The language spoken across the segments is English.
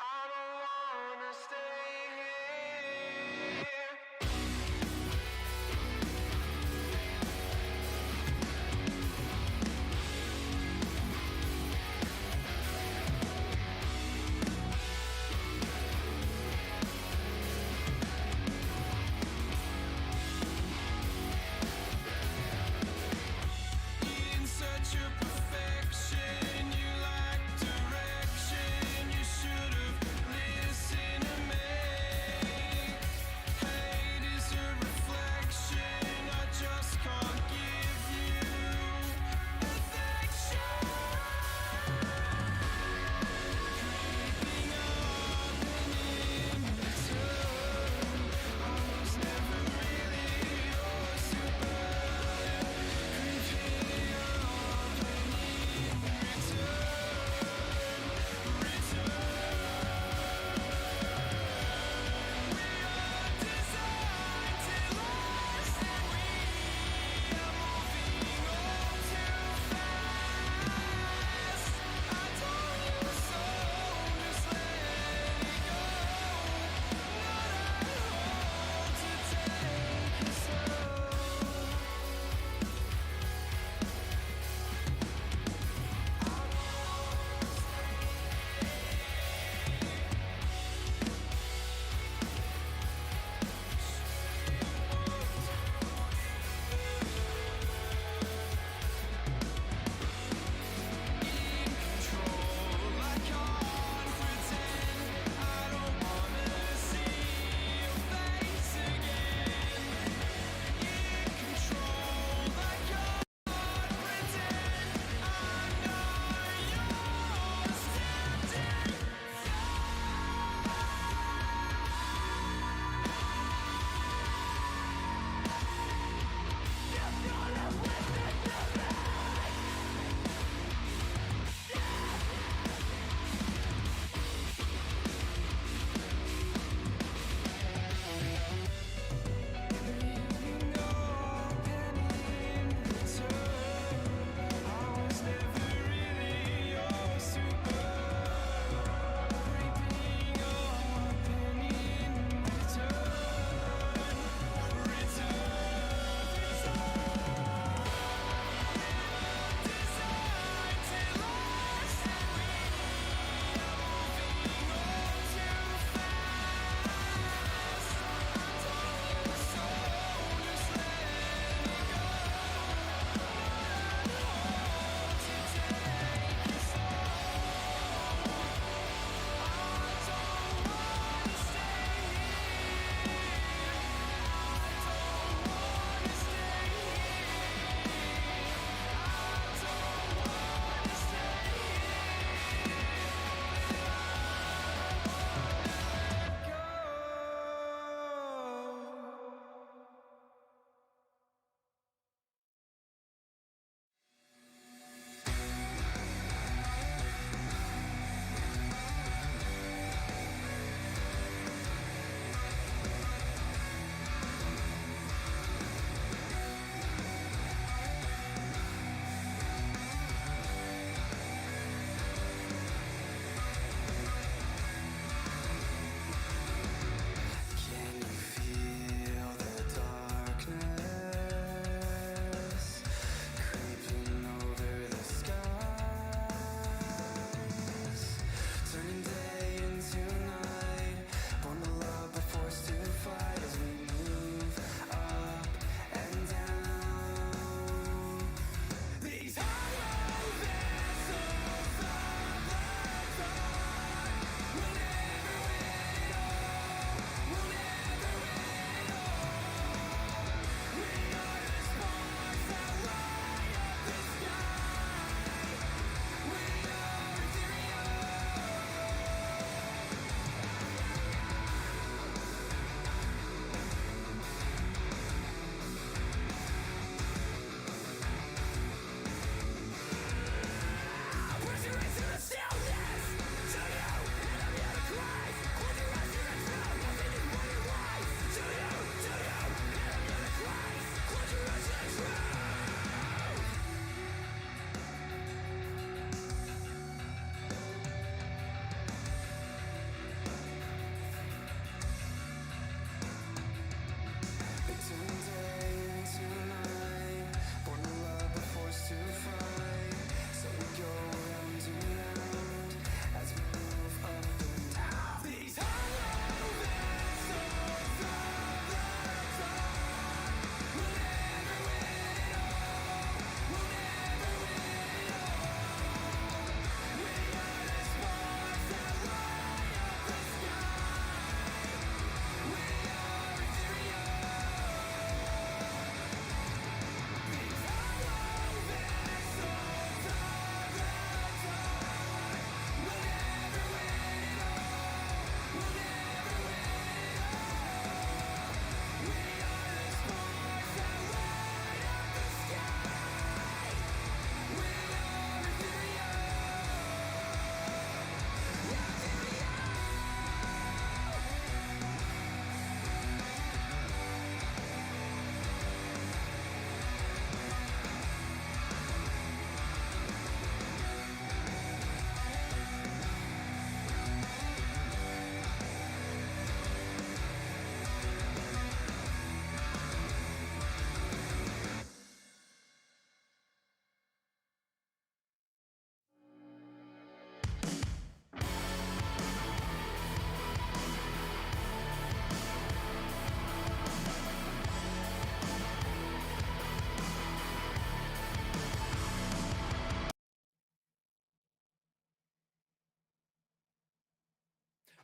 I don't wanna stay here. In search of perfection, you lack direction. You should have lived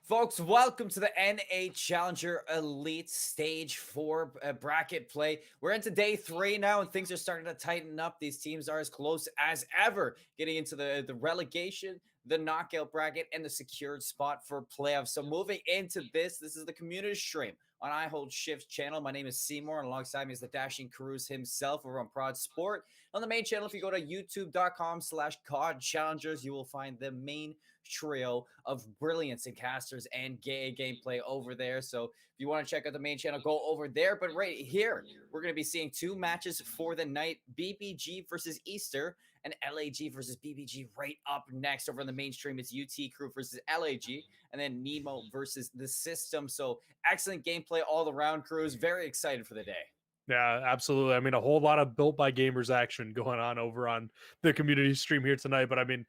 Folks, welcome to the NA Challenger Elite Stage 4 bracket play. We're into day 3 now, and things are starting to tighten up. These teams are as close as ever getting into the relegation, the knockout bracket, and the secured spot for playoffs. So moving into this is the community stream on IHOLDSHIFT channel. My name is Seymour, and alongside me is the Dashing Caruso himself over on Prod Sport. On the main channel, if you go to youtube.com/COD Challengers, you will find the main trio of brilliance and casters and gameplay over there. So if you want to check out the main channel, go over there. But right here, we're going to be seeing 2 matches for the night: BBG versus Easter and LAG versus BBG right up next. Over on the mainstream, it's UT Crew versus LAG, and then Nemo versus the System. So excellent gameplay all around, crews. Very excited for the day. Yeah, absolutely. I mean, a whole lot of built by gamers action going on over on the community stream here tonight. But I mean,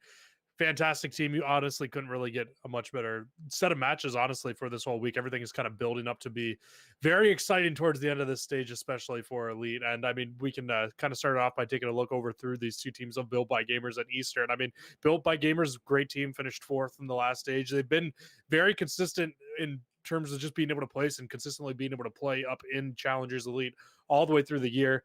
fantastic team. You honestly couldn't really get a much better set of matches, honestly, for this whole week. Everything is kind of building up to be very exciting towards the end of this stage, especially for Elite. And I mean, we can kind of start off by taking a look over through these two teams of Built by Gamers and Eastern. I mean, Built by Gamers, great team, finished 4th in the last stage. They've been very consistent in terms of just being able to place and consistently being able to play up in Challengers Elite all the way through the year.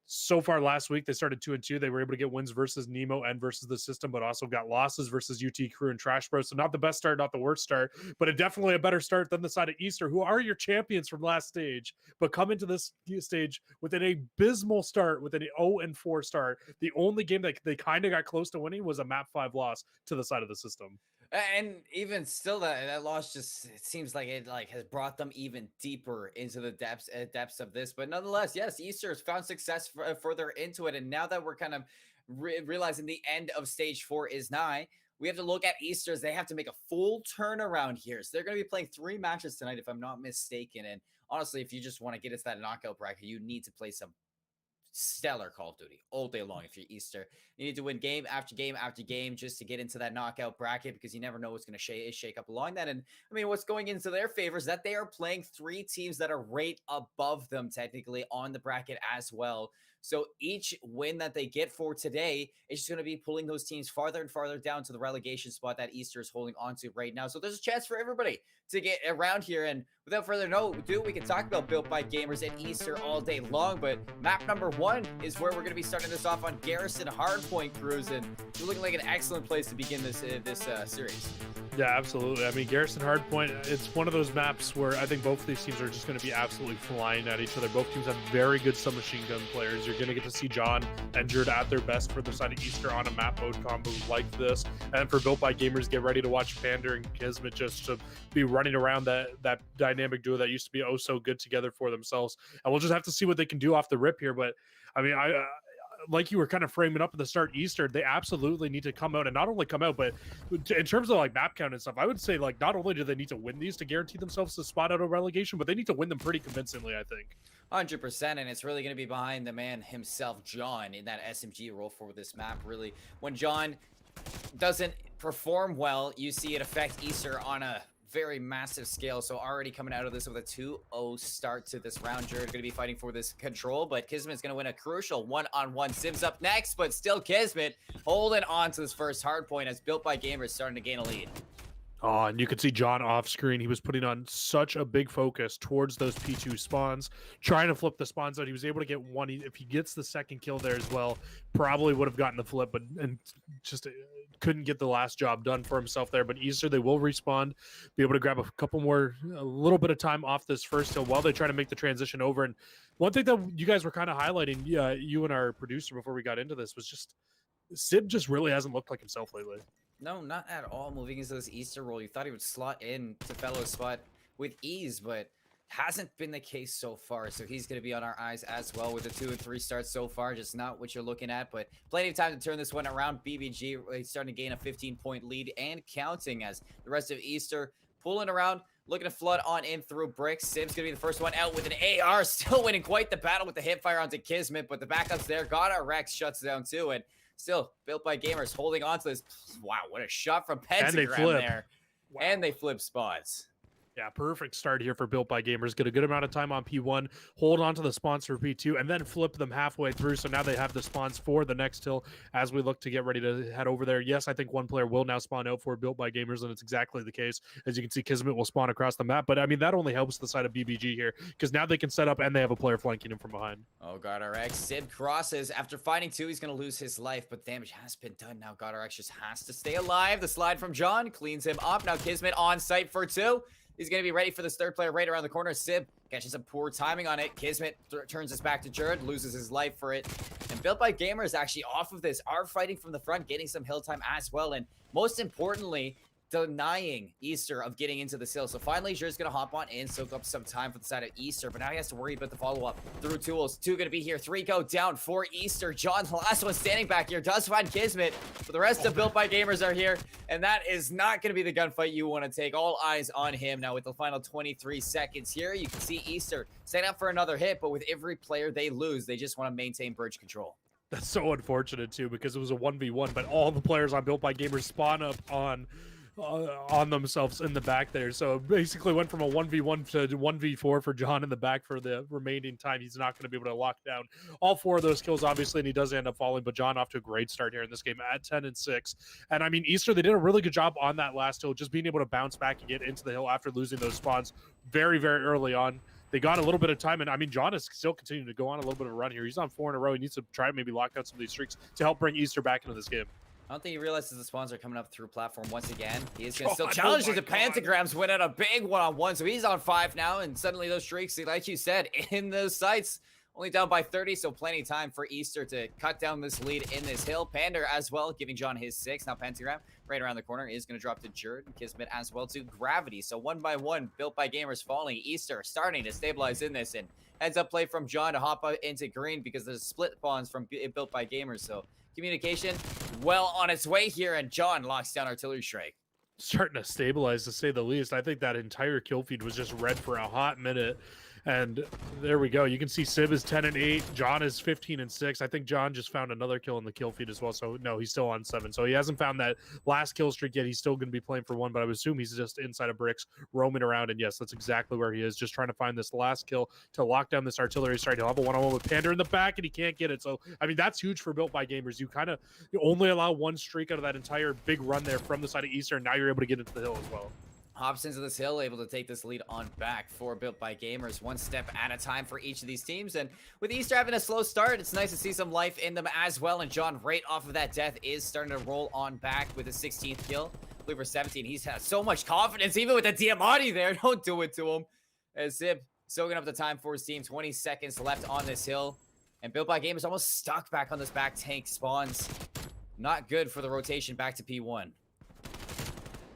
So far last week, they started 2-2. They were able to get wins versus Nemo and versus the System, but also got losses versus UT Crew and Trash Bros. So not the best start, not the worst start, but definitely a better start than the side of Easter, who are your champions from last stage, but come into this stage with an abysmal start, with an 0-4 start. The only game that they kind of got close to winning was a map 5 loss to the side of the System. And even still, that loss just, it seems like it has brought them even deeper into the depths of this. But nonetheless, yes, Easter has found success further into it, and now that we're kind of realizing the end of stage 4 is nigh, we have to look at Easter's. They have to make a full turnaround here. So they're going to be playing 3 matches tonight, if I'm not mistaken. And honestly, if you just want to get into that knockout bracket, you need to play some stellar Call of Duty all day long. If you're Easter, you need to win game after game after game just to get into that knockout bracket, because you never know what's going to shake up along that. And I mean, what's going into their favor is that they are playing 3 teams that are right above them technically on the bracket as well. So each win that they get for today is just going to be pulling those teams farther and farther down to the relegation spot that Easter is holding on to right now. So there's a chance for everybody to get around here. And without further ado, we can talk about Built by Gamers and Easter all day long. But map number 1 is where we're going to be starting this off on Garrison Hardpoint, crews, and it's looking like an excellent place to begin this series. Yeah, absolutely. I mean, Garrison Hardpoint, it's one of those maps where I think both of these teams are just going to be absolutely flying at each other. Both teams have very good submachine gun players. You're going to get to see John and Jared at their best for the side of Easter on a map mode combo like this. And for Built by Gamers, get ready to watch Pander and Kismet just to be running around that dynamic duo that used to be oh so good together for themselves. And we'll just have to see what they can do off the rip here. But I mean, like you were kind of framing up at the start, Easter, they absolutely need to come out, and not only come out, but in terms of like map count and stuff, I would say like not only do they need to win these to guarantee themselves a spot out of relegation, but they need to win them pretty convincingly, I think. 100%, and it's really going to be behind the man himself, John, in that SMG role for this map. Really, when John doesn't perform well, you see it affect Easter on a very massive scale. So already coming out of this with a 2-0 start to this round. Jared going to be fighting for this control, but Kismet's going to win a crucial one-on-one. Sims up next, but still Kismet holding on to this first hard point as Built by Gamers starting to gain a lead. Oh, and you could see John off screen. He was putting on such a big focus towards those P2 spawns, trying to flip the spawns out. He was able to get one. If he gets the second kill there as well, probably would have gotten the flip, but just couldn't get the last job done for himself there. But Easter, they will respawn, be able to grab a little bit of time off this first hill while they try to make the transition over. And one thing that you guys were kind of highlighting, you and our producer before we got into this, was just Sib just really hasn't looked like himself lately. No, not at all. Moving into this Easter role, you thought he would slot in to Fellow's spot with ease, but hasn't been the case so far. So he's going to be on our eyes as well with the 2 and 3 starts so far. Just not what you're looking at, but plenty of time to turn this one around. BBG really starting to gain a 15-point lead and counting as the rest of Easter pulling around, looking to flood on in through bricks. Sim's going to be the first one out with an AR, still winning quite the battle with the hip fire onto Kismet, but the backups there. Got our Rex shuts down too, and still, Built by Gamers holding on to this. Wow, what a shot from Pentagram there. Wow. And they flip spots. Yeah, perfect start here for Built by Gamers. Get a good amount of time on P1, hold on to the spawns for P2, and then flip them halfway through. So now they have the spawns for the next hill as we look to get ready to head over there. Yes, I think one player will now spawn out for Built by Gamers, and it's exactly the case. As you can see, Kismet will spawn across the map. But I mean, that only helps the side of BBG here because now they can set up and they have a player flanking him from behind. Oh, GodRx. Sib crosses. After finding two, he's going to lose his life, but damage has been done. Now GodRx just has to stay alive. The slide from John cleans him up. Now Kismet on site for two. He's going to be ready for this third player right around the corner. Sib catches some poor timing on it. Kismet turns his back to Jared, loses his life for it. And Built by Gamers actually off of this are fighting from the front, getting some hill time as well. And most importantly, denying Easter of getting into the hill. So finally, Jared's going to hop on and soak up some time for the side of Easter. But now he has to worry about the follow-up through tools. Two going to be here. Three go down for Easter. John, the last one standing back here, does find Kismet. But the rest of Built by Gamers are here. And that is not going to be the gunfight you want to take. All eyes on him. Now with the final 23 seconds here, you can see Easter setting up for another hit. But with every player they lose, they just want to maintain bridge control. That's so unfortunate, too, because it was a 1v1. But all the players on Built by Gamers spawn up on themselves in the back there. So it basically went from a 1v1 to 1v4 for John in the back for the remaining time. He's not going to be able to lock down all four of those kills, obviously, and he does end up falling. But John off to a great start here in this game at 10-6. And I mean, Easter, they did a really good job on that last hill, just being able to bounce back and get into the hill after losing those spawns very, very early on. They got a little bit of time, and I mean, John is still continuing to go on a little bit of a run here. He's on 4 in a row. He needs to try and maybe lock down some of these streaks to help bring Easter back into this game. I don't think he realizes the spawns are coming up through platform once again. He is going to still God, challenge oh the my God. pentagrams, win at a big one-on-one. So he's on 5 now, and suddenly those streaks, like you said, in those sights, only down by 30, so plenty of time for Easter to cut down this lead in this hill. Pander as well, giving John his 6. Now Pentagram, right around the corner, is going to drop to Jared and Kismet as well to Gravity. So one by one, Built by Gamers falling. Easter starting to stabilize in this, and heads up play from John to hop into green because there's split spawns from Built by Gamers. So communication well on its way here, and John locks down Artillery Strike. Starting to stabilize, to say the least. I think that entire kill feed was just red for a hot minute. And there we go. You can see Sib is 10-8. John is 15-6. I think John just found another kill in the kill feed as well. So no, he's still on 7. So he hasn't found that last kill streak yet. He's still going to be playing for 1, but I would assume he's just inside of bricks, roaming around. And yes, that's exactly where he is, just trying to find this last kill to lock down this artillery strike. He'll have a one-on-one with Pander in the back, and he can't get it. So I mean, that's huge for Built by Gamers. You only allow one streak out of that entire big run there from the side of Easter, and now you're able to get into the hill as well. Hops into this hill, able to take this lead on back for Built by Gamers, one step at a time for each of these teams. And with Easter having a slow start, it's nice to see some life in them as well. And John, right off of that death, is starting to roll on back with his 16th kill. I believe for 17. He's had so much confidence, even with the Diamante there. Don't do it to him. As Zib soaking up the time for his team. 20 seconds left on this hill. And Built by Gamers almost stuck back on this back tank. Spawns not good for the rotation back to P1.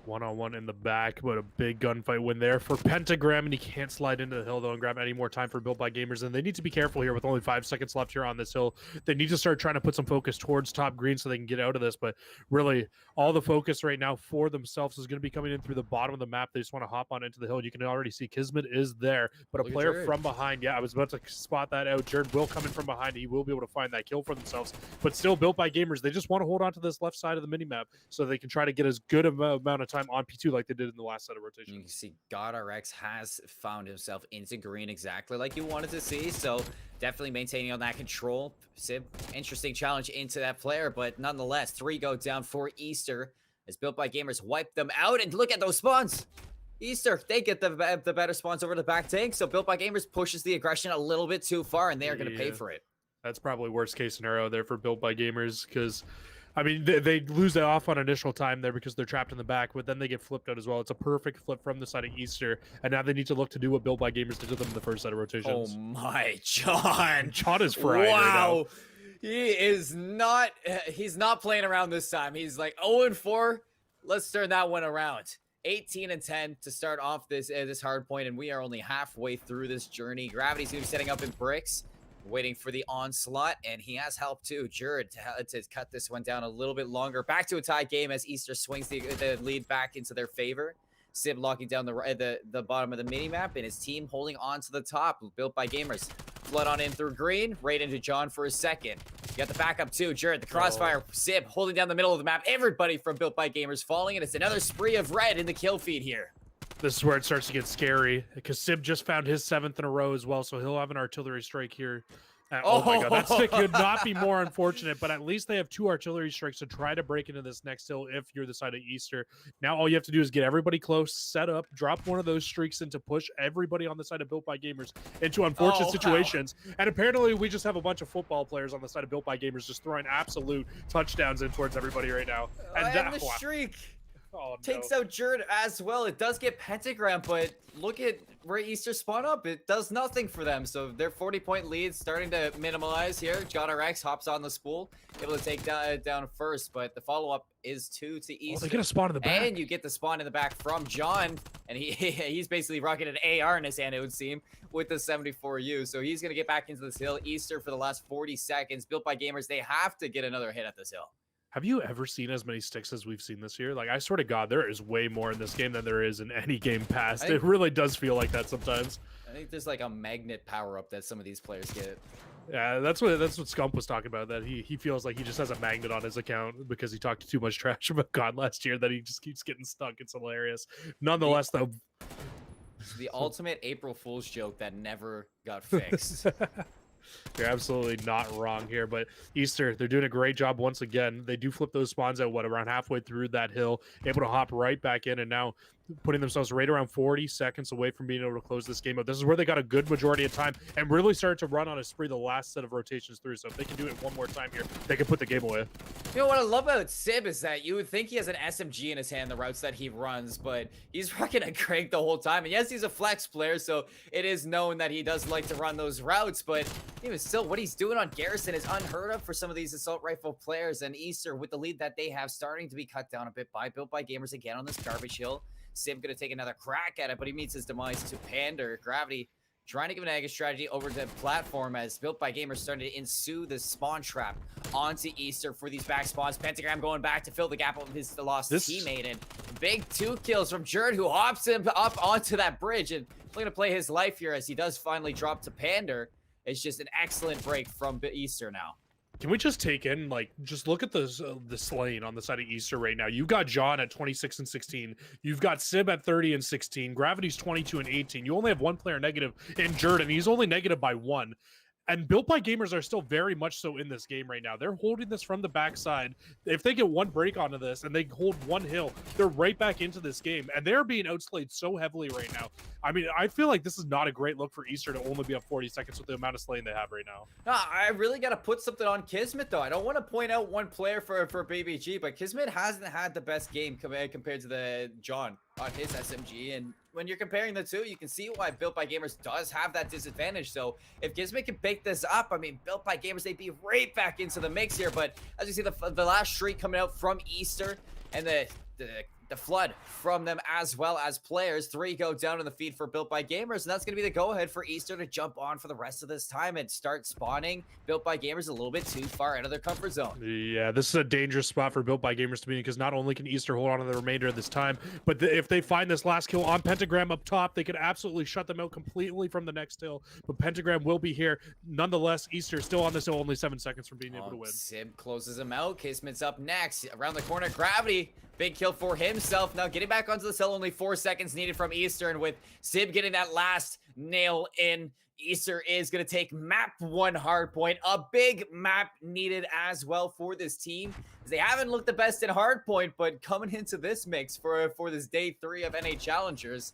One-on-one in the back, but a big gunfight win there for Pentagram, and he can't slide into the hill, though, and grab any more time for Built by Gamers, and they need to be careful here with only 5 seconds left here on this hill. They need to start trying to put some focus towards top green so they can get out of this, but really, all the focus right now for themselves is going to be coming in through the bottom of the map. They just want to hop on into the hill. You can already see Kismet is there, but a player from behind, yeah, I was about to spot that out. Jared will come in from behind. He will be able to find that kill for themselves, but still, Built by Gamers, they just want to hold on to this left side of the mini-map so they can try to get as good amount of time on P2 like they did in the last set of rotations. You can see GodRx has found himself into green exactly like you wanted to see, so definitely maintaining on that control. Sib, interesting challenge into that player, but nonetheless, 3 go down for Easter as Built by Gamers wipe them out, and look at those spawns. Easter, they get the better spawns over the back tank, so Built by Gamers pushes the aggression a little bit too far, and they are going to pay for it. That's probably worst case scenario there for Built by Gamers, because I mean, they lose that off on initial time there because they're trapped in the back, but then they get flipped out as well. It's a perfect flip from the side of Easter, and now they need to look to do what Built by Gamers did to them in the first set of rotations. Oh my, John. John is fried right now. He is not, he's not playing around this time. He's like 0-4. Let's turn that one around. 18-10 to start off this hard point, and we are only halfway through this journey. Gravity's going to be setting up in bricks, waiting for the onslaught, and he has help too. Jared to cut this one down a little bit longer. Back to a tie game as Easter swings the lead back into their favor. Sib locking down the bottom of the mini-map, and his team holding on to the top. Built by Gamers. Flood on in through green, right into John for a second. You got the backup too, Jared, the crossfire. Sib holding down the middle of the map. Everybody from Built by Gamers falling, and it's another spree of red in the kill feed here. This is where it starts to get scary because Sib just found his 7th in a row as well, so he'll have an artillery strike here. Oh my god, that stick could not be more unfortunate, but at least they have 2 artillery strikes to try to break into this next hill if you're the side of Easter. Now all you have to do is get everybody close, set up, drop one of those streaks in to push everybody on the side of Built by Gamers into unfortunate situations. Wow. And apparently we just have a bunch of football players on the side of Built by Gamers just throwing absolute touchdowns in towards everybody right now. And the streak takes out Jerd as well. It does get Pentagram, but look at where Easter spawn up. It does nothing for them. So their 40-point lead starting to minimize here. John RX hops on the spool, able to take down first, but the follow-up is 2 to Easter. They get a spawn in the back. And you get the spawn in the back from John, and he's basically rocking an AR in his hand, it would seem, with the 74U. So he's going to get back into this hill. Easter for the last 40 seconds. Built by Gamers, they have to get another hit at this hill. Have you ever seen as many sticks as we've seen this year? Like, I swear to God, there is way more in this game than there is in any game past. It really does feel like that sometimes. I think there's like a magnet power-up that some of these players get. Yeah, that's what Scump was talking about, that he feels like he just has a magnet on his account because he talked too much trash about God last year that he just keeps getting stuck. It's hilarious. Nonetheless, though. The ultimate April Fool's joke that never got fixed. You're absolutely not wrong here, but Easter, they're doing a great job once again. They do flip those spawns out, around halfway through that hill, able to hop right back in, and now putting themselves right around 40 seconds away from being able to close this game out. This is where they got a good majority of time and really started to run on a spree the last set of rotations through. So if they can do it one more time here, they can put the game away. You know what I love about Sib is that you would think he has an SMG in his hand, the routes that he runs, but he's rocking a crank the whole time. And yes, he's a flex player, so it is known that he does like to run those routes, but even still, what he's doing on Garrison is unheard of for some of these assault rifle players. And Easter, with the lead that they have, starting to be cut down a bit by Built by Gamers again on this garbage hill. Sib going to take another crack at it, but he meets his demise to Pander. Gravity trying to give an egg strategy over the platform as Built by Gamers starting to ensue the spawn trap onto Easter for these back spawns. Pentagram going back to fill the gap of his lost teammate. And big 2 kills from Jerd, who hops him up onto that bridge and going to play his life here as he does finally drop to Pander. It's just an excellent break from Easter now. Can we just take in, like, just look at the slaying on the side of Easter right now? You've got John at 26 and 16. You've got Sib at 30 and 16. Gravity's 22 and 18. You only have 1 player negative in Jordan. He's only negative by 1. And Built by Gamers are still very much so in this game right now. They're holding this from the backside. If they get 1 break onto this and they hold 1 hill, they're right back into this game. And they're being outslayed so heavily right now. I mean, I feel like this is not a great look for Easter to only be up 40 seconds with the amount of slaying they have right now. No, I really got to put something on Kismet, though. I don't want to point out one player for BBG, but Kismet hasn't had the best game compared to the John on his SMG. And when you're comparing the two, you can see why Built by Gamers does have that disadvantage. So if Kismet can pick this up, I mean, Built by Gamers, they'd be right back into the mix here. But as you see, the last streak coming out from Easter and the flood from them as well as players. 3 go down in the feed for Built by Gamers, and that's going to be the go-ahead for Easter to jump on for the rest of this time and start spawning Built by Gamers a little bit too far out of their comfort zone. Yeah, this is a dangerous spot for Built by Gamers to be in because not only can Easter hold on to the remainder of this time, but if they find this last kill on Pentagram up top, they could absolutely shut them out completely from the next hill. But Pentagram will be here. Nonetheless, Easter is still on this hill, only 7 seconds from being able to win. Sib closes him out. Kismet's up next. Around the corner, Gravity. Big kill for himself. Now getting back onto the hill, only 4 seconds needed from Easter, and with Sib getting that last nail in, Easter is going to take map 1 hardpoint. A big map needed as well for this team. They haven't looked the best in hardpoint, but coming into this mix for this day 3 of NA Challengers,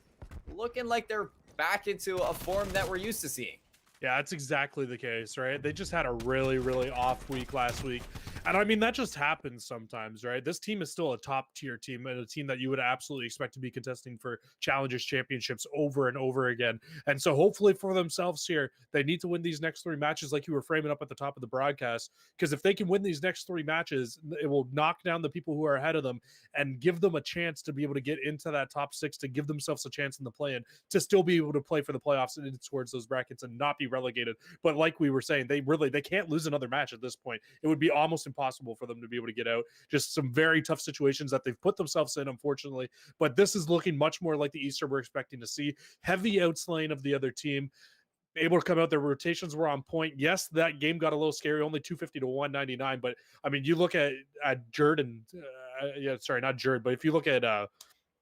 looking like they're back into a form that we're used to seeing. Yeah, that's exactly the case, right? They just had a really, really off week last week. And I mean, that just happens sometimes, right? This team is still a top tier team and a team that you would absolutely expect to be contesting for Challengers Championships over and over again. And so hopefully for themselves here, they need to win these next 3 matches like you were framing up at the top of the broadcast. Because if they can win these next 3 matches, it will knock down the people who are ahead of them and give them a chance to be able to get into that top 6, to give themselves a chance in the play-in, to still be able to play for the playoffs and towards those brackets and not be relegated. But like we were saying, they can't lose another match at this point. It would be almost impossible for them to be able to get out. Just some very tough situations that they've put themselves in, unfortunately. But this is looking much more like the Easter we're expecting to see. Heavy outslaying of the other team. Able to come out, their rotations were on point. Yes, that game got a little scary, only 250 to 199. But I mean, you look at Jerd and sorry, not Jerd, but if you look at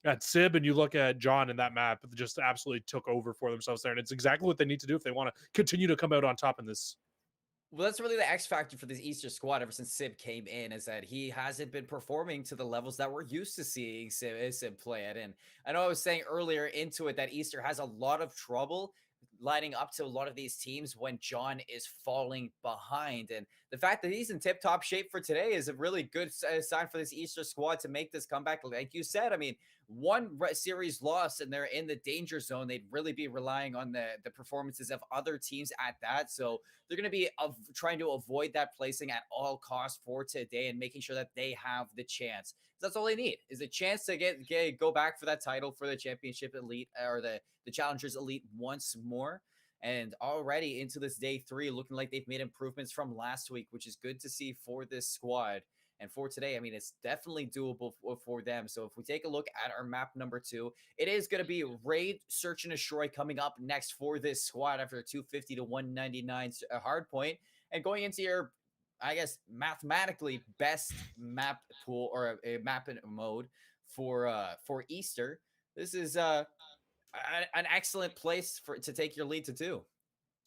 at Sib and you look at John in that map, just absolutely took over for themselves there. And it's exactly what they need to do if they want to continue to come out on top in this. Well, that's really the X factor for this Easter squad ever since Sib came in, is that he hasn't been performing to the levels that we're used to seeing Sib play at. And I know I was saying earlier into it that Easter has a lot of trouble lining up to a lot of these teams when John is falling behind. And the fact that he's in tip-top shape for today is a really good sign for this Easter squad to make this comeback. Like you said, I mean, one series loss and they're in the danger zone. They'd really be relying on the performances of other teams at that. So they're going to be trying to avoid that placing at all costs for today and making sure that they have the chance. That's all they need, is a chance to go back for that title for the championship elite, or the challengers elite once more. And already into this day 3, looking like they've made improvements from last week, which is good to see for this squad. And for today, I mean, it's definitely doable for them. So if we take a look at our map number 2, it is going to be Raid, Search, and Destroy coming up next for this squad after a 250 to 199 hard point. And going into your, I guess, mathematically best map pool, or a map mode for Easter. This is an excellent place to take your lead to 2.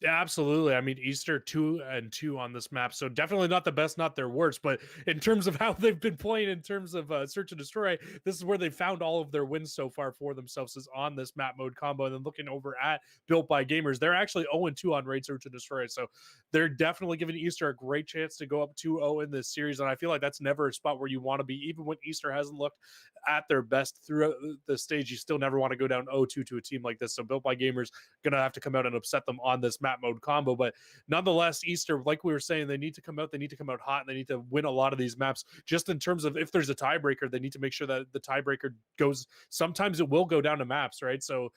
Yeah, absolutely. I mean, Easter 2-2 on this map, so definitely not the best, not their worst. But in terms of how they've been playing, in terms of Search and Destroy, this is where they found all of their wins so far for themselves, is on this map mode combo. And then looking over at Built by Gamers, they're actually 0-2 on Raid, Search and Destroy. So they're definitely giving Easter a great chance to go up 2-0 in this series. And I feel like that's never a spot where you want to be, even when Easter hasn't looked at their best throughout the stage. You still never want to go down 0-2 to a team like this. So Built by Gamers gonna have to come out and upset them on this map mode combo. But nonetheless, Easter, like we were saying, they need to come out hot, and they need to win a lot of these maps. Just in terms of, if there's a tiebreaker, they need to make sure that the tiebreaker goes, sometimes it will go down to maps, right? So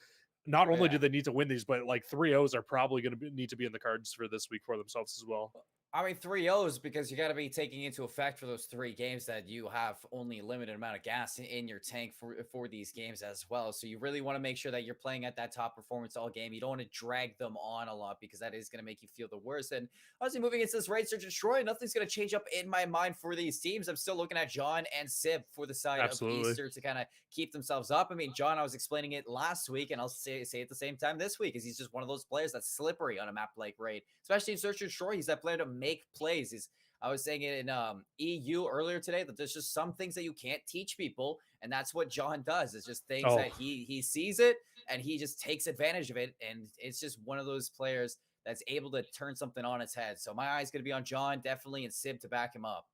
not only do they need to win these, but like 3-0s are probably going to need to be in the cards for this week for themselves as well. I mean, 3-0s, because you got to be taking into effect for those 3 games that you have only a limited amount of gas in your tank for these games as well. So you really want to make sure that you're playing at that top performance all game. You don't want to drag them on a lot, because that is going to make you feel the worst. And honestly, moving into this Raid, Search, and Destroy, nothing's going to change up in my mind for these teams. I'm still looking at John and Sib for the side of Easter to kind of keep themselves up. I mean, John, I was explaining it last week, and I'll say it at the same time this week, is he's just one of those players that's slippery on a map like Raid, especially in Search and Destroy. He's that player to make plays. I was saying it in EU earlier today, that there's just some things that you can't teach people, and that's what John does. It's just things that he sees it and he just takes advantage of it, and it's just one of those players that's able to turn something on its head. So my eye's going to be on John, definitely, and Sib to back him up.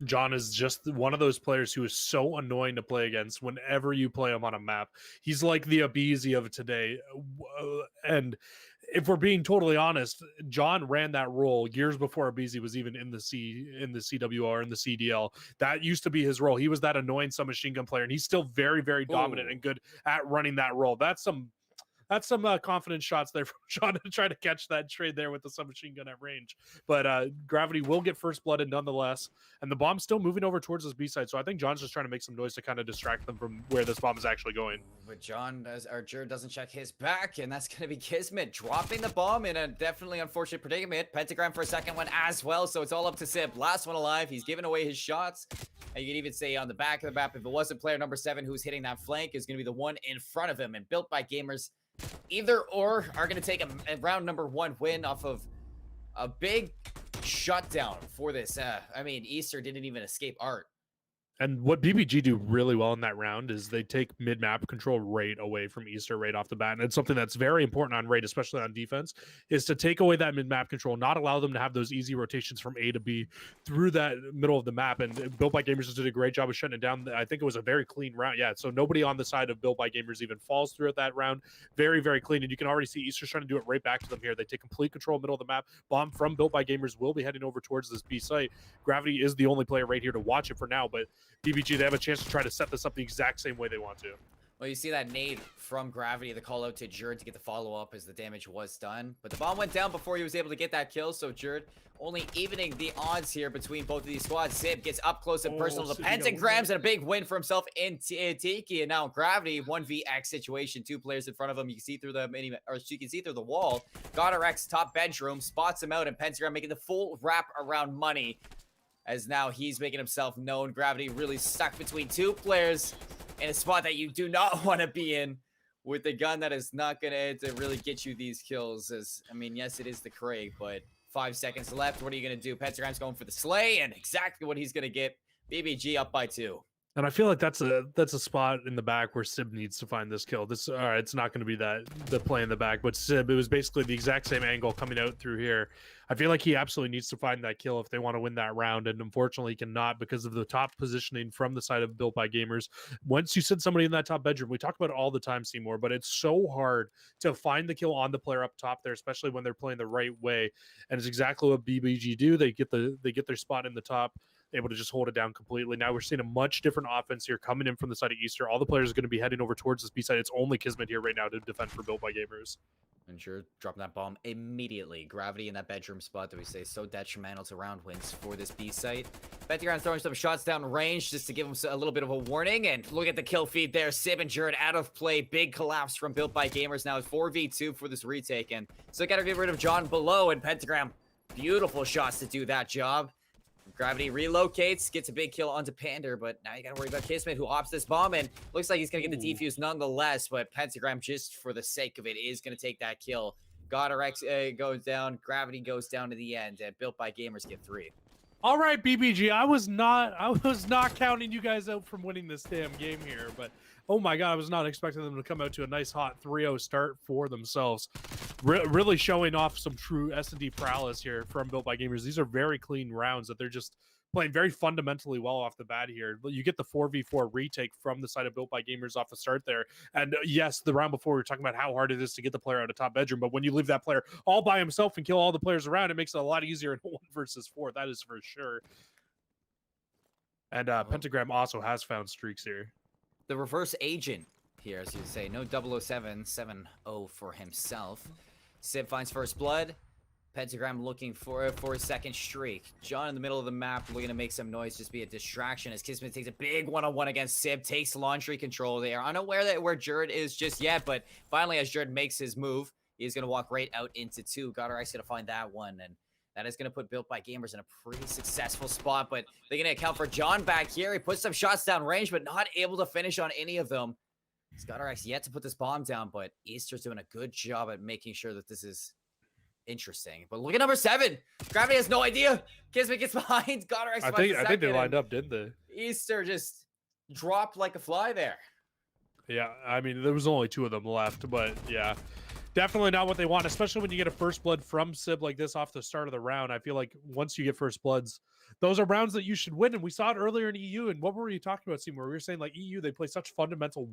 John is just one of those players who is so annoying to play against whenever you play him on a map. He's like the Abizi of today. And if we're being totally honest, John ran that role years before Abizi was even in the CWR, in the CDL. That used to be his role. He was that annoying submachine gun player, and he's still very, very dominant and good at running that role. That's some confident shots there from John to try to catch that trade there with the submachine gun at range. But Gravity will get first blooded nonetheless, and the bomb's still moving over towards this B side. So I think John's just trying to make some noise to kind of distract them from where this bomb is actually going. But John Jared doesn't check his back, and that's going to be Kismet dropping the bomb in a definitely unfortunate predicament. Pentagram for a second one as well, so it's all up to Sib. Last one alive. He's giving away his shots. And you could even say on the back of the map, if it wasn't player number 7 who's hitting that flank, is going to be the one in front of him. And Built by Gamers, either or, are going to take a round number 1 win off of a big shutdown for this. I mean, Easter didn't even escape Art. And what BBG do really well in that round is they take mid-map control right away from Easter right off the bat. And it's something that's very important on Raid, especially on defense, is to take away that mid-map control, not allow them to have those easy rotations from A to B through that middle of the map. And Built by Gamers just did a great job of shutting it down. I think it was a very clean round. Yeah, so nobody on the side of Built by Gamers even falls throughout that round. Very, very clean. And you can already see Easter's trying to do it right back to them here. They take complete control middle of the map. Bomb from Built by Gamers will be heading over towards this B site. Gravity is the only player right here to watch it for now, but BBG, they have a chance to try to set this up the exact same way they want to. Well, you see that nade from Gravity, the call out to Jerd to get the follow-up as the damage was done. But the bomb went down before he was able to get that kill, so Jerd only evening the odds here between both of these squads. Sib gets up close and personal to pentagrams, and a big win for himself in Tiki. And now Gravity, 1vX situation, 2 players in front of him. You can see through the you can see through the wall. Goddard X top bedroom, spots him out, and Pentagram making the full wrap around money, as now he's making himself known. Gravity really stuck between 2 players. in a spot that you do not want to be in with a gun that is not going to really get you these kills. I mean, yes, it is the Craig, but 5 seconds left. What are you going to do? Pentagram's going for the slay, and exactly what he's going to get. BBG up by 2. And I feel like that's a spot in the back where Sib needs to find this kill. All right, it's not going to be the play in the back, but Sib, it was basically the exact same angle coming out through here. I feel like he absolutely needs to find that kill if they want to win that round, and unfortunately he cannot because of the top positioning from the side of Built by Gamers. Once you sit somebody in that top bedroom, we talk about it all the time, Seymour, but it's so hard to find the kill on the player up top there, especially when they're playing the right way. And it's exactly what BBG do. They get their spot in the top, able to just hold it down completely. Now we're seeing a much different offense here coming in from the side of Easter. All the players are going to be heading over towards this B side. It's only Kismet here right now to defend for Built by Gamers. And sure, dropping that bomb immediately. Gravity in that bedroom spot that we say is so detrimental to round wins for this B site. Pentagram's throwing some shots down range just to give him a little bit of a warning. And look at the kill feed there. Sib and Jared out of play. Big collapse from Built by Gamers. Now it's 4v2 for this retake. And so got to get rid of John below. And Pentagram, beautiful shots to do that job. Gravity relocates, gets a big kill onto Pander, but now you gotta worry about Kismet, who opts this bomb, and looks like he's gonna get the defuse nonetheless, but Pentagram, just for the sake of it, is gonna take that kill. GodRx goes down, Gravity goes down to the end, and Built by Gamers get 3. All right, BBG, I was not counting you guys out from winning this damn game here, but oh my god, I was not expecting them to come out to a nice hot 3-0 start for themselves. Really showing off some true S&D prowess here from Built by Gamers. These are very clean rounds that they're just playing very fundamentally well off the bat here. You get the 4v4 retake from the side of Built by Gamers off the start there. And yes, the round before we were talking about how hard it is to get the player out of top bedroom, but when you leave that player all by himself and kill all the players around, it makes it a lot easier in a 1 versus 4. That is for sure. And Pentagram also has found streaks here. The reverse agent here, as you say. No 007-7-0 for himself. Sib finds first blood. Pentagram looking for a second streak. John in the middle of the map looking to make some noise, just be a distraction as Kismet takes a big one-on-one against Sib, takes laundry control. They are unaware that where Jared is just yet, but finally as Jared makes his move, he's going to walk right out into 2. GodRx going to find that one, and that is going to put Built by Gamers in a pretty successful spot, but they're going to account for John back here. He puts some shots down range, but not able to finish on any of them. GodRx yet to put this bomb down, but Easter's doing a good job at making sure that this is interesting. But look at number 7. Gravity has no idea. Kismet gets behind. GodRx. I think they lined up, didn't they? Easter just dropped like a fly there. Yeah, I mean, there was only 2 of them left, but yeah. Definitely not what they want, especially when you get a first blood from Sib like this off the start of the round. I feel like once you get first bloods, those are rounds that you should win. And we saw it earlier in EU. And what were you talking about, Seymour? We were saying like EU, they play such fundamental,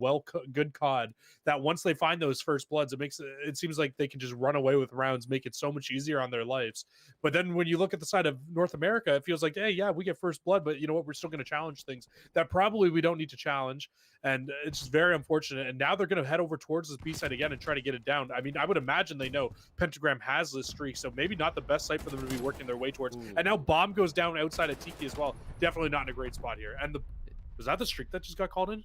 good COD that once they find those first bloods, it seems like they can just run away with rounds, make it so much easier on their lives. But then when you look at the side of North America, it feels like, hey, yeah, we get first blood, but you know what? We're still going to challenge things that probably we don't need to challenge. And it's just very unfortunate. And now they're going to head over towards this B side again and try to get it down. I mean, I would imagine they know Pentagram has this streak, so maybe not the best site for them to be working their way towards. Ooh. And now bomb goes down outside of Tiki as well. Definitely not in a great spot here. And was that the streak that just got called in?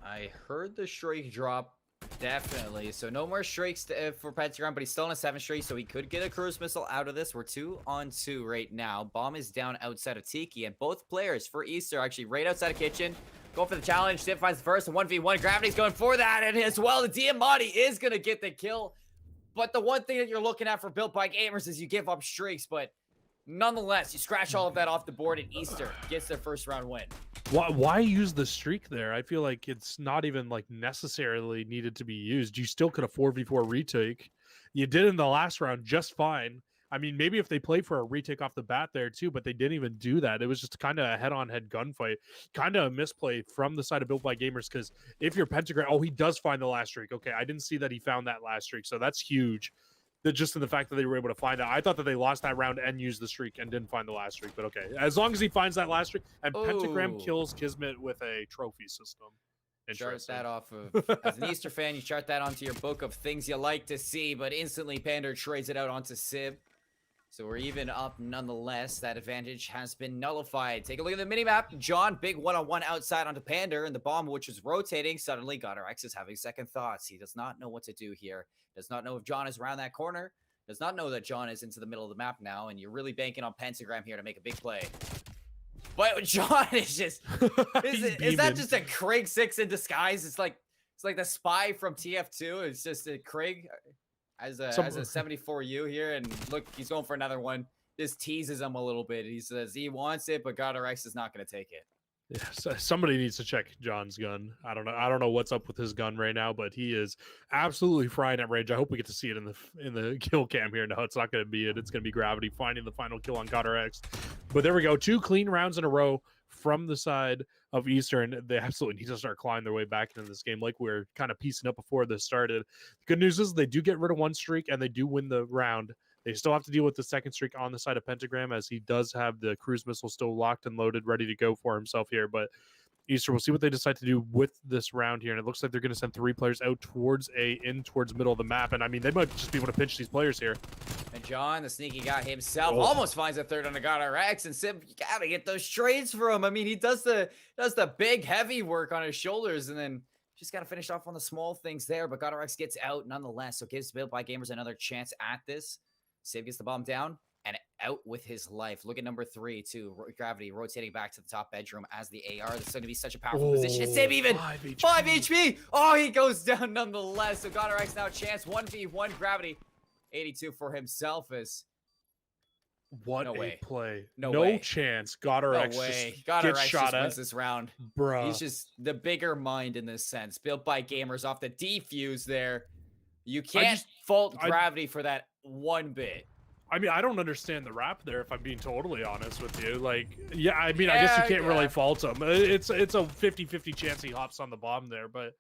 I heard the streak drop. Definitely. So no more streaks for Pentagram, but he's still on a 7 streak, so he could get a cruise missile out of this. We're 2-on-2 right now. Bomb is down outside of Tiki, and both players for Easter actually right outside of kitchen. Go for the challenge. Sib finds the first, and 1v1. Gravity's going for that, and as well, the Diamante is going to get the kill. But the one thing that you're looking at for Built by Gamers is you give up streaks, but nonetheless, you scratch all of that off the board, and Easter gets their first round win. Why use the streak there? I feel like it's not even like necessarily needed to be used. You still could have 4v4 retake. You did in the last round just fine. I mean, maybe if they play for a retake off the bat there too, but they didn't even do that. It was just kind of a head-on-head gunfight, kind of a misplay from the side of Built by Gamers. Because if you're Pentagram, oh, he does find the last streak. Okay, I didn't see that he found that last streak, so that's huge. Just in the fact that they were able to find it. I thought that they lost that round and used the streak and didn't find the last streak, but okay. As long as he finds that last streak, and Pentagram kills Kismet with a trophy system. Chart that off of, as an Easter fan, you chart that onto your book of things you like to see, but instantly Pander trades it out onto Sib. So we're even up nonetheless. That advantage has been nullified. Take a look at the minimap. John, big one-on-one outside onto Pander, and the bomb, which was rotating, suddenly GodRx is having second thoughts. He does not know what to do here. Does not know if John is around that corner. Does not know that John is into the middle of the map now, and you're really banking on Pentagram here to make a big play. But John is just is that beaming. just a Craig 6 in disguise? It's like the spy from TF2. It's just a Craig as a 74U here, and look, he's going for another one. Just teases him a little bit. He says he wants it, but God X is not going to take it. Yeah, so somebody needs to check John's gun. I don't know what's up with his gun right now, but he is absolutely frying at range. I hope we get to see it in the kill cam here. No, it's not going to be it. It's going to be Gravity finding the final kill on God X. But there we go. 2 clean rounds in a row from the side of Eastern. They absolutely need to start climbing their way back into this game like we are kind of piecing up before this started. The good news is they do get rid of one streak and they do win the round. They still have to deal with the second streak on the side of Pentagram, as he does have the cruise missile still locked and loaded, ready to go for himself here. But Easter, we'll see what they decide to do with this round here. And it looks like they're going to send 3 players out towards middle of the map. And I mean, they might just be able to pinch these players here. And John, the sneaky guy himself, almost finds a third on the God X. And Sim, you got to get those trades for him. I mean, he does the big, heavy work on his shoulders, and then just got to finish off on the small things there. But God X gets out nonetheless. So gives Built by Gamers another chance at this. Sib gets the bomb down and out with his life. Look at number 3, too. Gravity rotating back to the top bedroom as the AR. This is going to be such a powerful position. Sib even 5 HP. Oh, he goes down nonetheless. So God X now chance 1v1 Gravity. 82 for himself is. What no a way. play. No No way. chance. God X just God gets X shot just at. wins this round. Bruh. He's just the bigger mind in this sense. Built by Gamers off the defuse there. You can't fault Gravity for that one bit. I mean, I don't understand the rap there, if I'm being totally honest with you. Like, yeah, I mean, I guess you can't really fault him. It's a 50-50 chance he hops on the bomb there, but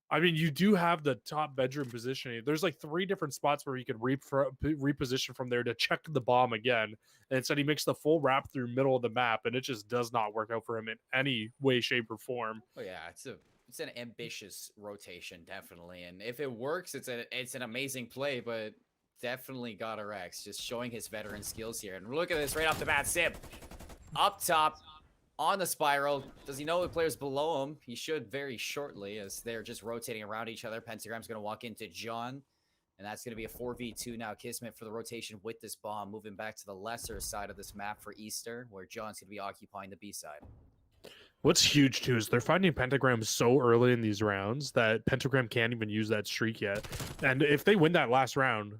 I mean, you do have the top bedroom positioning. There's like 3 different spots where you could reposition from there to check the bomb again. And instead, he makes the full wrap through middle of the map, and it just does not work out for him in any way, shape, or form. Oh yeah, it's an ambitious rotation, definitely. And if it works, it's an amazing play, but definitely God X just showing his veteran skills here. And look at this right off the bat. Sib up top on the spiral. Does he know the players below him? He should very shortly, as they're just rotating around each other. Pentagram's going to walk into John, and that's going to be a 4v2 now. Kismet for the rotation with this bomb, moving back to the lesser side of this map for Easter, where John's going to be occupying the B side. What's huge too is they're finding Pentagram so early in these rounds that Pentagram can't even use that streak yet. And if they win that last round,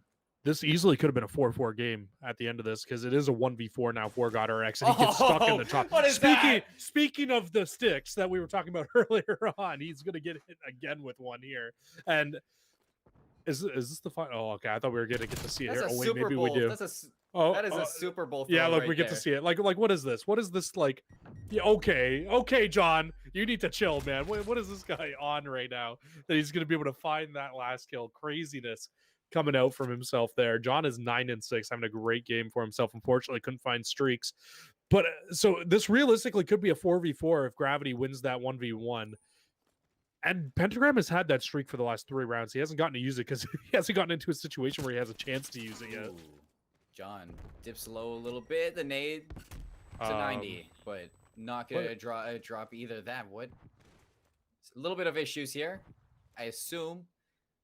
this easily could have been a 4-4 game at the end of this, because it is a 1v4 now for God X, and he gets stuck in the top. What is that? Speaking of the sticks that we were talking about earlier on, he's going to get hit again with one here. And is this the final? Oh, okay. I thought we were going to get to see it That's here. a Oh, wait, Super maybe Bowl. we do. That is a Super Bowl throw. Yeah, look, right we get there. to see it. Like, what is this? What is this like? Yeah, okay, John, you need to chill, man. What is this guy on right now that he's going to be able to find that last kill? Craziness coming out from himself there. John is 9-6, having a great game for himself. Unfortunately, couldn't find streaks. But so this realistically could be a 4v4 if Gravity wins that 1v1. And Pentagram has had that streak for the last 3 rounds. He hasn't gotten to use it because he hasn't gotten into a situation where he has a chance to use it yet. Ooh, John dips low a little bit. The nade to 90, but not going to drop either that. What? A little bit of issues here. I assume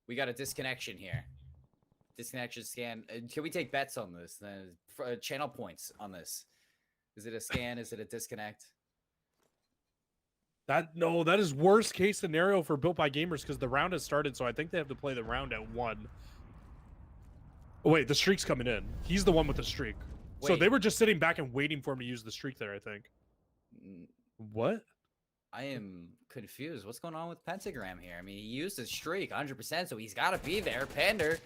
we got a disconnection here. Disconnection scan. Can we take bets on this? Channel points on this. Is it a scan? Is it a disconnect? That is worst case scenario for Built by Gamers, because the round has started, so I think they have to play the round at 1. Oh, wait, the streak's coming in. He's the one with the streak. So Wait. they were just sitting back and waiting for him to use the streak there, I think. What? I am confused. What's going on with Pentagram here? I mean, he used his streak 100%, so he's got to be there. Pander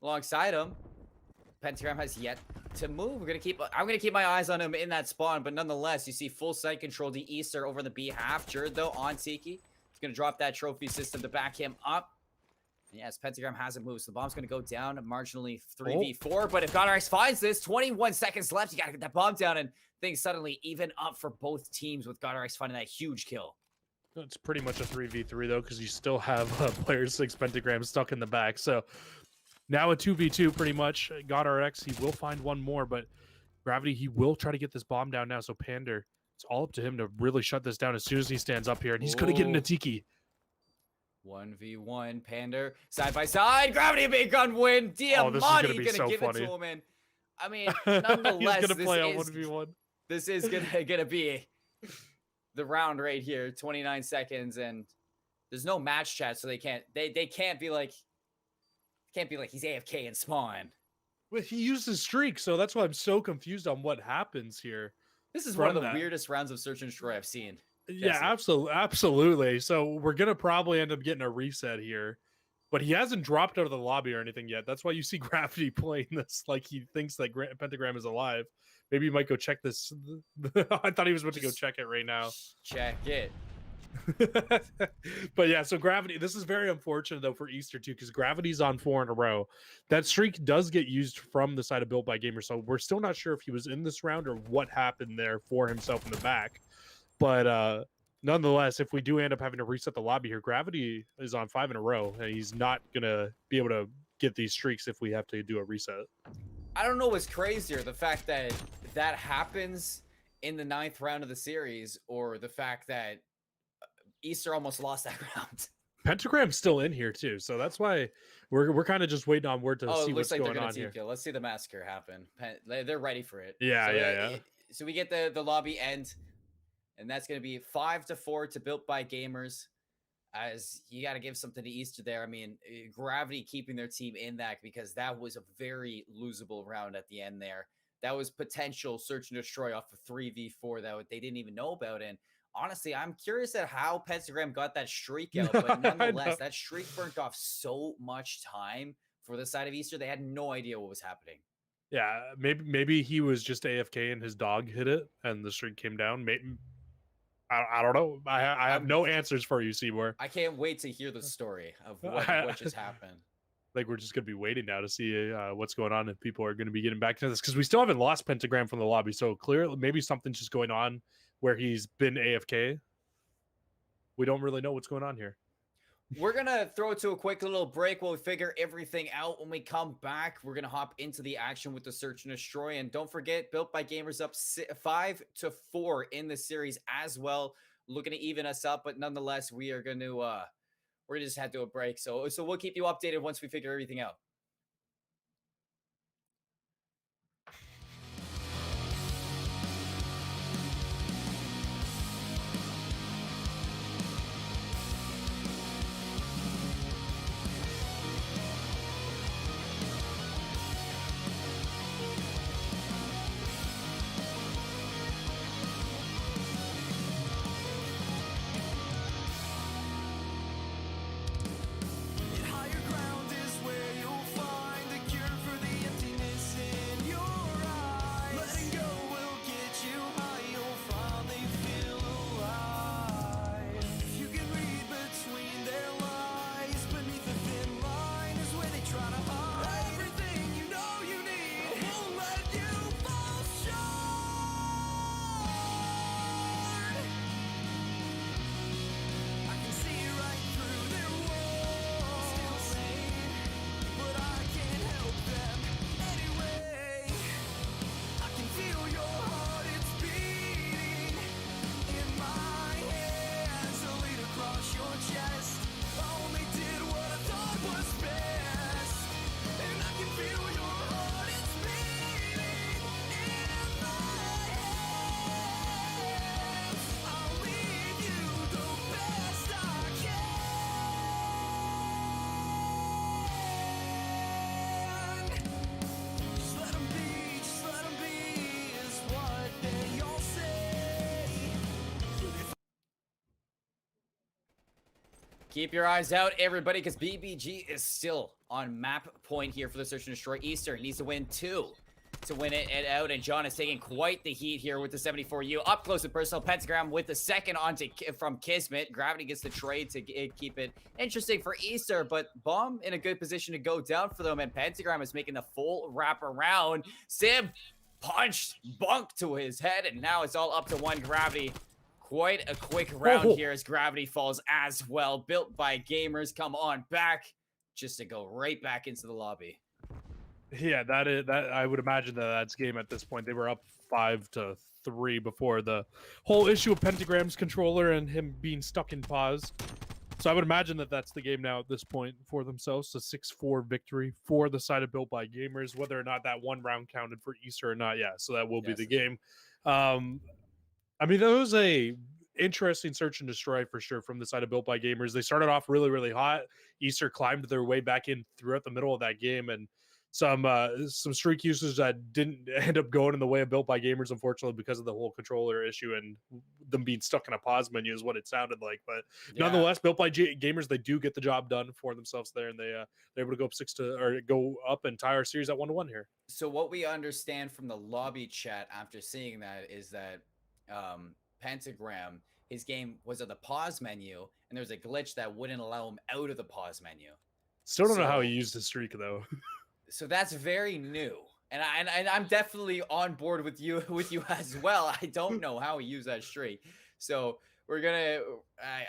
alongside him. Pentagram has yet to move. I'm gonna keep my eyes on him in that spawn, but nonetheless, you see full site control to Easter over in the B half. Jerd though on Tiki. He's gonna drop that trophy system to back him up. And yes, Pentagram hasn't moved, so the bomb's gonna go down marginally 3v4. But if God X finds this, 21 seconds left, you gotta get that bomb down, and things suddenly even up for both teams with God X finding that huge kill. It's pretty much a 3v3 though, because you still have player 6 Pentagram stuck in the back. So now a 2v2 pretty much. God X, he will find one more, but Gravity, he will try to get this bomb down now. So Pander, it's all up to him to really shut this down as soon as he stands up here, and he's going to get into Tiki. 1v1, Pander, side by side. Gravity big gun win. Diamante this is gonna be gonna so give funny. it to him, and I mean, nonetheless, he's going to play a this 1v1. This is gonna be the round right here, 29 seconds, and there's no match chat, so they can't be like he's AFK and spawn. Well, he used his streak, so that's why I'm so confused on what happens here. This is one of the weirdest rounds of Search and Destroy I've seen. Yeah, absolutely. So we're gonna probably end up getting a reset here, but he hasn't dropped out of the lobby or anything yet. That's why you see Gravity playing this like he thinks that Pentagram is alive. Maybe he might go check this. I thought he was about to go check it right now. Check it. But yeah, so Gravity, this is very unfortunate though for Easter too, because Gravity's on 4 in a row. That streak does get used from the side of Built by Gamer, so we're still not sure if he was in this round or what happened there for himself in the back. But nonetheless, if we do end up having to reset the lobby here, Gravity is on 5 in a row, and he's not gonna be able to get these streaks if we have to do a reset. I don't know what's crazier, the fact that that happens in the 9th round of the series, or the fact that Easter almost lost that round. Pentagram's still in here too, so that's why we're kind of just waiting on word to see what's like going on here. Let's see the massacre happen. They're ready for it. Yeah. So we get the lobby end, and that's going to be 5-4 to Built by Gamers. As you got to give something to Easter there. I mean, Gravity keeping their team in that, because that was a very losable round at the end there. That was potential Search and Destroy off of 3v4 that they didn't even know about. And honestly, I'm curious at how Pentagram got that streak out, but nonetheless, that streak burnt off so much time for the side of Easter. They had no idea what was happening. Yeah, maybe he was just AFK and his dog hit it and the streak came down. Maybe, I don't know. I have no answers for you, Seymour. I can't wait to hear the story of what just happened. Like, we're just going to be waiting now to see what's going on, if people are going to be getting back to this, because we still haven't lost Pentagram from the lobby. So clearly, maybe something's just going on where he's been AFK. We don't really know what's going on here. We're going to throw it to a quick little break while we figure everything out. When we come back, we're going to hop into the action with the Search and Destroy. And don't forget, Built by Gamers up 5-4 in the series as well. Looking to even us up, but nonetheless, we are going to we're just head to a break. So we'll keep you updated once we figure everything out. Higher ground is where you'll find the cure for the emptiness in your eyes. Letting go will get you high, you'll finally feel alive. If you can read between their lies, beneath the thin line is where they try to hide everything you know you need. Won't let you fall short. I can see right through their walls. Still sane, but I can't help them anyway. I can feel your heart, it's beating in my hands. A lead across your chest. I only did what I thought was best, and I can feel your heart, it's beating in my hands. I'll leave you the best I can. Just let 'em be, is what they all say. Keep your eyes out, everybody, because BBG is still on map point here for the Search and Destroy. Easter needs to win 2 to win it out, and John is taking quite the heat here with the 74U. Up close and personal, Pentagram with the second from Kismet. Gravity gets the trade to keep it interesting for Easter, but Bomb in a good position to go down for them, and Pentagram is making the full wrap around. Sim punched Bunk to his head, and now it's all up to one Gravity. Quite a quick round here as Gravity falls as well. Built by Gamers come on back just to go right back into the lobby. Yeah, that I would imagine that's game at this point. They were up 5-3 before the whole issue of Pentagram's controller and him being stuck in pause. So I would imagine that's the game now at this point for themselves. A 6-4 victory for the side of Built by Gamers. Whether or not that one round counted for Easter or not, yeah. So that will be the game. I mean, that was a interesting search and destroy for sure from the side of Built by Gamers. They started off really, really hot. Easter climbed their way back in throughout the middle of that game, and some streak usage that didn't end up going in the way of Built by Gamers, unfortunately, because of the whole controller issue and them being stuck in a pause menu is what it sounded like. But nonetheless, Built by Gamers, they do get the job done for themselves there, and they're able to go go up and tie our series at 1-1 here. So what we understand from the lobby chat after seeing that is that Pentagram, his game was at the pause menu, and there was a glitch that wouldn't allow him out of the pause menu. Still don't know how he used his streak though. So that's very new, and I'm definitely on board with you as well. I don't know how he used that streak, so we're gonna,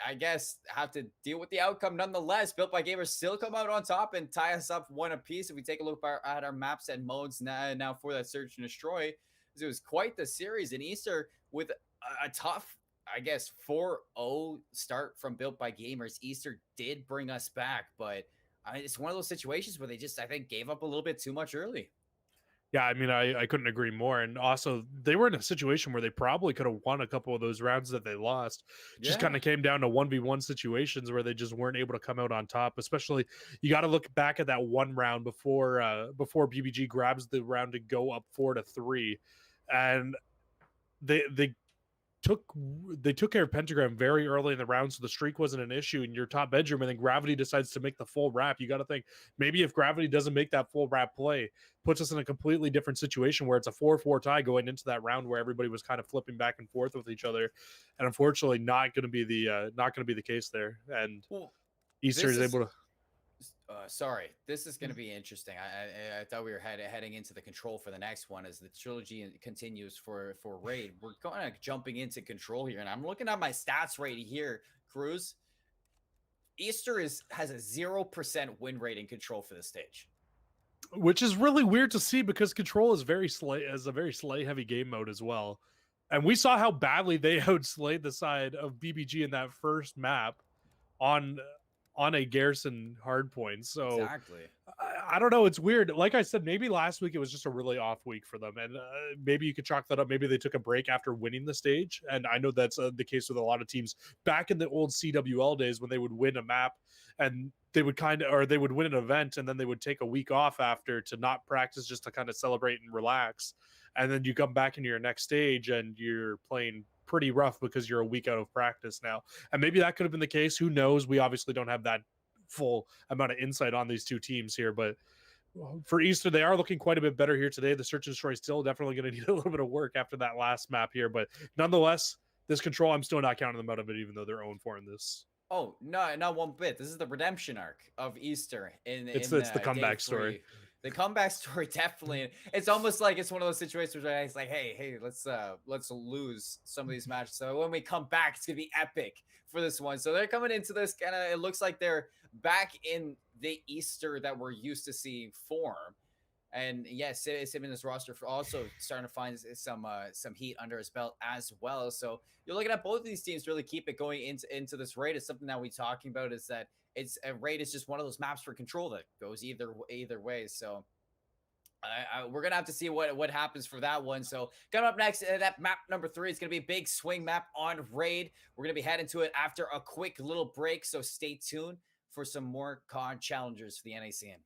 I guess, have to deal with the outcome nonetheless. Built by Gamers still come out on top and tie us up 1 apiece. If we take a look at our maps and modes now for that search and destroy, it was quite the series in Easter with a tough, I guess, 4-0 start from Built by Gamers. Easter did bring us back, but it's one of those situations where they just, I think, gave up a little bit too much early. Yeah, I mean, I couldn't agree more. And also, they were in a situation where they probably could have won a couple of those rounds that they lost. Just kind of came down to 1v1 situations where they just weren't able to come out on top. Especially, you got to look back at that one round before BBG grabs the round to go up 4-3, and they took care of Pentagram very early in the round, so the streak wasn't an issue in your top bedroom, and then Gravity decides to make the full wrap. You got to think, maybe if Gravity doesn't make that full wrap play, puts us in a completely different situation where it's a 4-4 tie going into that round where everybody was kind of flipping back and forth with each other, and unfortunately not going to be the case there. And Easter is able to. Sorry, this is going to be interesting. I thought we were heading into the control for the next one as the trilogy continues for Raid. We're kind of jumping into control here, and I'm looking at my stats right here, Cruz. Easter has a 0% win rate in control for the stage, which is really weird to see because control is a very slay heavy game mode as well. And we saw how badly they outslayed the side of BBG in that first map on a garrison hardpoint. So exactly. I don't know. It's weird. Like I said, maybe last week it was just a really off week for them. And maybe you could chalk that up. Maybe they took a break after winning the stage. And I know that's the case with a lot of teams back in the old CWL days when they would win a map and they would they would win an event and then they would take a week off after to not practice, just to kind of celebrate and relax. And then you come back into your next stage and you're playing pretty rough because you're a week out of practice now. And maybe that could have been the case. Who knows? We obviously don't have that full amount of insight on these two teams here, but for Easter, they are looking quite a bit better here today. The search and destroy is still definitely going to need a little bit of work after that last map here, but nonetheless, this control, I'm still not counting them out of it, even though they're 0-4 in this. Oh, no, not one bit. This is the redemption arc of Easter. It's the comeback story. The comeback story, definitely. It's almost like it's one of those situations where it's like, hey, let's lose some of these matches. So when we come back, it's gonna be epic for this one. So they're coming into this kind of. It looks like they're back in the Easter that we're used to seeing form. And yes, Sim in this roster for also starting to find some heat under his belt as well. So you're looking at both of these teams really keep it going into this raid. It's something that we're talking about is that it's a raid is just one of those maps for control that goes either way. So we're gonna have to see what happens for that one. So coming up next, that map number 3 is gonna be a big swing map on raid. We're gonna be heading to it after a quick little break. So stay tuned for some more COD challengers for the NACN.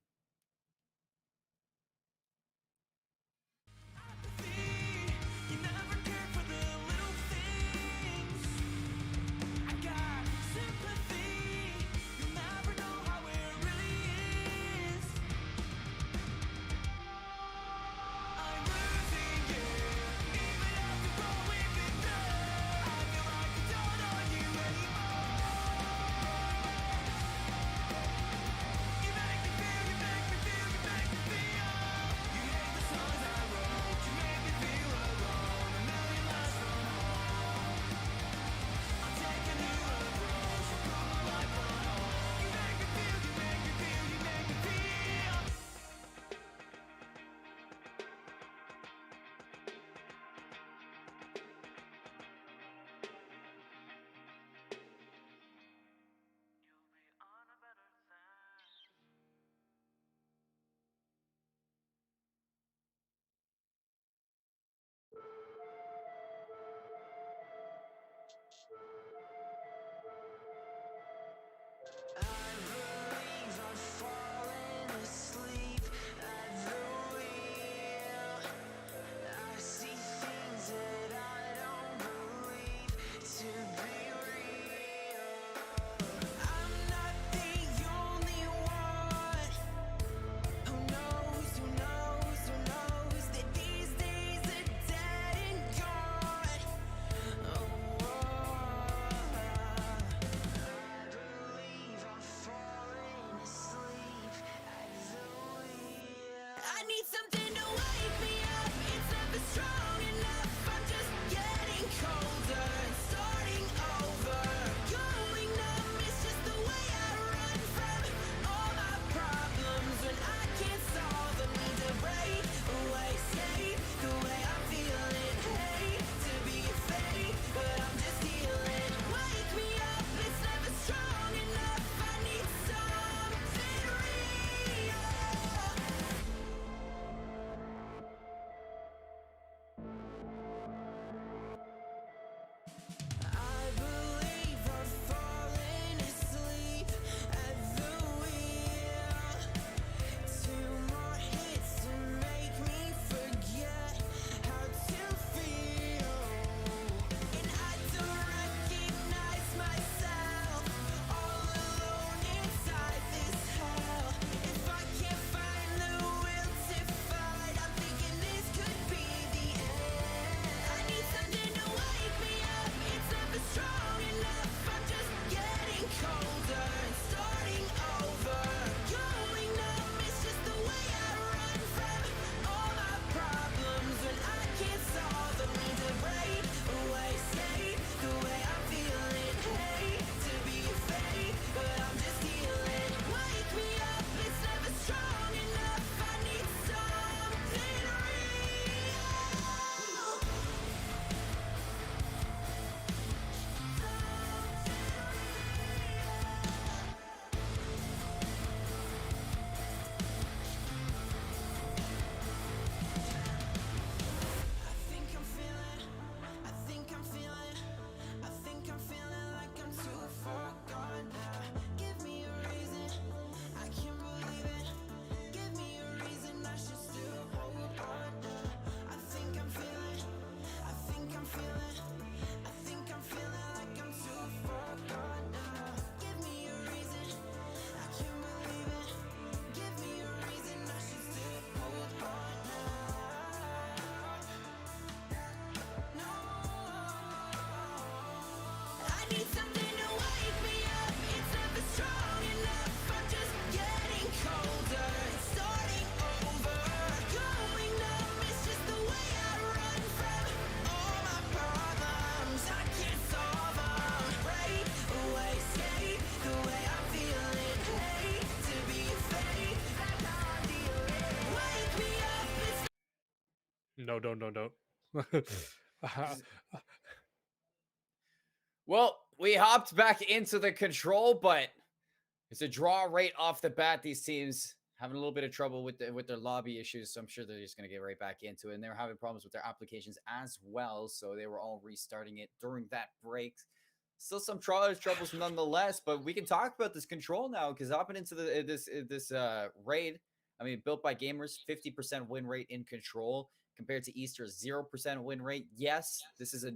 No, don't. Well, we hopped back into the control, but it's a draw right off the bat. These teams having a little bit of trouble with their lobby issues, so I'm sure they're just going to get right back into it. And they're having problems with their applications as well, so they were all restarting it during that break. Still some troubles nonetheless, but we can talk about this control now because hopping into this raid. I mean, built by gamers, 50% win rate in control compared to Easter's 0% win rate. Yes, this is it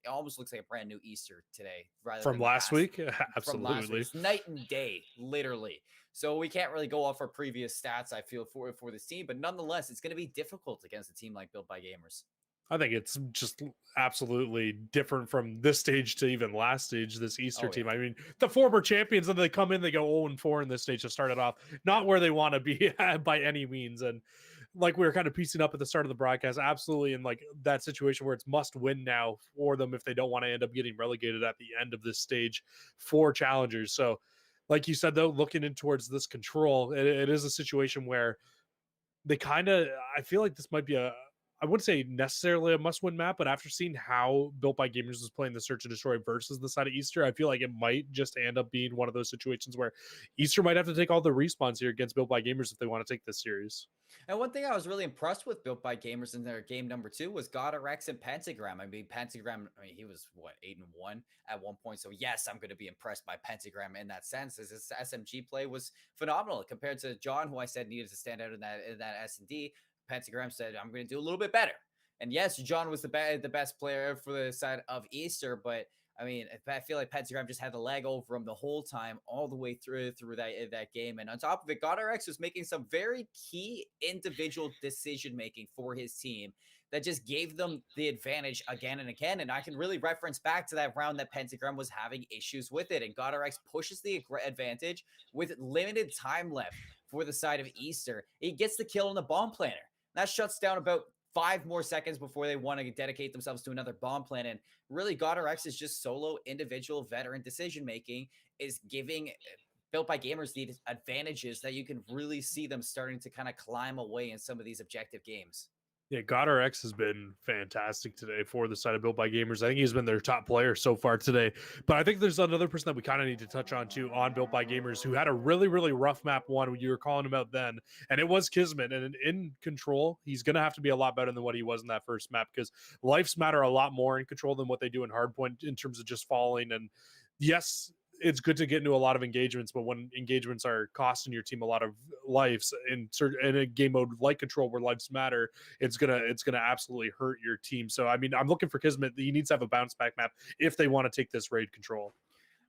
almost looks like a brand new Easter today rather From than last week. from last week. Absolutely. It's night and day, literally. So we can't really go off our previous stats, I feel, for this team, but nonetheless, it's going to be difficult against a team like Built by Gamers. I think it's just absolutely different from this stage to even last stage, this Easter team. Yeah. I mean, the former champions, and they come in, they go 0-4 in this stage to start it off. Not where they want to be by any means. And like we were kind of piecing up at the start of the broadcast, absolutely in like that situation where it's must win now for them if they don't want to end up getting relegated at the end of this stage for challengers. So like you said, though, looking in towards this control, it is a situation where they kind of, I feel like this might be I wouldn't say necessarily a must-win map, but after seeing how Built by Gamers is playing the Search and Destroy versus the side of Easter, I feel like it might just end up being one of those situations where Easter might have to take all the respawns here against Built by Gamers if they want to take this series. And one thing I was really impressed with Built by Gamers in their game number 2 was GodRx and Pentagram. I mean, Pentagram, he was, 8-1 at one point. So, yes, I'm going to be impressed by Pentagram in that sense, as his SMG play was phenomenal compared to John, who I said needed to stand out in that S&D. Pentagram said, I'm going to do a little bit better. And yes, John was the best player for the side of Easter, but I mean, I feel like Pentagram just had the leg over him the whole time, all the way through that game. And on top of it, GodRx was making some very key individual decision-making for his team that just gave them the advantage again and again. And I can really reference back to that round that Pentagram was having issues with it. And GodRx pushes the advantage with limited time left for the side of Easter. He gets the kill on the bomb planner. That shuts down about 5 more seconds before they want to dedicate themselves to another bomb plan. And really, GodRx's just solo individual veteran decision-making is giving Built by Gamers these advantages that you can really see them starting to kind of climb away in some of these objective games. Yeah, GodRx has been fantastic today for the side of Built by Gamers. I think he's been their top player so far today. But I think there's another person that we kind of need to touch on too on Built by Gamers who had a really, really rough map one when you were calling him out then. And it was Kismet. And in control, he's going to have to be a lot better than what he was in that first map because lives matter a lot more in control than what they do in hardpoint in terms of just falling. And yes, it's good to get into a lot of engagements, but when engagements are costing your team a lot of lives in a game mode like control where lives matter, it's gonna absolutely hurt your team. So I mean, I'm looking for Kismet. He needs to have a bounce back map if they want to take this raid control.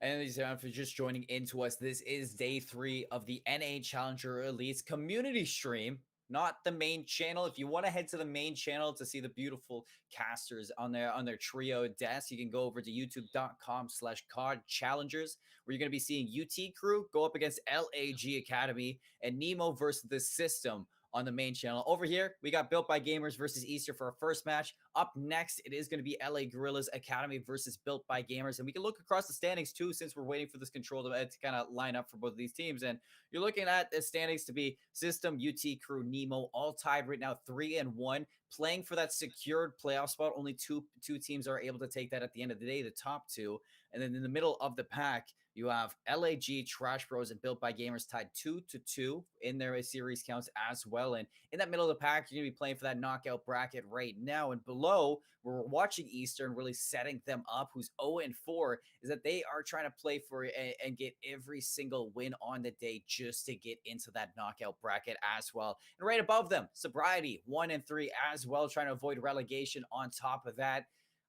And ladies and gentlemen, if you're just joining into us, this is day 3 of the NA Challenger Elites community stream. Not the main channel. If you want to head to the main channel to see the beautiful casters on their trio desk, you can go over to youtube.com/COD Challengers, where you're going to be seeing UT Crew go up against LAG Academy and Nemo versus the System on the main channel. Over here, we got Built by Gamers versus Easter for our first match. Up next, it is going to be LA Guerrillas Academy versus Built by Gamers. And we can look across the standings too, since we're waiting for this control to kind of line up for both of these teams. And you're looking at the standings to be System, UT Crew, Nemo, all tied right now 3-1, playing for that secured playoff spot. Only two teams are able to take that at the end of the day, the top 2. And then in the middle of the pack, you have LAG, Trash Bros, and Built by Gamers tied 2-2 in their series counts as well. And in that middle of the pack, you're going to be playing for that knockout bracket right now. And below, we're watching Eastern really setting them up, who's 0-4, is that they are trying to play for and get every single win on the day just to get into that knockout bracket as well. And right above them, Sobriety, 1-3 as well, trying to avoid relegation on top of that.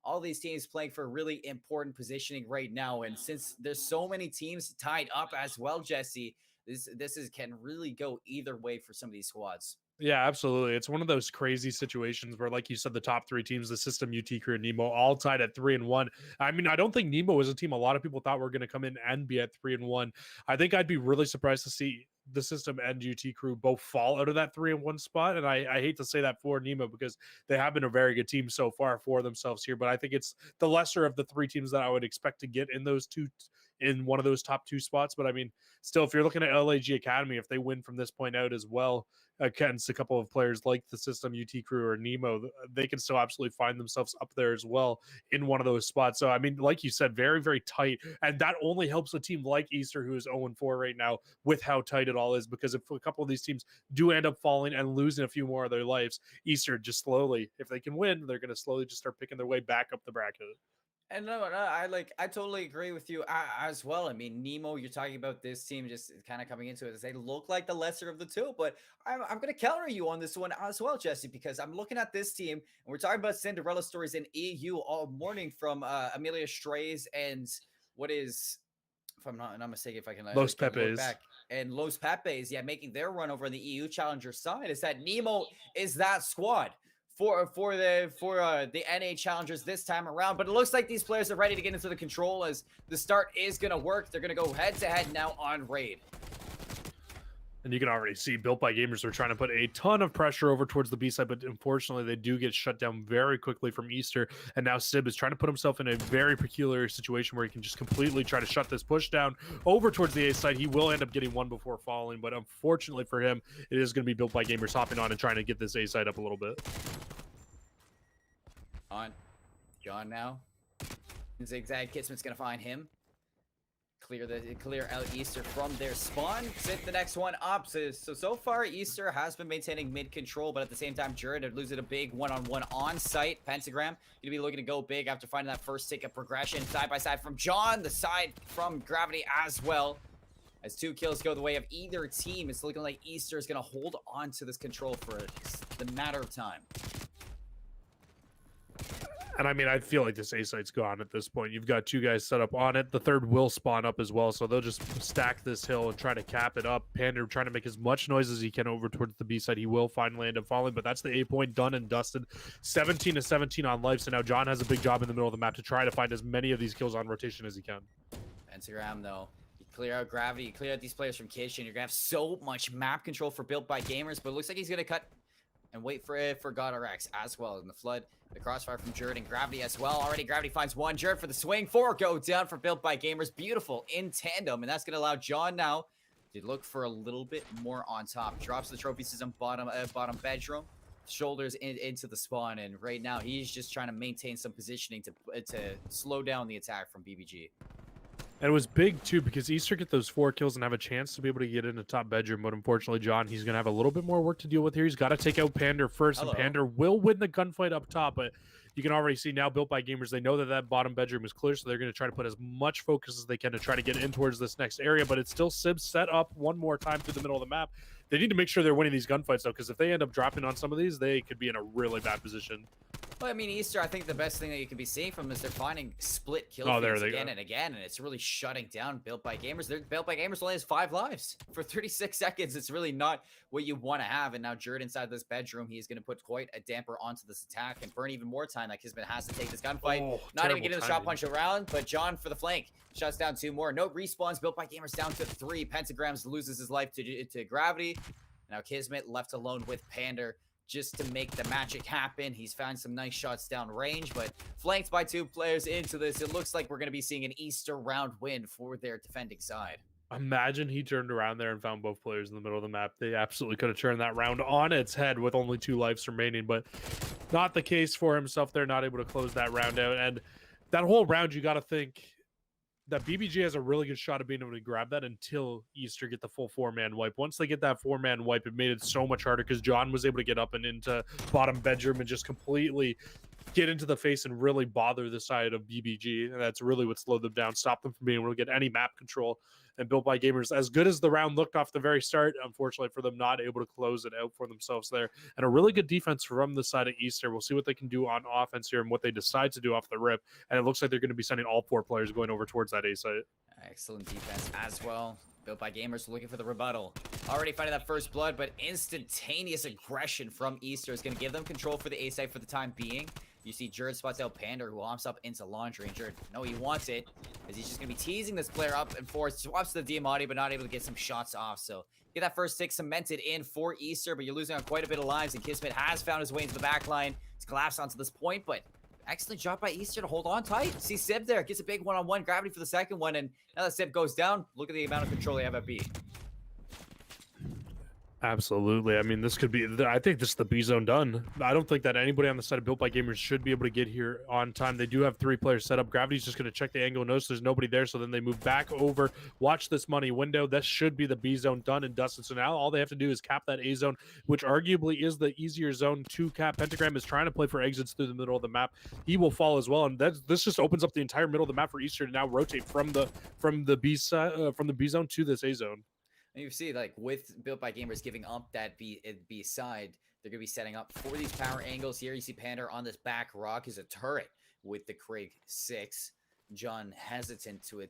All these teams playing for really important positioning right now. And since there's so many teams tied up as well, Jesse, this can really go either way for some of these squads. Yeah, absolutely. It's one of those crazy situations where, like you said, the top 3 teams, the System, UT Crew, and Nemo, all tied at 3-1. I mean, I don't think Nemo is a team a lot of people thought were going to come in and be at 3-1. I think I'd be really surprised to see the System and UT Crew both fall out of that 3-1 spot. And I hate to say that for Nemo because they have been a very good team so far for themselves here. But I think it's the lesser of the 3 teams that I would expect to get in one of those top 2 spots. But I mean, still, if you're looking at LAG Academy, if they win from this point out as well, against a couple of players like the System, UT Crew, or Nemo, they can still absolutely find themselves up there as well in one of those spots. So, I mean, like you said, very, very tight. And that only helps a team like Easter, who is 0-4 right now, with how tight it all is. Because if a couple of these teams do end up falling and losing a few more of their lives, Easter just slowly, if they can win, they're going to slowly just start picking their way back up the bracket. And no, I totally agree with you as well. I mean, Nemo, you're talking about this team just kind of coming into it as they look like the lesser of the two, but I'm going to counter you on this one as well, Jesse, because I'm looking at this team and we're talking about Cinderella stories in EU all morning from Amelia Strays and what is, if I'm not mistaken, if I can Los look Pepes. back, and Los Pepes, yeah, making their run over on the EU Challenger side, is that Nemo is that squad for the NA Challengers this time around. But it looks like these players are ready to get into the control as the start is going to work. They're going to go head-to-head now on Raid. And you can already see Built by Gamers are trying to put a ton of pressure over towards the B side, but unfortunately they do get shut down very quickly from Easter. And now Sib is trying to put himself in a very peculiar situation where he can just completely try to shut this push down over towards the A side. He will end up getting one before falling, but unfortunately for him, it is going to be Built by Gamers hopping on and trying to get this A side up a little bit. On John now. Zigzag Kismet's going to find him. Clear out Easter from their spawn. Set the next one up. So far, Easter has been maintaining mid control, but at the same time, Jared are losing a big one-on-one on site. Pentagram gonna be looking to go big after finding that first tick of progression side by side from John. The side from Gravity as well. As 2 kills go the way of either team, it's looking like Easter is gonna hold on to this control for the matter of time. And I mean, I feel like this A site's gone at this point. You've got 2 guys set up on it. The third will spawn up as well, so they'll just stack this hill and try to cap it up. Panda trying to make as much noise as he can over towards the B side. He will finally end up falling, but that's the A point done and dusted. 17-17 on life, so now John has a big job in the middle of the map to try to find as many of these kills on rotation as he can. Pentagram, though. You clear out Gravity, you clear out these players from Kitchen. You're going to have so much map control for Built by Gamers, but it looks like he's going to cut and wait for God RX as well in the flood. The crossfire from Jared and Gravity as well. Already Gravity finds one. Jared for the swing. 4 go down for Built by Gamers. Beautiful in tandem. And that's going to allow John now to look for a little bit more on top. Drops the trophy system bottom bedroom. Shoulders into the spawn. And right now he's just trying to maintain some positioning to slow down the attack from BBG. And it was big, too, because Easter get those 4 kills and have a chance to be able to get in the top bedroom. But unfortunately, John, he's going to have a little bit more work to deal with here. He's got to take out Pander first, and Pander will win the gunfight up top. But you can already see now, Built by Gamers, they know that that bottom bedroom is clear, so they're going to try to put as much focus as they can to try to get in towards this next area. But it's still Sib set up one more time through the middle of the map. They need to make sure they're winning these gunfights, though, because if they end up dropping on some of these, they could be in a really bad position. Well, I mean, Easter, I think the best thing that you can be seeing from them is they're finding split kill feeds again and again, and it's really shutting down Built by Gamers. Built by Gamers only has 5 lives for 36 seconds. It's really not what you want to have, and now Jared inside this bedroom, he's going to put quite a damper onto this attack and burn even more time. Like Kismet has to take this gunfight. Not even getting the shot punch around, but John for the flank. Shuts down 2 more. No respawns. Built by Gamers down to 3. Pentagrams loses his life to Gravity. Now Kismet left alone with Pander just to make the magic happen. He's found some nice shots down range, but flanked by 2 players into this, it looks like we're going to be seeing an Easter round win for their defending side. Imagine he turned around there and found both players in the middle of the map. They absolutely could have turned that round on its head with only 2 lives remaining, but not the case for himself. They're not able to close that round out. And that whole round, you got to think that BBG has a really good shot of being able to grab that until Easter get the full 4-man wipe. Once they get that 4-man wipe, it made it so much harder because John was able to get up and into bottom bedroom and just completely get into the face and really bother the side of BBG. And that's really what slowed them down, stopped them from being able to get any map control. And Built by Gamers, as good as the round looked off the very start, unfortunately for them, not able to close it out for themselves there. And a really good defense from the side of Easter. We'll see what they can do on offense here and what they decide to do off the rip. And it looks like they're going to be sending all 4 players going over towards that A site. Excellent defense as well. Built by Gamers looking for the rebuttal. Already finding that first blood, but instantaneous aggression from Easter is going to give them control for the A site for the time being. You see Jared spots out Pander, who hops up into Laundry, and Jared, no, he wants it, as he's just going to be teasing this player up and forth, swaps to the Diamante, but not able to get some shots off, so get that first 6 cemented in for Easter, but you're losing on quite a bit of lives, and Kismet has found his way into the back line. He's collapsed onto this point, but excellent job by Easter to hold on tight. See Sib there, gets a big one-on-one, Gravity for the second one, and now that Sib goes down, look at the amount of control they have at B. Absolutely. I mean, this could be, I think this is the B zone done. I don't think that anybody on the side of Built by Gamers should be able to get here on time. They do have 3 players set up. Gravity's just going to check the angle, notice there's nobody there. So then they move back over, watch this money window. That should be the B zone done and dusted. So now all they have to do is cap that A zone, which arguably is the easier zone to cap. Pentagram is trying to play for exits through the middle of the map. He will fall as well. And this just opens up the entire middle of the map for Easter to now rotate from the B zone to this A zone. And you see, like, with Built by Gamers giving up that B side, they're going to be setting up for these power angles here. You see Pander on this back rock is a turret with the Craig 6. John hesitant to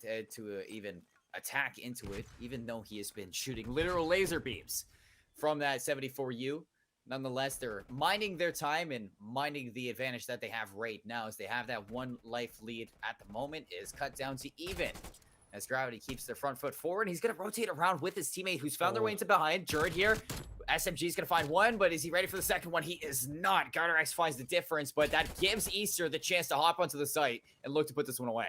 even attack into it, even though he has been shooting literal laser beams from that 74U. Nonetheless, they're minding their time and minding the advantage that they have right now, as they have that 1 life lead at the moment is cut down to even. As Gravity keeps their front foot forward, he's going to rotate around with his teammate who's found their way into behind. Jared here. SMG is going to find one, but is he ready for the second one? He is not. Garter X finds the difference, but that gives Easter the chance to hop onto the site and look to put this one away.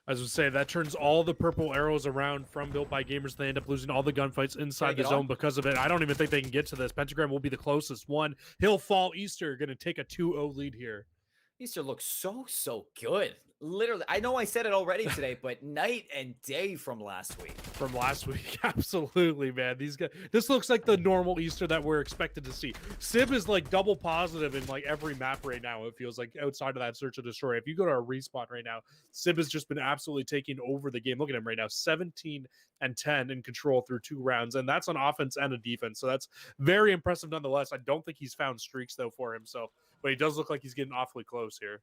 As we say, that turns all the purple arrows around from Built by Gamers. They end up losing all the gunfights inside the zone because of it. I don't even think they can get to this. Pentagram will be the closest one. He'll fall. Easter going to take a 2-0 lead here. Easter looks so good. Literally, I know I said it already today, but night and day from last week. Absolutely, man. These guys, this looks like the normal Easter that we're expected to see. Sib is like double positive in like every map right now. It feels like outside of that search and destroy. If you go to our respawn right now, Sib has just been absolutely taking over the game. Look at him right now, 17 and 10 in control through 2 rounds, and that's on offense and a defense. So that's very impressive nonetheless. I don't think he's found streaks though for himself, but he does look like he's getting awfully close here.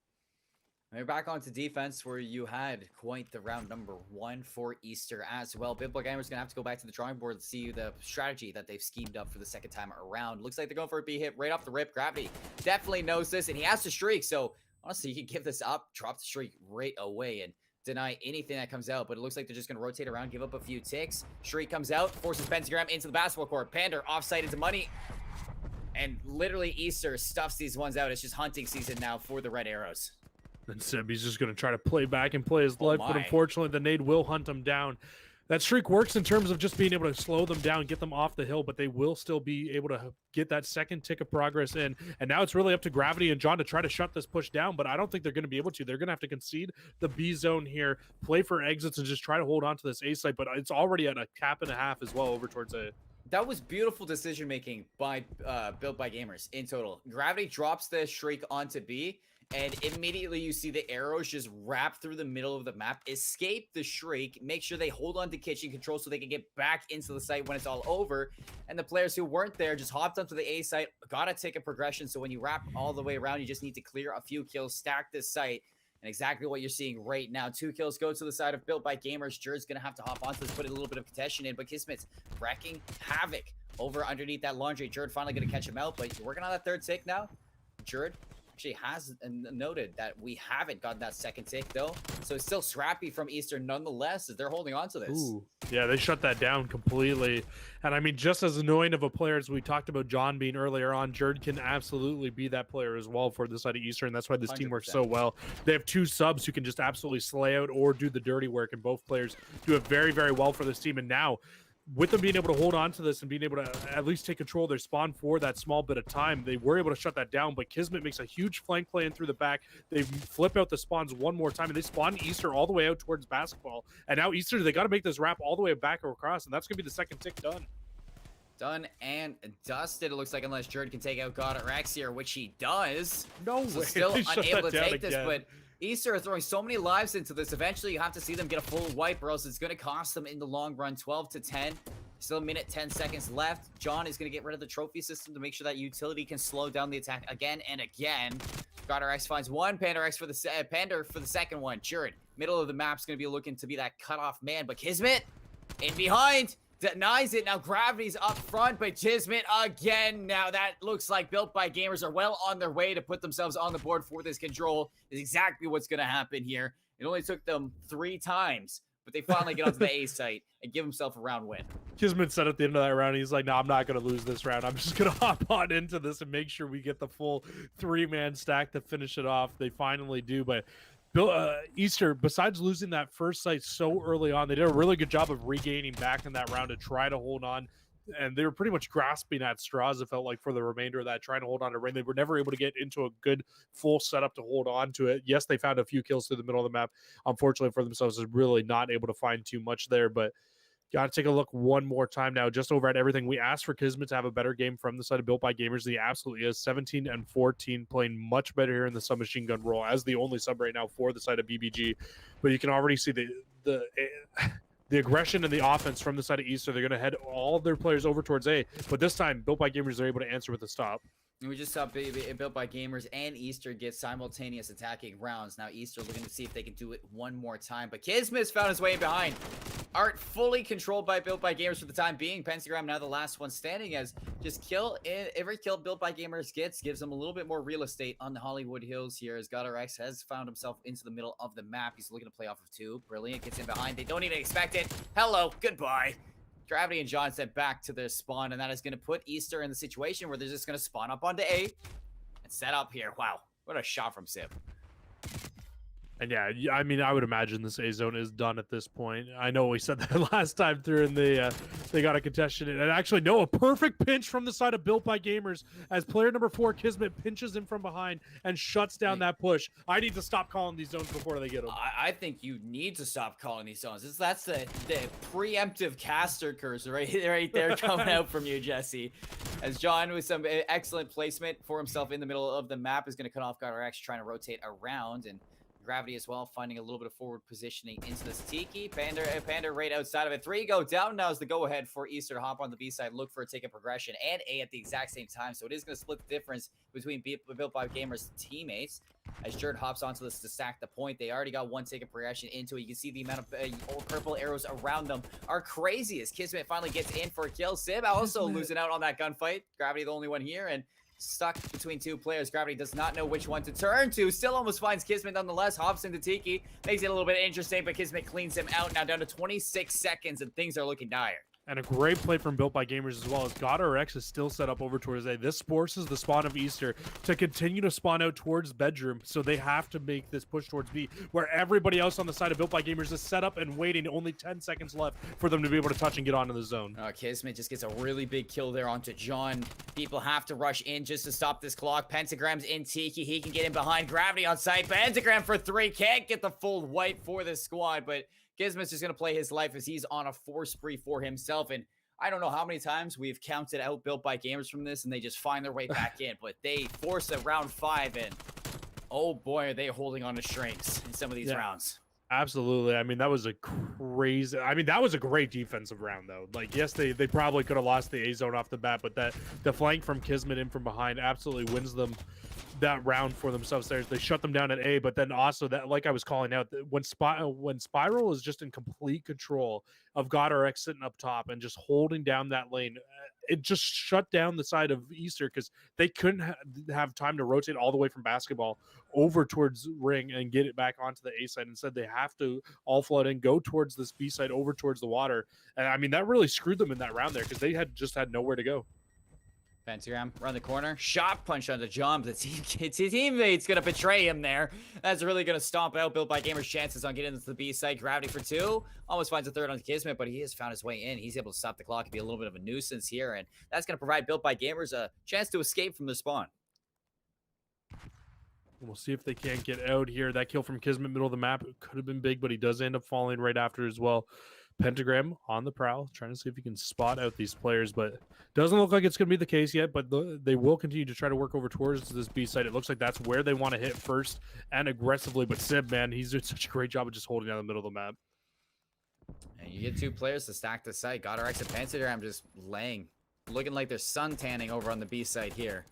We're back onto defense, where you had quite the round number 1 for Easter as well. Built by Gamers going to have to go back to the drawing board to see the strategy that they've schemed up for the second time around. Looks like they're going for a B hit right off the rip. Gravity definitely knows this, and he has to streak. So honestly, you can give this up, drop the streak right away, and deny anything that comes out. But it looks like they're just going to rotate around, give up a few ticks. Streak comes out, forces Pentagram into the basketball court. Pander offside into money. And literally Easter stuffs these ones out. It's just hunting season now for the Red Arrows. And Sib, he's just going to try to play back and play his life, but unfortunately the nade will hunt him down. That streak works in terms of just being able to slow them down, get them off the hill, but they will still be able to get that second tick of progress in. And now it's really up to Gravity and John to try to shut this push down, but I don't think they're going to be able to. They're going to have to concede the B zone here, play for exits, and just try to hold on to this A site, but it's already at a cap and a half as well over towards A. That was beautiful decision making by Built by Gamers in total. Gravity drops the streak onto B, and immediately you see the arrows just wrap through the middle of the map, escape the shriek, make sure they hold on to kitchen control so they can get back into the site when it's all over. And the players who weren't there just hopped onto the A site, got to take a progression. So when you wrap all the way around, you just need to clear a few kills, stack this site. And exactly what you're seeing right now. 2 kills go to the side of Built by Gamers. Jared's going to have to hop onto this, put a little bit of contention in, but Kismet's wrecking havoc over underneath that laundry. Jared finally going to catch him out, but you're working on that 3rd tick now. Jared actually has noted that we haven't gotten that 2nd tick though, so it's still scrappy from Eastern nonetheless, as they're holding on to this. Ooh. Yeah, they shut that down completely. And I mean, just as annoying of a player as we talked about John being earlier on, Jared can absolutely be that player as well for the side of Eastern. That's why this 100%. Team works so well. They have 2 subs who can just absolutely slay out or do the dirty work, and both players do it very, very well for this team. And now, with them being able to hold on to this and being able to at least take control of their spawn for that small bit of time, they were able to shut that down. But Kismet makes a huge flank play in through the back. They flip out the spawns one more time, and they spawn Easter all the way out towards basketball. And now Easter, they got to make this wrap all the way back across, and that's going to be the 2nd tick done. Done and dusted, it looks like, unless Jared can take out God Rex here, which he does. No so way. Still unable to take this, again. but Easter is throwing so many lives into this. Eventually, you have to see them get a full wipe, or else it's going to cost them in the long run. 12-10. Still a minute, 10 seconds left. John is going to get rid of the trophy system to make sure that utility can slow down the attack again and again. Garter X finds one. Pander X for the Pander for the second one. Jared, middle of the map's going to be looking to be that cutoff man, but Kismet in behind denies it. Now Gravity's up front, but Kismet again. Now that looks like Built by Gamers are well on their way to put themselves on the board for this control. Is exactly what's going to happen here. It only took them 3 times, but they finally get onto the A site and give himself a round win. Kismet said at the end of that round, he's like, no, I'm not going to lose this round. I'm just going to hop on into this and make sure we get the full 3-man stack to finish it off. They finally do, but Easter, besides losing that first site so early on, they did a really good job of regaining back in that round to try to hold on and they were pretty much grasping at straws, it felt like, for the remainder of that, trying to hold on to Ring. They were never able to get into a good full setup to hold on to it. Yes, they found a few kills through the middle of the map. Unfortunately for themselves, is really not able to find too much there, but got to take a look one more time now, just over at everything. We asked for Kismet to have a better game from the side of Built by Gamers. He absolutely is. 17 and 14, playing much better here in the submachine gun role as the only sub right now for the side of BBG. But you can already see the aggression and the offense from the side of Easter. They're going to head all of their players over towards A, but this time Built by Gamers are able to answer with a stop. And we just saw Built by Gamers and Easter get simultaneous attacking rounds. Now Easter looking to see if they can do it one more time, but Kismet's found his way in behind. Art fully controlled by Built by Gamers for the time being. Pentagram now the last one standing, as just every kill Built by Gamers gives them a little bit more real estate on the Hollywood Hills here, as GodRx has found himself into the middle of the map. He's looking to play off of 2. Brilliant gets in behind. They don't even expect it. Hello, goodbye. Gravity and John sent back to their spawn, and that is going to put Easter in the situation where they're just going to spawn up onto A and set up here. Wow, what a shot from Sib. And yeah, I mean, I would imagine this A zone is done at this point. I know we said that last time through, and they got a contested. And actually, no, a perfect pinch from the side of Built by Gamers as player number 4, Kismet, pinches in from behind and shuts down that push. I need to stop calling these zones before they get them. I think you need to stop calling these zones. That's the preemptive caster curse right there coming out from you, Jesse. As John, with some excellent placement for himself in the middle of the map, is going to cut off GodRx, trying to rotate around, and Gravity as well, finding a little bit of forward positioning into this Tiki. Panda right outside of it. 3 go down now is the go-ahead for Easter to hop on the B side, look for a ticket progression, and A at the exact same time. So it is going to split the difference between Built by Gamers' teammates. As Jerd hops onto this to stack the point, they already got 1 ticket progression into it. You can see the amount of old purple arrows around them are crazy, as Kismet finally gets in for a kill. Sib also losing out on that gunfight. Gravity the only one here, and stuck between 2 players. Gravity does not know which one to turn to. Still almost finds Kismet nonetheless. Hops into Tiki. Makes it a little bit interesting, but Kismet cleans him out. Now down to 26 seconds, and things are looking dire. And a great play from Built by Gamers as well, as GodRx is still set up over towards A. This forces the spawn of Easter to continue to spawn out towards bedroom, so they have to make this push towards B, where everybody else on the side of Built by Gamers is set up and waiting. Only 10 seconds left for them to be able to touch and get onto the zone. Kismet just gets a really big kill there onto John. People have to rush in just to stop this clock. Pentagram's in Tiki. He can get in behind. Gravity on site. Pentagram for 3. Can't get the full wipe for this squad, but Kismet's just going to play his life as he's on a 4 spree for himself. And I don't know how many times we've counted out Built by Gamers from this, and they just find their way back in. But they force a round 5, and oh boy, are they holding on to strings in some of these rounds. Absolutely. I mean, that was a crazy... I mean, that was a great defensive round, though. Like, yes, they probably could have lost the A zone off the bat, but the flank from Kismet in from behind absolutely wins them that round for themselves there. They shut them down at A, but then also that, like I was calling out, when Spiral is just in complete control of GodRx sitting up top and just holding down that lane, it just shut down the side of Easter, because they couldn't have time to rotate all the way from basketball over towards Ring and get it back onto the A side. Instead, they have to all flood in, go towards this B side over towards the water. And I mean, that really screwed them in that round there, because they had nowhere to go. Pentagram around the corner, shot punch onto John. His teammate's gonna betray him there. That's really gonna stomp out Built by Gamers' chances on getting into the B side. Gravity for 2, almost finds a 3rd on Kismet, but he has found his way in. He's able to stop the clock and be a little bit of a nuisance here, and that's gonna provide Built by Gamers a chance to escape from their spawn. We'll see if they can't get out here. That kill from Kismet, middle of the map, it could have been big, but he does end up falling right after as well. Pentagram on the prowl, trying to see if he can spot out these players, but doesn't look like it's going to be the case yet. But they will continue to try to work over towards this B side. It looks like that's where they want to hit first and aggressively. But Sib, man, he's doing such a great job of just holding down the middle of the map. And you get 2 players to stack the site. GodRx and Pentagram just laying, looking like they're sun tanning over on the B side here.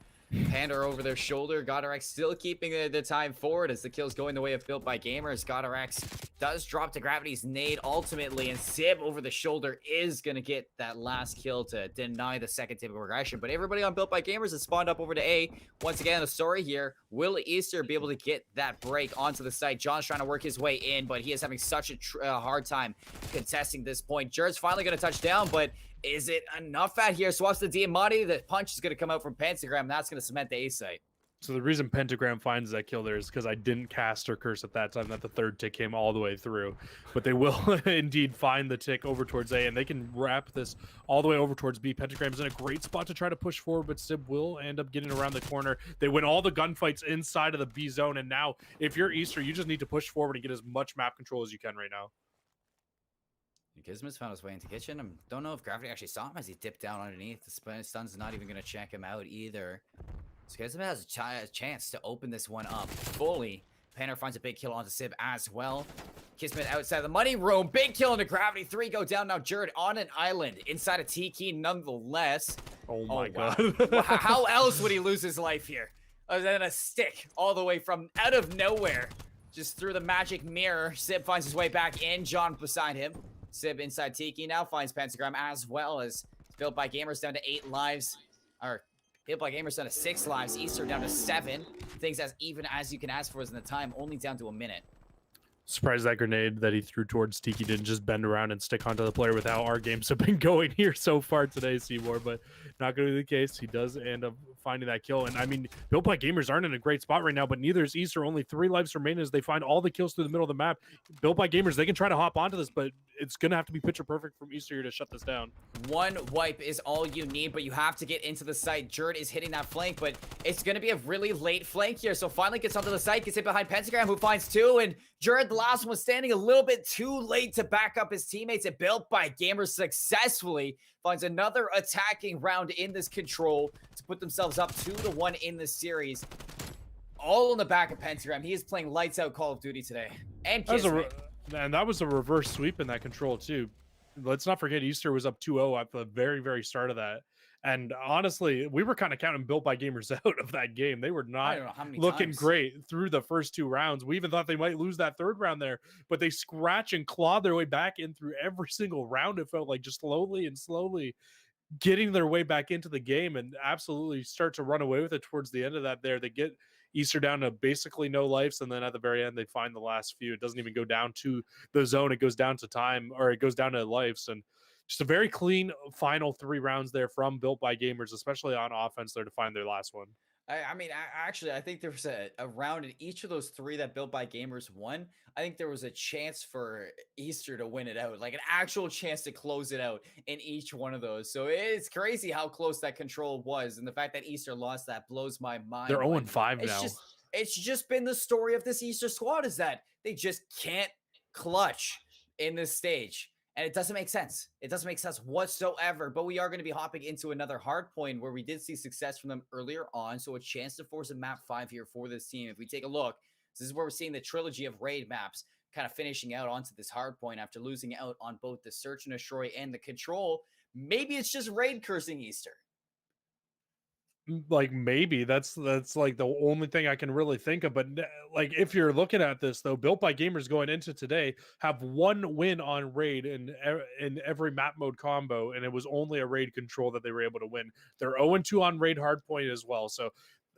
Panda over their shoulder. GodRx still keeping the time forward as the kills going the way of Built by Gamers. GodRx does drop to Gravity's nade ultimately, and Sib over the shoulder is going to get that last kill to deny the second tip of progression. But everybody on Built by Gamers has spawned up over to A. Once again, the story here, will Easter be able to get that break onto the site? John's trying to work his way in, but he is having such a hard time contesting this point. Jerd's finally going to touch down, but is it enough out here? Swaps the Diamante. The punch is going to come out from Pentagram. That's going to cement the A site. So the reason Pentagram finds that kill there is because I didn't cast or curse at that time that the third tick came all the way through. But they will indeed find the tick over towards A, and they can wrap this all the way over towards B. Pentagram's in a great spot to try to push forward, but Sib will end up getting around the corner. They win all the gunfights inside of the B zone, and now if you're Easter, you just need to push forward and get as much map control as you can right now. Gizmo's found his way into kitchen. I don't know if Gravity actually saw him as he dipped down underneath. The stun's not even going to check him out either. So Gizmo has a chance to open this one up fully. Panner finds a big kill onto Sib as well. Kismet outside the money room. Big kill into Gravity. 3 go down now. Jared on an island inside a Tiki nonetheless. Oh my wow. God. How else would he lose his life here? Other than a stick all the way from out of nowhere. Just through the magic mirror. Sib finds his way back in. John beside him. Sib inside Tiki now finds Pentagram as well as Built by Gamers down to 8 lives. Or Built by Gamers down to 6 lives. Easter down to 7. Things as even as you can ask for is in the time, only down to a minute. Surprised that grenade that he threw towards Tiki didn't just bend around and stick onto the player with how our games have been going here so far today, Seymour, but not going to be the case. He does end up finding that kill. And I mean, Built by Gamers aren't in a great spot right now, but neither is Easter. Only 3 lives remain as they find all the kills through the middle of the map. Built by Gamers, they can try to hop onto this, but it's going to have to be picture perfect from Easter here to shut this down. 1 wipe is all you need, but you have to get into the site. Jared is hitting that flank, but it's going to be a really late flank here. So finally gets onto the site, gets hit behind Pentagram, who finds 2, and Jared, the last one, was standing a little bit too late to back up his teammates. And Built by Gamers successfully finds another attacking round in this control to put themselves up 2-1 in the series. All on the back of Pentagram. He is playing lights out Call of Duty today. And that was a reverse sweep in that control too. Let's not forget Easter was up 2-0 at the very, very start of that. And honestly, we were kind of counting Built by Gamers out of that game. They were not looking great through the first 2 rounds. We even thought they might lose that 3rd round there, but they scratch and claw their way back in through every single round. It felt like just slowly getting their way back into the game and absolutely start to run away with it towards the end of that there. They get Easter down to basically no lives, and then at the very end, they find the last few. It doesn't even go down to the zone. It goes down to time, or it goes down to lives, and just a very clean final 3 rounds there from Built by Gamers, especially on offense there to find their last one. I mean, actually, I think there was a round in each of those 3 that Built by Gamers won. I think there was a chance for Easter to win it out, like an actual chance to close it out in each one of those. So it's crazy how close that control was. And the fact that Easter lost that blows my mind. They're 0-5 now. It's just been the story of this Easter squad is that they just can't clutch in this stage. And it doesn't make sense. It doesn't make sense whatsoever. But we are going to be hopping into another hard point where we did see success from them earlier on. So a chance to force a map 5 here for this team. If we take a look, this is where we're seeing the trilogy of raid maps kind of finishing out onto this hard point after losing out on both the search and destroy and the control. Maybe it's just raid cursing Easter. Like maybe that's like the only thing I can really think of. But like if you're looking at this though, Built by Gamers going into today have 1 win on raid in every map mode combo, and it was only a raid control that they were able to win. They're 0-2 on raid hardpoint as well. So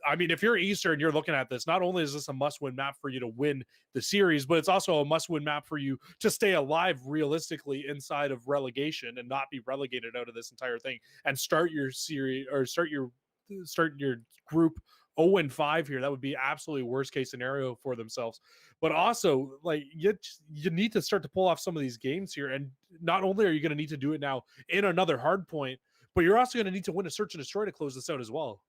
I mean, if you're Easter and you're looking at this, not only is this a must-win map for you to win the series, but it's also a must-win map for you to stay alive realistically inside of relegation and not be relegated out of this entire thing and start your series or start your group 0-5 here. That would be absolutely worst case scenario for themselves. But also, like you need to start to pull off some of these games here. And not only are you going to need to do it now in another hard point, but you're also going to need to win a search and destroy to close this out as well.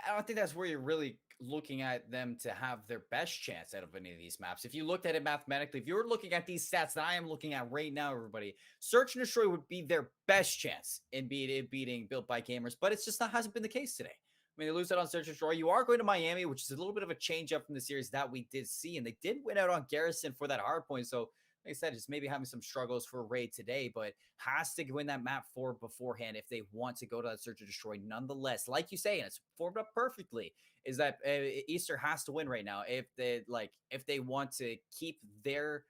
I don't think that's where you're really looking at them to have their best chance out of any of these maps. If you looked at it mathematically, if you were looking at these stats that I am looking at right now, everybody, search and destroy would be their best chance in beating Built by Gamers, but it's just not hasn't been the case today. I mean, they lose out on search and destroy. You are going to Miami, which is a little bit of a change up from the series that we did see, and they did win out on Garrison for that hard point. So like I said, just maybe having some struggles for raid today, but has to win that map 4 beforehand if they want to go to that search and destroy. Nonetheless, like you say, and it's formed up perfectly, is that Easter has to win right now if they want to keep their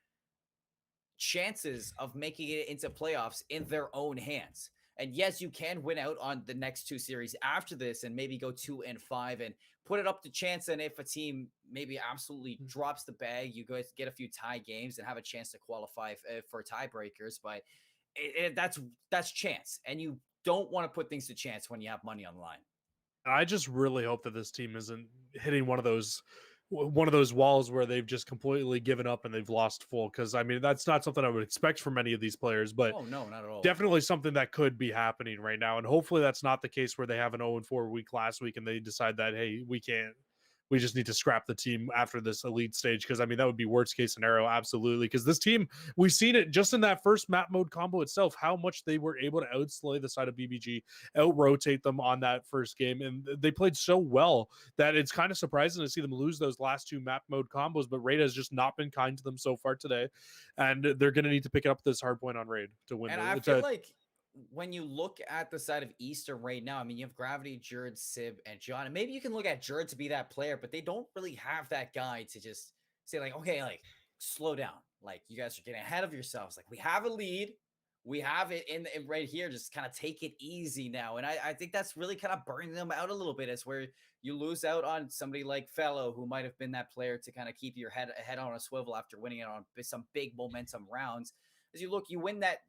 chances of making it into playoffs in their own hands. And yes, you can win out on the next 2 series after this and maybe go 2-5 and put it up to chance. And if a team maybe absolutely drops the bag, you guys get a few tie games and have a chance to qualify for tiebreakers. But that's chance. And you don't want to put things to chance when you have money on the line. And I just really hope that this team isn't hitting one of those walls where they've just completely given up and they've lost full. Because I mean, that's not something I would expect from any of these players, but Oh no, not at all. definitely something that could be happening right now. And hopefully that's not the case where they have an 0-4 week last week and they decide that, hey, we just need to scrap the team after this elite stage. Because I mean, that would be worst case scenario, absolutely. Because this team, we've seen it just in that first map mode combo itself, how much they were able to outslay the side of BBG, out rotate them on that first game, and they played so well that it's kind of surprising to see them lose those last 2 map mode combos. But Raid has just not been kind to them so far today, and they're going to need to pick up this hard point on Raid to win. And I feel like when you look at the side of Eastern right now, I mean, you have Gravity, Jerd, Sib, and John. And maybe you can look at Jerd to be that player, but they don't really have that guy to just say, like, okay, like, slow down. Like, you guys are getting ahead of yourselves. Like, we have a lead. We have it in right here. Just kind of take it easy now. And I think that's really kind of burning them out a little bit. Is where you lose out on somebody like Fellow, who might have been that player to kind of keep your head on a swivel after winning it on some big momentum rounds. As you look, you win that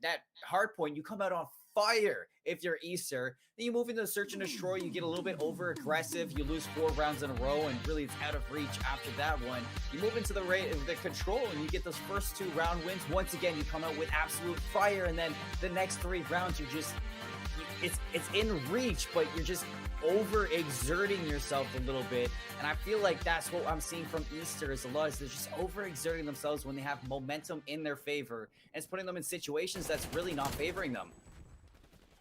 hard point, you come out on fire if you're Easter. Then you move into the search and destroy, you get a little bit over aggressive, you lose 4 rounds in a row, and really it's out of reach after that one. You move into the control, and you get those first 2 round wins. Once again, you come out with absolute fire, and then the next 3 rounds, you're just, it's in reach, but you're just overexerting yourself a little bit. And I feel like that's what I'm seeing from Easter is a lot, is they're just overexerting themselves when they have momentum in their favor, and it's putting them in situations that's really not favoring them.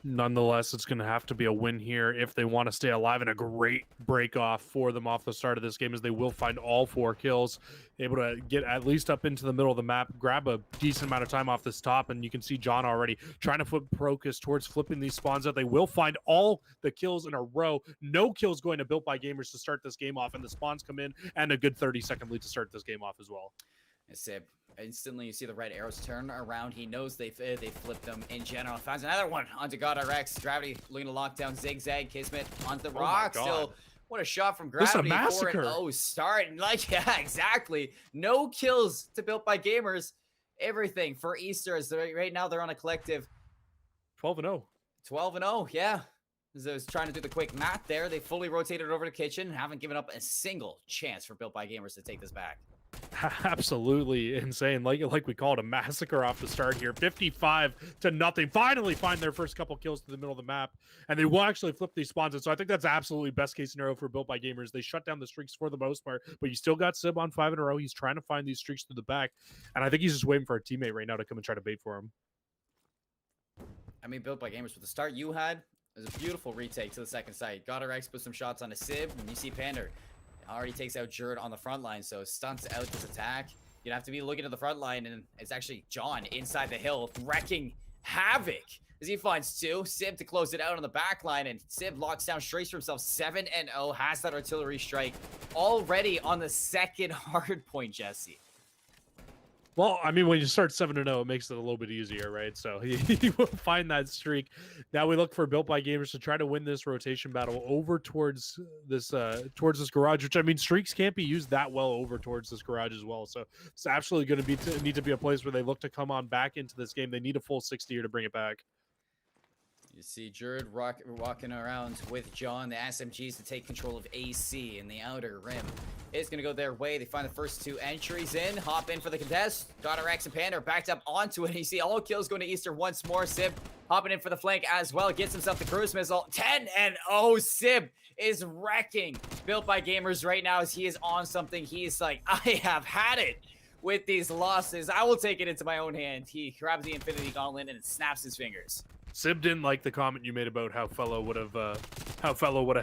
Nonetheless, it's going to have to be a win here if they want to stay alive, and a great break off for them off the start of this game, as they will find all 4 kills, able to get at least up into the middle of the map, grab a decent amount of time off this top, and you can see John already trying to flip Procus towards flipping these spawns out. They will find all the kills in a row. No kills going to Built by Gamers to start this game off, and the spawns come in, and a good 30-second lead to start this game off as well. Sib, instantly you see the red arrows turn around. He knows they flipped them in general. Finds another one onto GodRx. Gravity looking to lock down Zigzag. Kismet onto the rock. Still, what a shot from Gravity. This is a massacre. 4-0 start. And like, yeah, exactly. No kills to Built by Gamers. Everything for Easter is right now they're on a collective 12-0. 12-0, yeah. As I was trying to do the quick math there, they fully rotated over to Kitchen. Haven't given up a single chance for Built by Gamers to take this back. Absolutely insane. Like we call it, a massacre off the start here. 55-0. Finally find their first couple kills to the middle of the map, and they will actually flip these spawns. And so I think that's absolutely best case scenario for Built by Gamers. They shut down the streaks for the most part, but you still got Sib on 5 in a row. He's trying to find these streaks through the back, and I think he's just waiting for a teammate right now to come and try to bait for him. I mean, Built by Gamers, with the start you had, it was a beautiful retake to the second site. GodRx put some shots on a Sib, and you see Pander already takes out Jerd on the front line, so stunts out this attack. You'd have to be looking at the front line, and it's actually John inside the hill wrecking havoc as he finds 2. Sib to close it out on the back line, and Sib locks down straight for himself. 7-0, has that artillery strike already on the second hard point, Jesse. Well, I mean, when you start 7-0, it makes it a little bit easier, right? So he will find that streak. Now we look for Built by Gamers to try to win this rotation battle over towards this garage, which, I mean, streaks can't be used that well over towards this garage as well. So it's absolutely going to need to be a place where they look to come on back into this game. They need a full 60 here to bring it back. You see Jerd walking around with John, the SMGs to take control of AC in the outer rim. It's going to go their way. They find the first 2 entries in, hop in for the contest. GodRx and Panda are backed up onto it. You see all kills going to Easter once more. Sib hopping in for the flank as well. Gets himself the cruise missile. 10-0. Sib is wrecking Built by Gamers right now as he is on something. He's like, I have had it with these losses. I will take it into my own hand. He grabs the Infinity Gauntlet and snaps his fingers. Sib didn't like the comment you made about how Fellow would have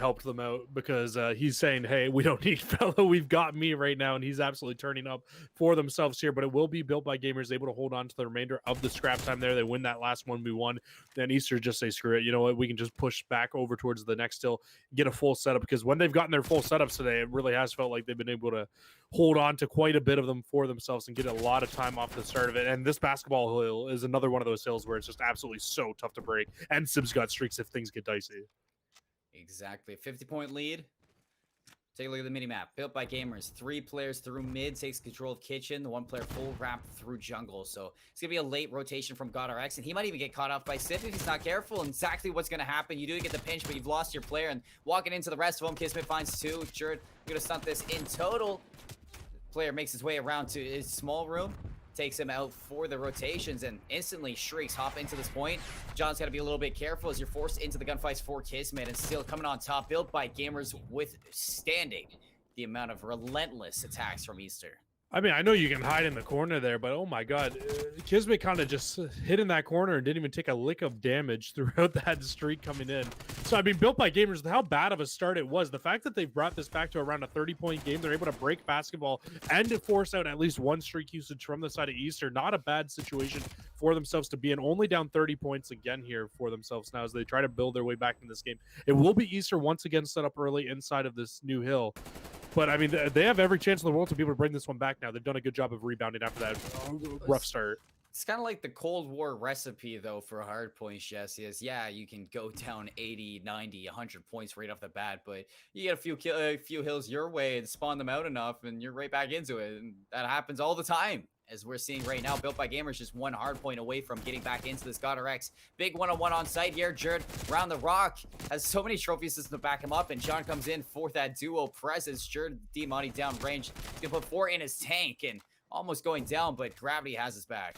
helped them out, because he's saying, hey, we don't need Fellow, we've got me right now, and he's absolutely turning up for themselves here. But it will be Built by Gamers able to hold on to the remainder of the scrap time there. They win that last 1v1. Then Easter just say, screw it, you know what, we can just push back over towards the next hill, get a full setup, because when they've gotten their full setups today, it really has felt like they've been able to hold on to quite a bit of them for themselves and get a lot of time off the start of it. And this basketball hill is another one of those hills where it's just absolutely so tough to break. And Sib's got streaks if things get dicey. Exactly. 50-point lead. Take a look at the mini map. Built by gamers. 3 players through mid, takes control of kitchen. The 1 player full ramp through jungle. So it's gonna be a late rotation from GodRx, and he might even get caught off by Sip if he's not careful. And exactly what's gonna happen. You do get the pinch, but you've lost your player. And walking into the rest of them, Kismet finds 2. Jerd gonna stunt this in total. Player makes his way around to his small room. Takes him out for the rotations and instantly shrieks hop into this point. John's got to be a little bit careful as you're forced into the gunfights for Kismet, and still coming on top. Built by gamers withstanding the amount of relentless attacks from Easter. I mean, I know you can hide in the corner there, but oh my god, Kismet kind of just hid in that corner and didn't even take a lick of damage throughout that streak coming in. So I mean, Built by gamers, how bad of a start it was. The fact that they've brought this back to around a 30-point game, they're able to break basketball and to force out at least 1 streak usage from the side of Easter. Not a bad situation for themselves to be in. Only down 30 points again here for themselves now as they try to build their way back in this game. It will be Easter once again set up early inside of this new hill. But, I mean, they have every chance in the world to be able to bring this one back now. They've done a good job of rebounding after that rough start. It's kind of like the Cold War recipe, though, for a hard point, Jesse. Is, yeah, you can go down 80, 90, 100 points right off the bat, but you get a few hills your way and spawn them out enough, and you're right back into it. And that happens all the time, as we're seeing right now. Built by gamers just 1 hard point away from getting back into this GodRx. Big one-on-one on site here. Jerd round the rock has so many trophies to back him up, and John comes in for that duo presence. Jerd D-Money down range. He's gonna put 4 in his tank and almost going down, but gravity has his back.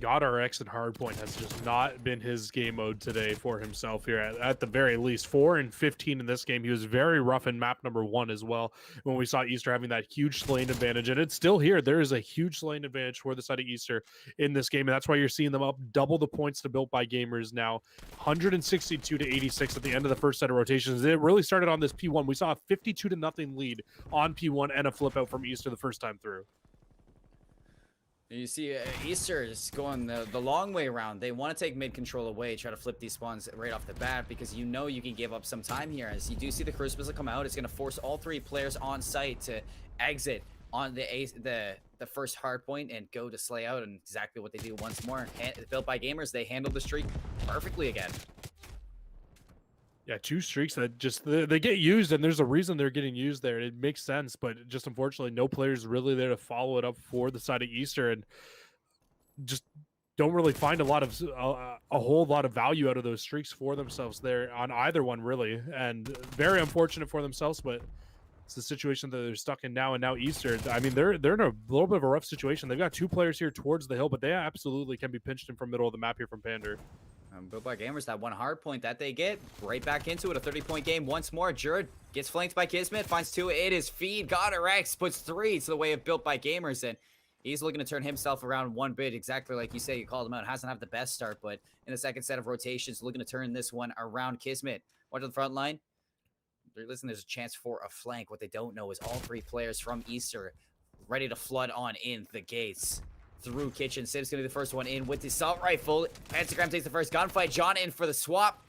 GodRx and hardpoint has just not been his game mode today for himself here. At the very least, 4 and 15 in this game. He was very rough in map number 1 as well, when we saw Easter having that huge lane advantage, and it's still here. There is a huge lane advantage for the side of Easter in this game, and that's why you're seeing them up double the points to Built by gamers now, 162 to 86 at the end of the first set of rotations. It really started on this P1. We saw a 52 to nothing lead on P1 and a flip out from Easter the first time through. You see, Easter is going the long way around. They want to take mid control away, try to flip these spawns right off the bat, because you know you can give up some time here. As you do see the Cruise missile come out, it's going to force all 3 players on site to exit on the first hard point and go to slay out, and exactly what they do once more. Built by gamers, they handled the streak perfectly again. Yeah, 2 streaks that just they get used, and there's a reason they're getting used there. It makes sense, but just unfortunately, no players really there to follow it up for the side of Easter, and just don't really find a whole lot of value out of those streaks for themselves there on either one, really. And very unfortunate for themselves, but it's the situation that they're stuck in now. And now Easter, I mean, they're in a little bit of a rough situation. They've got 2 players here towards the hill, but they absolutely can be pinched in from middle of the map here from Pander. Built by gamers, that 1 hard point that they get right back into it. A 30-point game once more. Jerd gets flanked by Kismet, finds 2 in his feed. GodRx puts 3 to the way of Built by gamers, and he's looking to turn himself around one bit, exactly like you say. You called him out. Hasn't had the best start, but in the second set of rotations, looking to turn this one around. Kismet, watch the front line. Listen, there's a chance for a flank. What they don't know is all 3 players from Easter ready to flood on in the gates. Through kitchen. Sib's gonna be the first one in with the assault rifle. Pentagram takes the first gunfight. John in for the swap.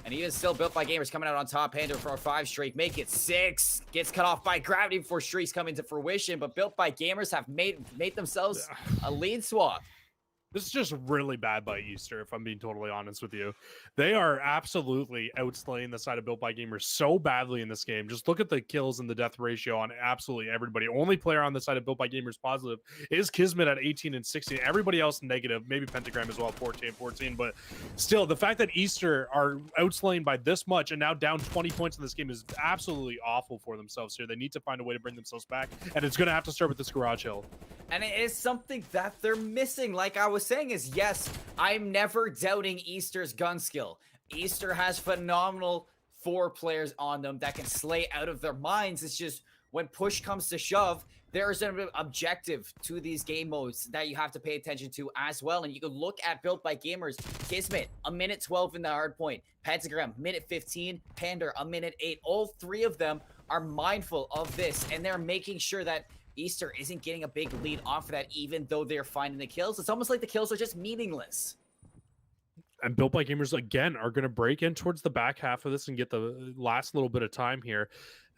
And even still, Built by gamers coming out on top. Panda for a 5 streak. Make it 6. Gets cut off by gravity before streaks come into fruition. But Built by gamers have made themselves a lead swap. This is just really bad by Easter, if I'm being totally honest with you. They are absolutely outslaying the side of Built by gamers so badly in this game. Just look at the kills and the death ratio on absolutely everybody. Only player on the side of Built by gamers positive is Kismet at 18 and 16. Everybody else negative. Maybe Pentagram as well, 14. But still, the fact that Easter are outslaying by this much and now down 20 points in this game is absolutely awful for themselves here. They need to find a way to bring themselves back, and it's going to have to start with this garage hill. And it is something that they're missing. Like I was saying, is yes, I'm never doubting Easter's gun skill. Easter has phenomenal 4 players on them that can slay out of their minds. It's just when push comes to shove, there's an objective to these game modes that you have to pay attention to as well. And you can look at Built by gamers. Kismet, a minute 12 in the hard point. Pentagram, minute 15. Pander, a minute 8. All 3 of them are mindful of this, and they're making sure that Easter isn't getting a big lead off of that, even though they're finding the kills. It's almost like the kills are just meaningless. And Built by gamers, again, are going to break in towards the back half of this and get the last little bit of time here.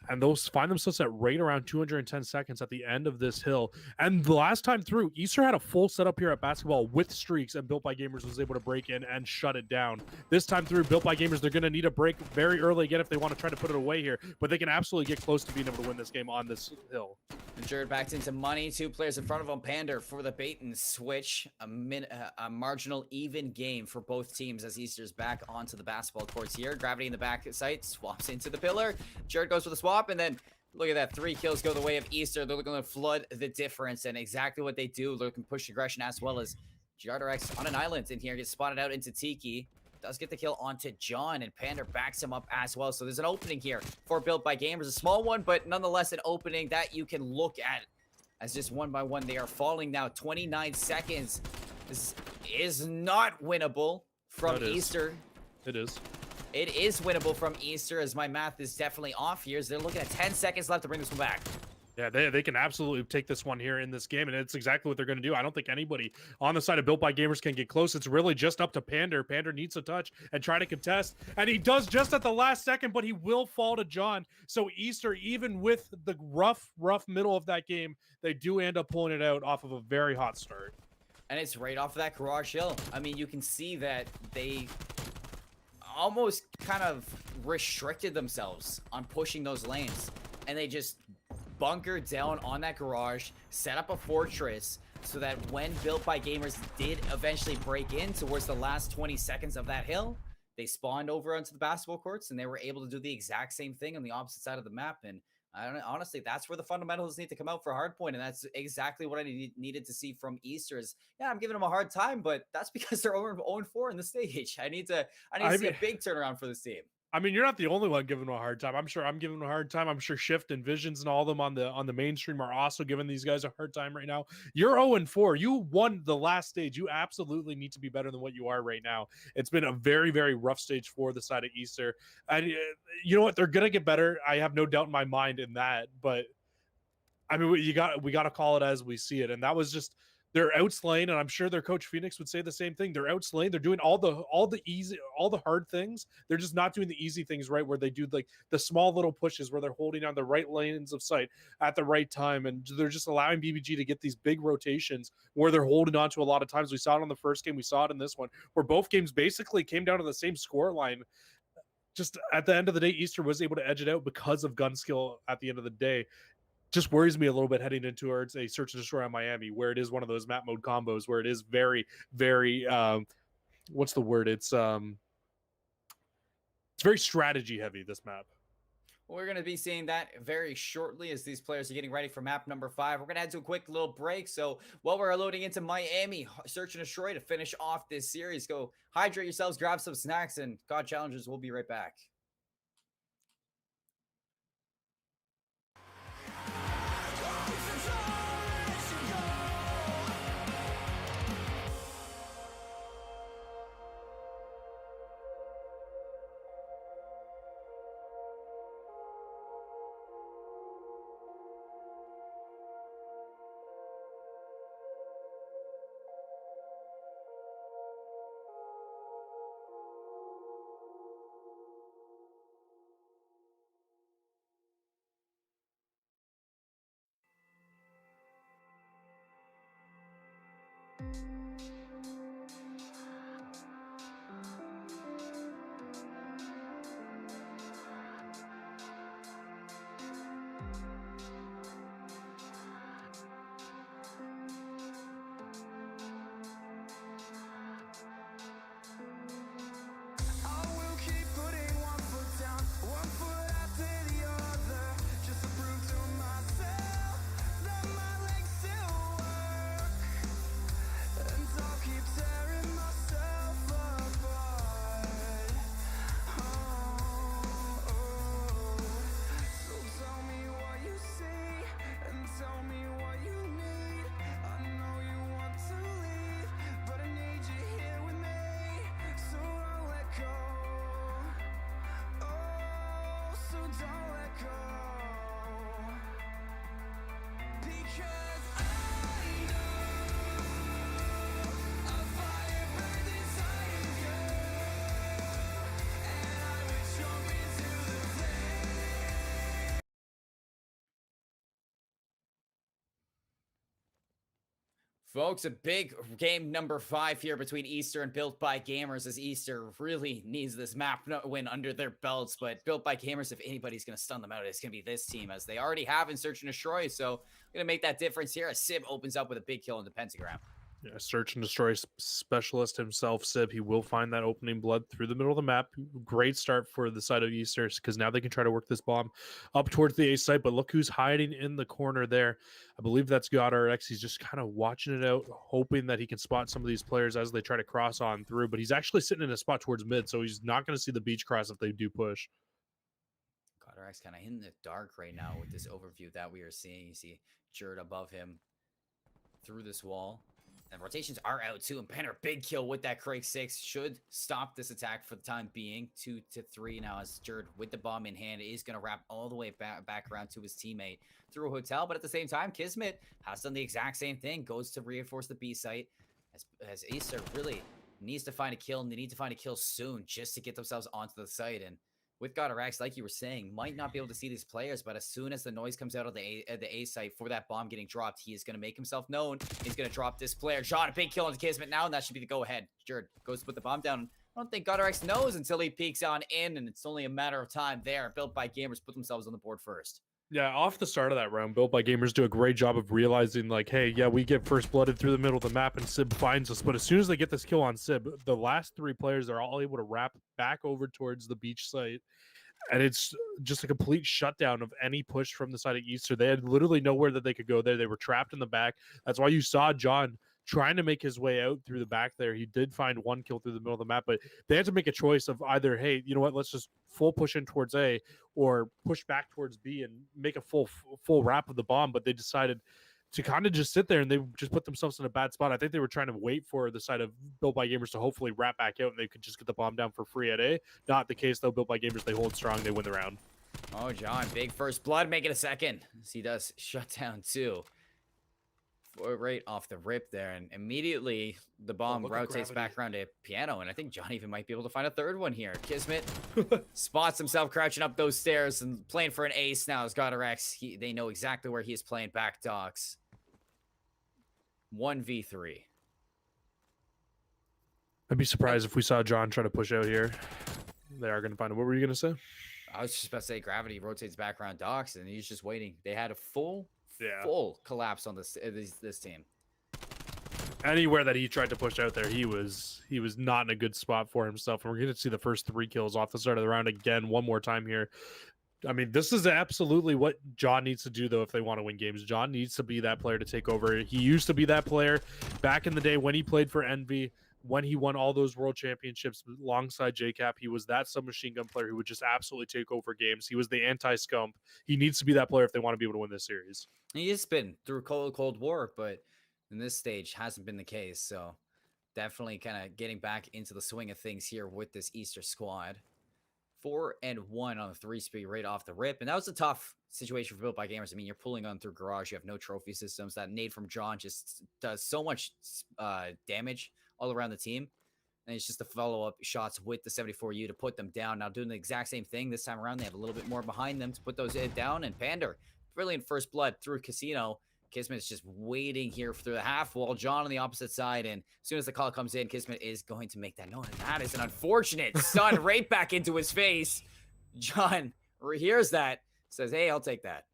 and those find themselves at right around 210 seconds at the end of this hill. And the last time through, Easter had a full setup here at basketball with streaks, and Built by Gamers was able to break in and shut it down. This time through, Built by Gamers, they're going to need a break very early again if they want to try to put it away here, but they can absolutely get close to being able to win this game on this hill. And Jared backed into money. 2 players in front of him. Pander for the bait and switch. A marginal even game for both teams as Easter's back onto the basketball courts here. Gravity in the back site. Swaps into the pillar. Jared goes for the swap, and then look at that. 3 kills go the way of Easter. They're looking to flood the difference, and exactly what they do. They're looking to push aggression as well as GRX on an island in here. Gets spotted out into Tiki. Does get the kill onto John, and Pander backs him up as well. So there's an opening here for Built by Gamers. A small one, but nonetheless an opening that you can look at as just one by one. They are falling now. 29 seconds. This is not winnable from Easter. It is. It is winnable from Easter, as my math is definitely off here. As they're looking at 10 seconds left to bring this one back. Yeah, they can absolutely take this one here in this game, and it's exactly what they're going to do. I don't think anybody on the side of Built by Gamers can get close. It's really just up to Pander. Pander needs to touch and try to contest, and he does just at the last second, but he will fall to John. So Easter, even with the rough middle of that game, they do end up pulling it out off of a very hot start. And it's right off of that garage hill. I mean, you can see that they almost kind of restricted themselves on pushing those lanes, and they just bunkered down on that garage, set up a fortress so that when Built by Gamers did eventually break in towards the last 20 seconds of that hill, they spawned over onto the basketball courts, and they were able to do the exact same thing on the opposite side of the map. And I don't know, honestly, that's where the fundamentals need to come out for hardpoint, and that's exactly what I needed to see from Easter. Is I'm giving them a hard time, but that's because they're 0-4 in the stage. I need to see a big turnaround for this team. I mean, you're not the only one giving them a hard time. I'm sure I'm giving them a hard time. I'm sure Shift and Visions and all of them on the mainstream are also giving these guys a hard time right now. You're 0-4. You won the last stage. You absolutely need to be better than what you are right now. It's been a very, very rough stage for the side of Easter. And you know what? They're gonna get better. I have no doubt in my mind in that. But I mean, we got to call it as we see it. And that was just, they're outslaying, and I'm sure their coach Phoenix would say the same thing. They're outslaying. They're doing all the hard things. They're just not doing the easy things right, where they do like the small little pushes where they're holding on the right lanes of sight at the right time, and they're just allowing BBG to get these big rotations where they're holding on to a lot of times. We saw it on the first game. We saw it in this one, where both games basically came down to the same score line. Just at the end of the day, Easter was able to edge it out because of gun skill at the end of the day. Just worries me a little bit heading into towards a search and destroy on Miami, where it is one of those map mode combos where it is very, very what's the word? It's very strategy heavy, this map. We're going to be seeing that very shortly as these players are getting ready for map number 5. We're going to head to a quick little break. So while we're loading into Miami, search and destroy to finish off this series, go hydrate yourselves, grab some snacks, and COD Challengers. We'll be right back. Folks, a big game number 5 here between Easter and Built by Gamers, as Easter really needs this map win under their belts. But Built by Gamers, if anybody's going to stun them out, it's going to be this team, as they already have in Search and Destroy. So going to make that difference here as Sib opens up with a big kill in the pentagram. Yeah, search and destroy specialist himself, Sib. He will find that opening blood through the middle of the map. Great start for the side of Easter, because now they can try to work this bomb up towards the A site. But look who's hiding in the corner there. I believe that's GodRx. He's just kind of watching it out, hoping that he can spot some of these players as they try to cross on through. But he's actually sitting in a spot towards mid, so he's not going to see the beach cross if they do push. GodRx kind of in the dark right now with this overview that we are seeing. You see Jerd above him through this wall. And rotations are out too, and Penner, big kill with that Craig 6 should stop this attack for the time being. 2 to 3 now as Jerd with the bomb in hand is going to wrap all the way back around to his teammate through a hotel. But at the same time, Kismet has done the exact same thing, goes to reinforce the B site as Easter really needs to find a kill, and they need to find a kill soon just to get themselves onto the site. And with GodRx, like you were saying, might not be able to see these players, but as soon as the noise comes out of the A site for that bomb getting dropped, he is going to make himself known. He's going to drop this player. John, a big kill on Kismet now, and that should be the go-ahead. Jerd goes to put the bomb down. I don't think GodRx knows until he peeks on in, and it's only a matter of time there. Built by Gamers put themselves on the board first. Yeah, off the start of that round, Built by Gamers do a great job of realizing, like, hey, yeah, we get first blooded through the middle of the map, and Sib finds us. But as soon as they get this kill on Sib, the last 3 players are all able to wrap back over towards the beach site. And it's just a complete shutdown of any push from the side of Easter. They had literally nowhere that they could go there. They were trapped in the back. That's why you saw John trying to make his way out through the back there. He did find 1 kill through the middle of the map, but they had to make a choice of either, hey, you know what, let's just full push in towards A, or push back towards B and make a full wrap of the bomb. But they decided to kind of just sit there, and they just put themselves in a bad spot. I think they were trying to wait for the side of Built by Gamers to hopefully wrap back out, and they could just get the bomb down for free at A. Not the case, though. Built by Gamers, they hold strong. They win the round. Oh, John, big first blood, make it a second. As he does shut down 2. Right off the rip there, and immediately the bomb rotates back around to Piano, and I think John even might be able to find a 3rd one here. Kismet spots himself crouching up those stairs and playing for an ace now as GodRx. They know exactly where he is playing back docks. 1v3. I'd be surprised if we saw John try to push out here. They are going to find him. What were you going to say? I was just about to say Gravity rotates back around docks, and he's just waiting. They had a full collapse on this team. Anywhere that he tried to push out there, he was not in a good spot for himself. And we're going to see the first 3 kills off the start of the round again one more time here. I mean, this is absolutely what John needs to do, though, if they want to win games. John needs to be that player to take over. He used to be that player back in the day when he played for Envy, when he won all those world championships alongside JCap. He was that submachine gun player who would just absolutely take over games. He was the anti-scump. He needs to be that player if they want to be able to win this series. He has been through Cold War, but in this stage hasn't been the case. So definitely kind of getting back into the swing of things here with this Easter squad. 4-1 on the 3-speed right off the rip. And that was a tough situation for Built by Gamers. I mean, you're pulling on through Garage. You have no trophy systems. That nade from John just does so much damage all around the team. And it's just the follow-up shots with the 74U to put them down. Now doing the exact same thing this time around. They have a little bit more behind them to put those down. And Pander, brilliant first blood through Casino. Kismet is just waiting here through the half wall. John on the opposite side, and as soon as the call comes in, Kismet is going to make that known. And that is an unfortunate stun right back into his face. John hears that, says, hey, I'll take that.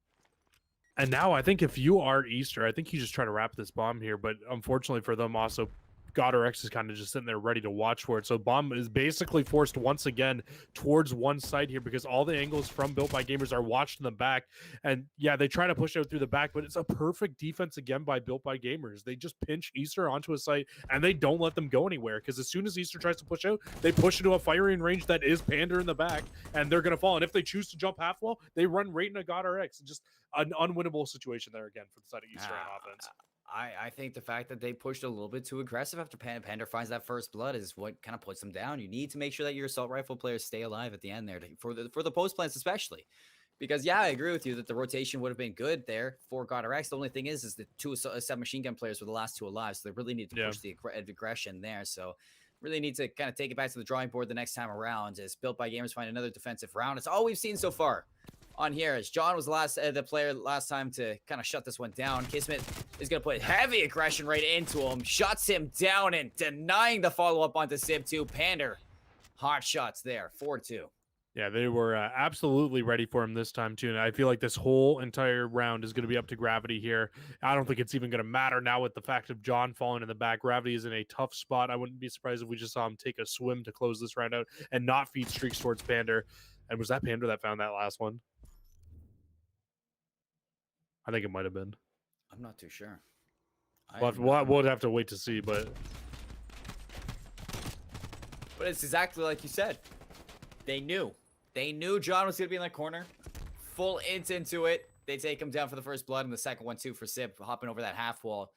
And now I think if you are Easter, I think you just try to wrap this bomb here. But unfortunately for them, also, GodRx is kind of just sitting there ready to watch for it. So bomb is basically forced once again towards one side here, because all the angles from Built by Gamers are watched in the back. And yeah, they try to push out through the back, but it's a perfect defense again by Built by Gamers. They just pinch Easter onto a site, and they don't let them go anywhere, because as soon as Easter tries to push out, they push into a firing range that is Pander in the back, and they're going to fall. And if they choose to jump half wall, they run right into GodRx. Just an unwinnable situation there again for the side of Easter on offense. I think the fact that they pushed a little bit too aggressive after Pander finds that first blood is what kind of puts them down. You need to make sure that your assault rifle players stay alive at the end there for the post plants especially. Because, yeah, I agree with you that the rotation would have been good there for GodRx. The only thing is the 2 submachine gun players were the last 2 alive, so they really need to push the aggression there. So really need to kind of take it back to the drawing board the next time around as Built by Gamers find another defensive round. It's all we've seen so far on here, as John was the player last time to kind of shut this one down. Kismet is going to put heavy aggression right into him, shuts him down, and denying the follow-up onto Sib 2. Pander, hot shots there, 4-2. Yeah, they were absolutely ready for him this time, too. And I feel like this whole entire round is going to be up to Gravity here. I don't think it's even going to matter now with the fact of John falling in the back. Gravity is in a tough spot. I wouldn't be surprised if we just saw him take a swim to close this round out and not feed streaks towards Pander. And was that Pander that found that last one? I think it might have been. I'm not too sure. We'll have to wait to see, but it's exactly like you said. They knew. They knew John was going to be in that corner. Full into it. They take him down for the first blood, and the second one, too, for Sib, hopping over that half wall.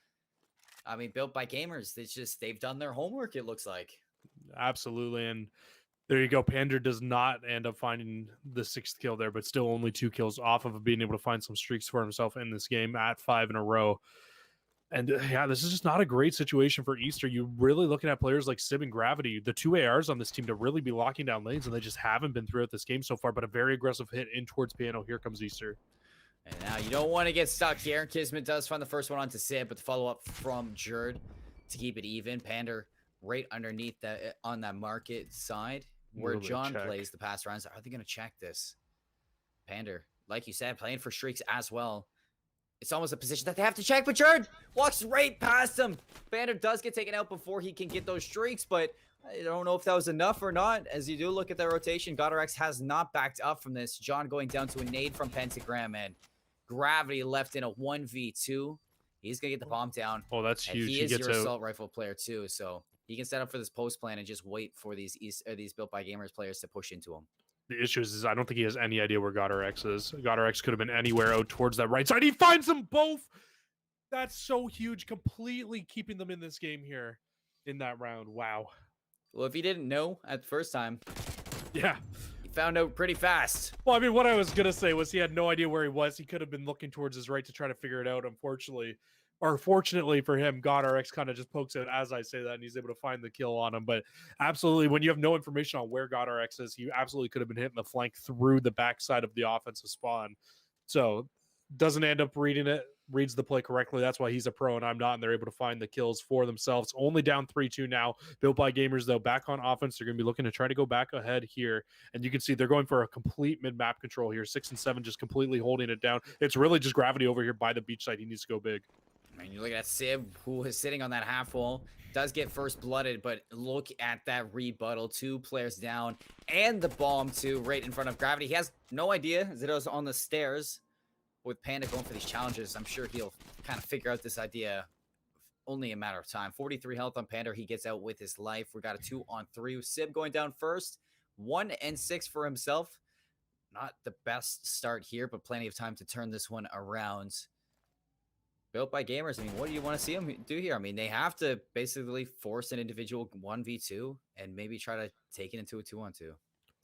I mean, built by gamers. It's just, they've done their homework, it looks like. Absolutely. And there you go. Pander does not end up finding the 6th kill there, but still only 2 kills off of being able to find some streaks for himself in this game at 5 in a row. And yeah, this is just not a great situation for Easter. You're really looking at players like Sib and Gravity, the 2 ARs on this team, to really be locking down lanes, and they just haven't been throughout this game so far, but a very aggressive hit in towards Piano. Here comes Easter. And now you don't want to get stuck here. Kismet does find the first one onto Sib, but the follow-up from Jerd to keep it even. Pander right underneath that on that market side where John plays the pass rounds. Are they going to check this? Pander, like you said, playing for streaks as well. It's almost a position that they have to check, but Jerd walks right past him. Pander does get taken out before he can get those streaks, but I don't know if that was enough or not. As you do look at the rotation, GodRx has not backed up from this. John going down to a nade from Pentagram, and Gravity left in a 1v2. He's going to get the bomb down. Oh, that's huge. He is your assault rifle player too, so he can set up for this post plan and just wait for these Built by Gamers players to push into him. The issue is I don't think he has any idea where GodRx is. GodRx could have been anywhere out towards that right side. He finds them both. That's so huge. Completely keeping them in this game here in that round. Wow. Well, if he didn't know at the first time, yeah, he found out pretty fast. Well, I mean, what I was going to say was he had no idea where he was. He could have been looking towards his right to try to figure it out, unfortunately. Or fortunately for him, GodRx kind of just pokes out as I say that, and he's able to find the kill on him. But absolutely, when you have no information on where GodRx is, he absolutely could have been hitting the flank through the backside of the offensive spawn. So doesn't end up reading it, reads the play correctly. That's why he's a pro and I'm not, and they're able to find the kills for themselves. Only down 3-2 now. Built by Gamers, though, back on offense. They're going to be looking to try to go back ahead here. And you can see they're going for a complete mid-map control here. 6 and 7 just completely holding it down. It's really just Gravity over here by the beach side. He needs to go big. And you look at Sib, who is sitting on that half wall, does get first blooded, but look at that rebuttal. 2 players down, and the bomb too, right in front of Gravity. He has no idea as it is on the stairs. With Panda going for these challenges, I'm sure he'll kind of figure out this idea only a matter of time. 43 health on Panda. He gets out with his life. We got a 2-on-3 with Sib going down first. 1 and 6 for himself. Not the best start here, but plenty of time to turn this one around. Built by Gamers, I mean, what do you want to see them do here? I mean, they have to basically force an individual 1v2 and maybe try to take it into a 2-on-2.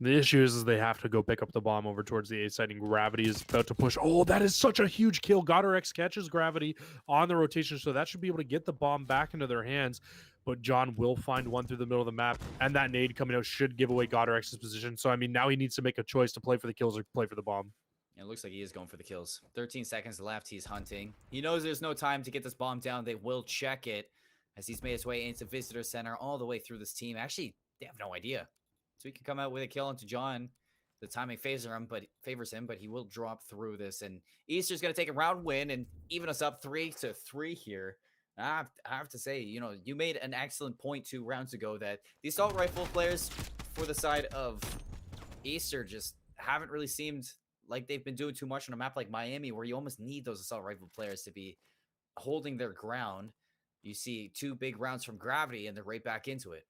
The issue is they have to go pick up the bomb over towards the A side, and Gravity is about to push. Oh, that is such a huge kill. GodRx catches Gravity on the rotation, so that should be able to get the bomb back into their hands. But John will find one through the middle of the map, and that nade coming out should give away GodRx's position. So, I mean, now he needs to make a choice to play for the kills or play for the bomb. It looks like he is going for the kills. 13 seconds left. He's hunting. He knows there's no time to get this bomb down. They will check it as he's made his way into Visitor Center all the way through this team. Actually, they have no idea. So he can come out with a kill into John. The timing favors him, but he will drop through this. And Easter's going to take a round win and even us up 3-3 here. I have to say, you know, you made an excellent point 2 rounds ago that the assault rifle players for the side of Easter just haven't really seemed like they've been doing too much on a map like Miami, where you almost need those assault rifle players to be holding their ground. You see 2 big rounds from Gravity, and they're right back into it.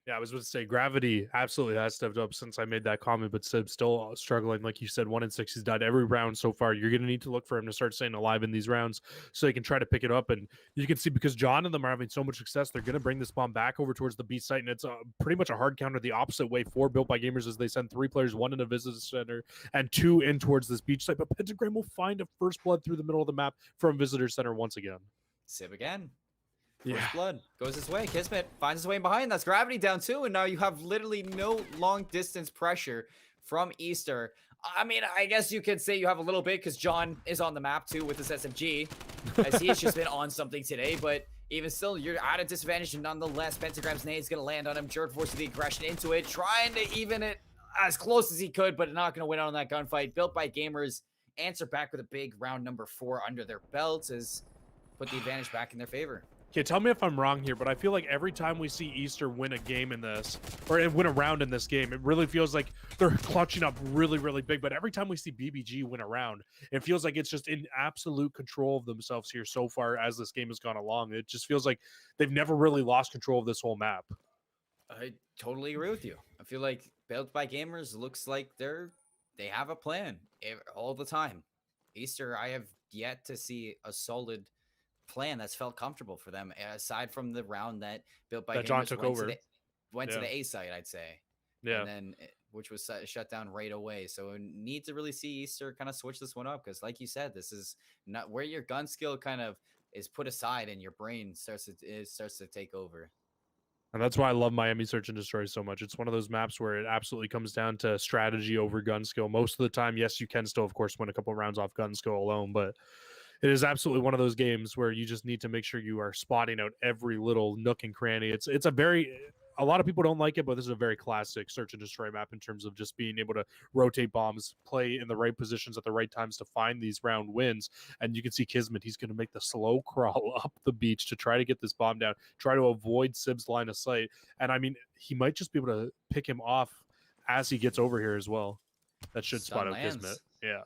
Yeah, I was going to say Gravity absolutely has stepped up since I made that comment, but Sib's still struggling. Like you said, 1 in 6, he's died every round so far. You're going to need to look for him to start staying alive in these rounds so he can try to pick it up. And you can see because John and them are having so much success, they're going to bring this bomb back over towards the B site. And it's pretty much a hard counter the opposite way for Built by Gamers as they send 3 players, 1 in a visitor center and 2 in towards this beach site. But Pentagram will find a first blood through the middle of the map from visitor center once again. Sib again. First blood goes his way. Kismet finds his way in behind. That's Gravity down too. And now you have literally no long distance pressure from Easter I mean, I guess you could say you have a little bit because John is on the map too with his SMG, as he has just been on something today. But even still, you're at a disadvantage nonetheless. Pentagram's nade's going to land on him. Jerd forcing the aggression into it, trying to even it as close as he could, but not going to win out on that gunfight. Built by Gamers answer back with a big round number 4 under their belts as put the advantage back in their favor. Okay, tell me if I'm wrong here, but I feel like every time we see Easter win a game in this, or win a round in this game, it really feels like they're clutching up really, really big. But every time we see BBG win a round, it feels like it's just in absolute control of themselves here so far as this game has gone along. It just feels like they've never really lost control of this whole map. I totally agree with you. I feel like Built by Gamers looks like they have a plan all the time. Easter, I have yet to see a solid plan that's felt comfortable for them, aside from the round that Built by That John Gamers took went over. To the A site, I'd say. Yeah. And then which was shut down right away. So we need to really see Easter kind of switch this one up because, like you said, this is not where your gun skill kind of is put aside and your brain starts to take over. And that's why I love Miami Search and Destroy so much. It's one of those maps where it absolutely comes down to strategy over gun skill. Most of the time, yes, you can still, of course, win a couple rounds off gun skill alone, but it is absolutely one of those games where you just need to make sure you are spotting out every little nook and cranny. It's a lot of people don't like it, but this is a very classic search and destroy map in terms of just being able to rotate bombs, play in the right positions at the right times to find these round wins. And you can see Kismet, he's going to make the slow crawl up the beach to try to get this bomb down, try to avoid Sib's line of sight. And I mean, he might just be able to pick him off as he gets over here as well. That should spot out Kismet. Yeah.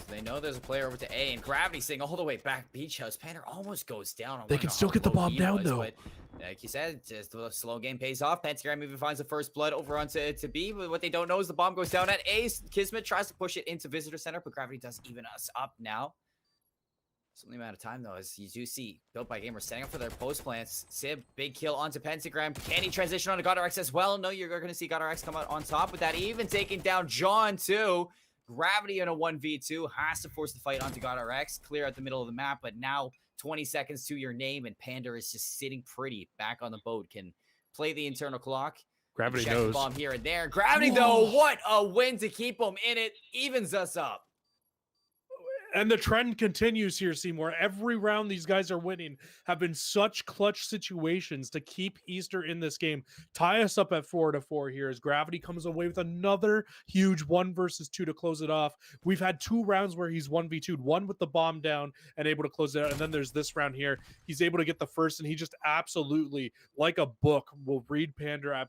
They know there's a player over to A, and Gravity staying all the way back beach house. Panther almost goes down. They can still get the bomb down, though. But like you said, just the slow game pays off. Pentagram even finds the first blood over onto to B. But what they don't know is the bomb goes down at A. Kismet tries to push it into Visitor Center, but Gravity does even us up now. It's only a matter of time, though, as you do see Built by Gamers setting up for their post plants. Sib, big kill onto Pentagram. Can he transition onto GodRx as well? No, you're going to see GodRx come out on top with that. Even taking down John, too. Gravity in a 1v2 has to force the fight onto GodRx, clear at the middle of the map, but now 20 seconds to your name, and Panda is just sitting pretty back on the boat, can play the internal clock. Gravity check knows. the bomb here and there. Gravity, though, what a win to keep him in it. Evens us up. And the trend continues here, Seymour. Every round these guys are winning have been such clutch situations to keep Easter in this game. Tie us up at 4-4 here as Gravity comes away with another huge 1 versus 2 to close it off. We've had 2 rounds where he's 1v2'd, one with the bomb down and able to close it out. And then there's this round here. He's able to get the first, and he just absolutely, like a book, will read Panda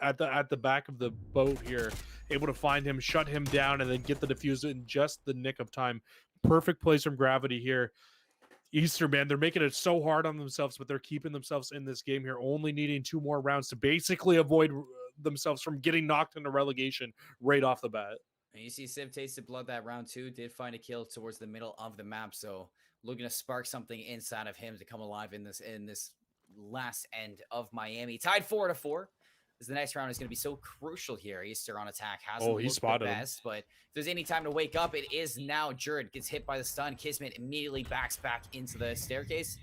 at the back of the boat here, able to find him, shut him down, and then get the defuse in just the nick of time. Perfect plays from Gravity here. Easter, man, they're making it so hard on themselves, but they're keeping themselves in this game here, only needing 2 more rounds to basically avoid themselves from getting knocked into relegation right off the bat. And you see Sib tasted blood that round 2, did find a kill towards the middle of the map, so looking to spark something inside of him to come alive in this last end of Miami. Tied 4-4. The next round is going to be so crucial here. Easter on attack hasn't looked the best, but if there's any time to wake up, it is now. Jerd gets hit by the stun. Kismet immediately backs back into the staircase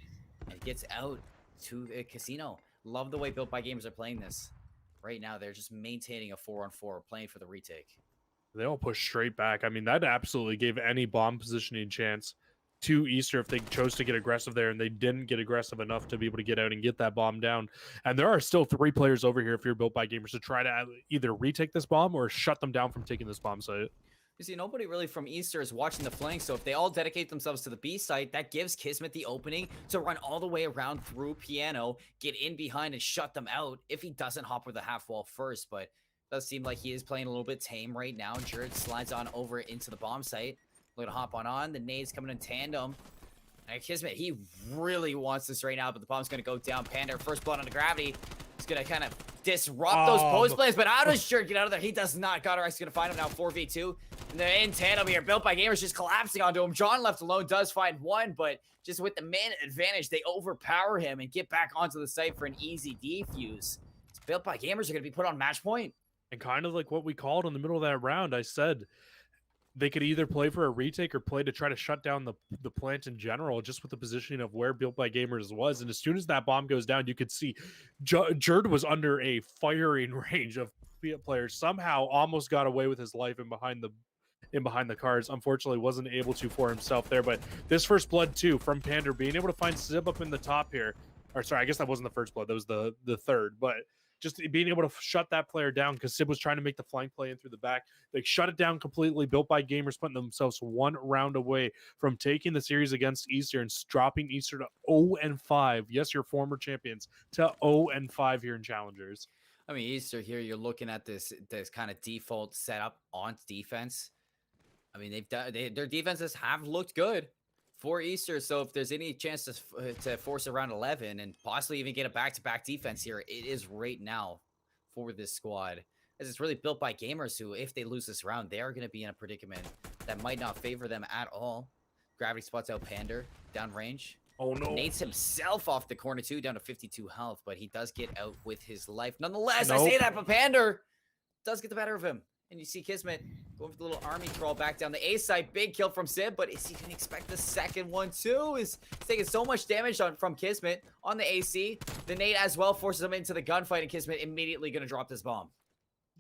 and gets out to the casino. Love the way Built by Gamers are playing this. Right now, they're just maintaining a 4-on-4, playing for the retake. They all push straight back. I mean, that absolutely gave any bomb positioning chance to Easter if they chose to get aggressive there, and they didn't get aggressive enough to be able to get out and get that bomb down. And there are still 3 players over here if you're Built by Gamers to try to either retake this bomb or shut them down from taking this bomb site. You see, nobody really from Easter is watching the flank, so if they all dedicate themselves to the B site, that gives Kismet the opening to run all the way around through Piano, get in behind and shut them out if he doesn't hop with the half wall first. But it does seem like he is playing a little bit tame right now. Jerd slides on over into the bomb site. Looking to hop on. The nades coming in tandem. And Kismet, he really wants this right now, but the bomb's going to go down. Panda, first blood on the Gravity. He's going to kind of disrupt those post plays, but how does Jerd get out of there? He does not. GodRx going to find him now, 4v2. And they're in tandem here. Built by Gamers just collapsing onto him. John left alone does find one, but just with the man advantage, they overpower him and get back onto the site for an easy defuse. It's Built by Gamers are going to be put on match point. And kind of like what we called in the middle of that round, I said they could either play for a retake or play to try to shut down the plant in general, just with the positioning of where Built by Gamers was. And as soon as that bomb goes down, you could see Jerd was under a firing range of player somehow almost got away with his life in behind the cards. Unfortunately, wasn't able to for himself there. But this first blood too from Pander, being able to find Sib up in the top here. Or sorry, I guess that wasn't the first blood. That was the third. But just being able to shut that player down because Sib was trying to make the flank play in through the back. They shut it down completely. Built by Gamers, putting themselves one round away from taking the series against Easter and dropping Easter to 0-5. Yes, your former champions to 0-5 here in Challengers. I mean, Easter here, you're looking at this kind of default setup on defense. I mean, their defenses have looked good for Easter. So if there's any chance to force around 11 and possibly even get a back-to-back defense here, it is right now for this squad. As it's really built by Gamers who, if they lose this round, they are going to be in a predicament that might not favor them at all. Gravity spots out Pander downrange. Oh no. Nates himself off the corner too, down to 52 health, but he does get out with his life. Nonetheless, Nope. I say that, but Pander does get the better of him. And you see Kismet going for the little army crawl back down the A side. Big kill from Sib, but is he going to expect the second one too? He's taking so much damage from Kismet on the AC. The nade as well forces him into the gunfight, and Kismet immediately going to drop this bomb.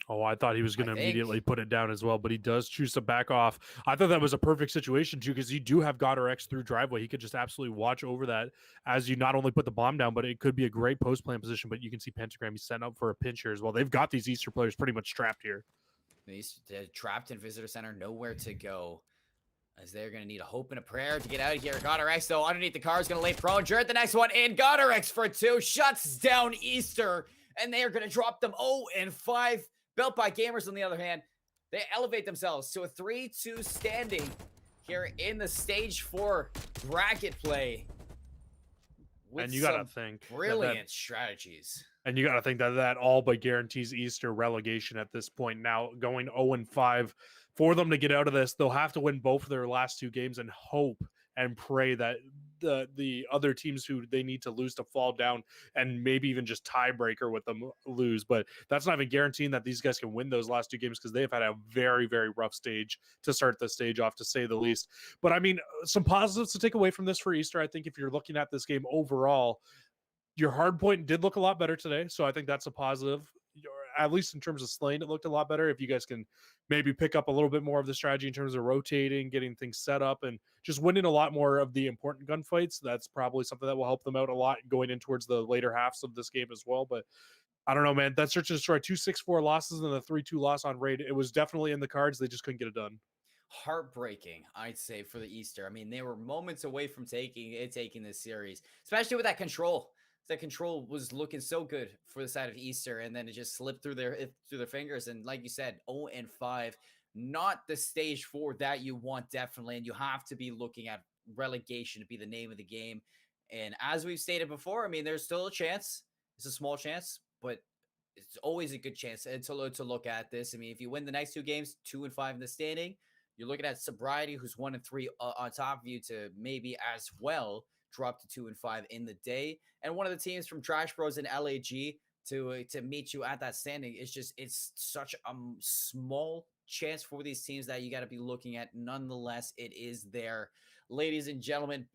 Oh, I thought he was going to immediately put it down as well, but he does choose to back off. I thought that was a perfect situation too, because you do have Goddard X through driveway. He could just absolutely watch over that as you not only put the bomb down, but it could be a great post plan position. But you can see Pentagram, he's setting up for a pinch here as well. They've got these Easter players pretty much trapped here. He's trapped in Visitor Center, nowhere to go. As they're going to need a hope and a prayer to get out of here. Goddard X, though, underneath the car is going to lay prone. Jared, the next one in. Goddard X for 2. Shuts down Easter. And they are going to drop them 0-5. Built by Gamers, on the other hand, they elevate themselves to a 3-2 standing here in the Stage 4 bracket play. And you got to think. Brilliant strategies. And you got to think that all but guarantees Easter relegation at this point. Now, going 0-5, for them to get out of this, they'll have to win both of their last 2 games and hope and pray that the other teams who they need to lose to fall down and maybe even just tiebreaker with them lose. But that's not even guaranteeing that these guys can win those last 2 games because they've had a very, very rough stage to start the stage off, to say the least. But I mean, some positives to take away from this for Easter. I think if you're looking at this game overall, your hard point did look a lot better today. So I think that's a positive. At least in terms of slaying, it looked a lot better. If you guys can maybe pick up a little bit more of the strategy in terms of rotating, getting things set up, and just winning a lot more of the important gunfights, that's probably something that will help them out a lot going in towards the later halves of this game as well. But I don't know, man. That Search and Destroy 2 6-4 losses and the 3-2 loss on Raid, it was definitely in the cards. They just couldn't get it done. Heartbreaking, I'd say, for the Easter. I mean, they were moments away from taking this series, especially with that control. That control was looking so good for the side of Easter, and then it just slipped through their fingers. And like you said, 0-5, not the Stage 4 that you want, definitely. And you have to be looking at relegation to be the name of the game. And as we've stated before, I mean, there's still a chance. It's a small chance, but it's always a good chance to look at this. I mean, if you win the next 2 games, 2-5 in the standing, you're looking at Sobriety, who's 1-3 on top of you, to maybe as well drop to 2-5 in the day. And one of the teams from Trash Bros and LAG to meet you at that standing. It's such a small chance for these teams that you got to be looking at. Nonetheless, it is there. Ladies and gentlemen,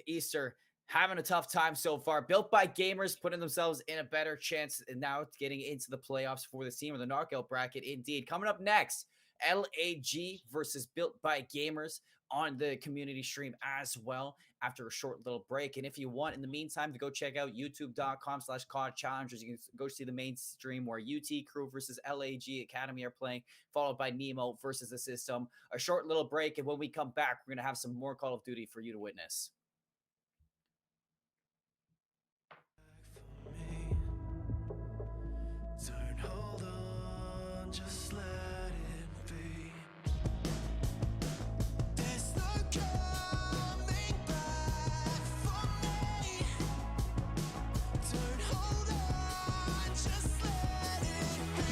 Easter having a tough time so far. Built by Gamers, putting themselves in a better chance and now getting into the playoffs for this team, or the knockout bracket indeed. Coming up next, LAG versus Built by Gamers on the community stream as well after a short little break. And if you want, in the meantime, to go check out youtube.com/COD Challengers, you can go see the main stream where UT Crew versus LAG Academy are playing, followed by Nemo versus the System. A short little break, and when we come back, we're going to have some more Call of Duty for you to witness. Don't hold on, just let it be. There's no coming back for me. Don't hold on, just let it be.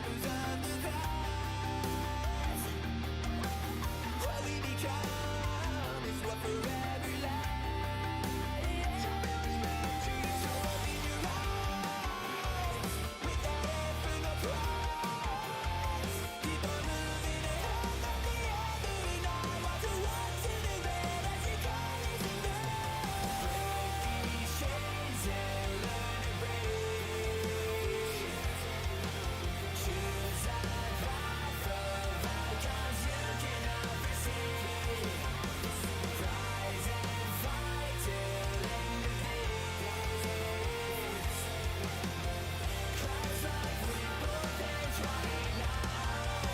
shadows of the past. What we become is what forever lies. So open your eyes with that air from the prize. People moving ahead like the other night. Want to walk to the red as your colors in red. Break these chains and learn to breathe. Choose a path of outcomes you cannot foresee. Rise and fight till end of days. Clouds like we both hands right now.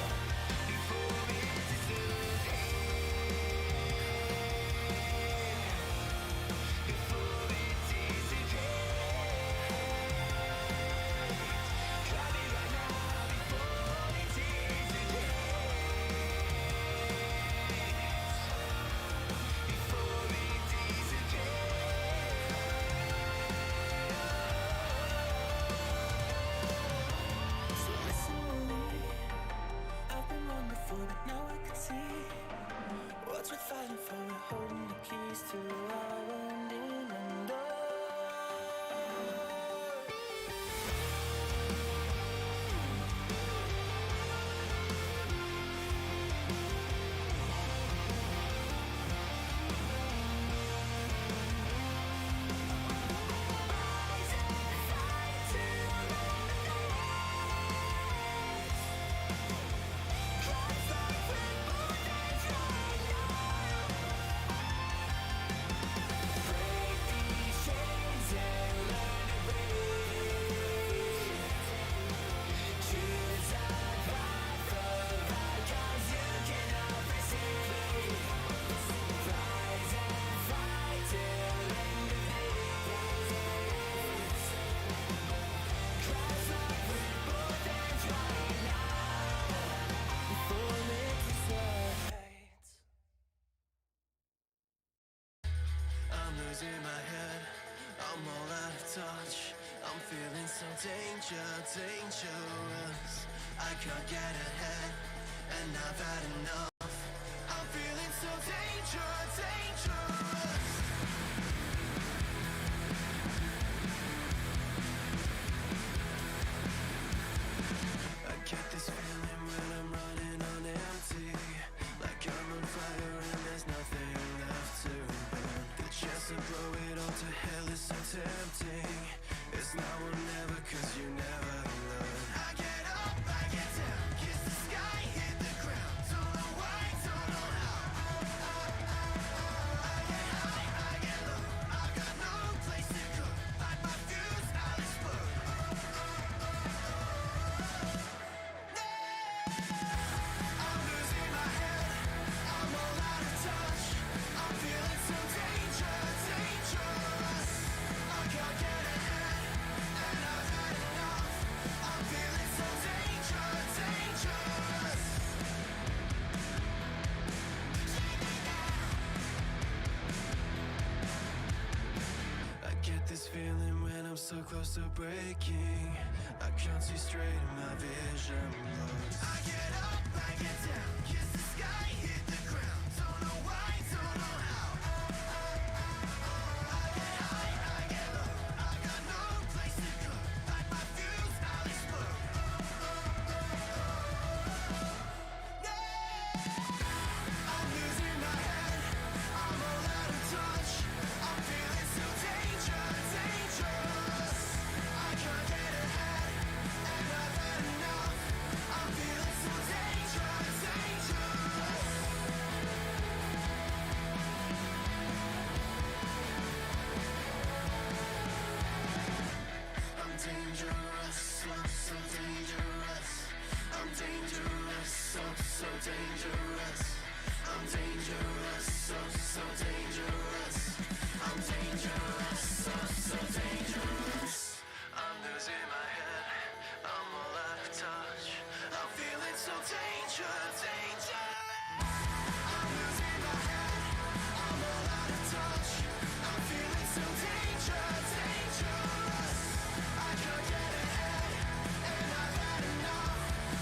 Before it's too late. Before it's easy. Try me right now before it's easy. Before it's easy. So listen to me. I've been wrong before, but now I can see what's worth fighting for. We're holding the keys to our ending and door. Rise and fight till end of days. Clouds like we're both hands right now. Break these chains and learn to breathe. Choose a path of outcomes you cannot foresee. Rise and fight till end of days. Clouds like we're both hands right now. Before it's too late. I'm losing my head, I'm all out of touch. I'm feeling so dangerous. I can't get ahead, and I've had enough. I'm feeling so dangerous. I get this feeling when I'm running on empty, like I'm on fire and there's nothing left to burn. The chance to blow it all to hell is so tempting. It's now or never, 'cause you never learn. I get up, I get down, kiss the sky, hit the ground. Don't know why, don't know how. I get high, I get low. I got no place to go. Light my fuse, I'll explode. I'm losing my head, I'm all out of touch. I'm feeling so dangerous. I can't get ahead, and I've had enough. I'm feeling so dangerous. I get this feeling when I'm so close to breaking. I can't see straight and my vision blurs. I get up, I get down, kiss the sky, hit the ground. Don't know why, don't know how. I get high, I get low. I got no place to go. Light my fuse, I'll explode. I'm losing my head, I'm all out of touch. I'm feeling so dangerous. I can't get ahead, and I've had enough. I'm feeling so dangerous. I'm dangerous, so dangerous. I'm dangerous, so dangerous. I'm dangerous, so dangerous. I'm dangerous, so dangerous. I'm losing my head, I'm all out of touch. I'm feeling so dangerous. I'm losing my head, I'm all out of touch. I'm feeling so dangerous. I can't get ahead, and I've had enough.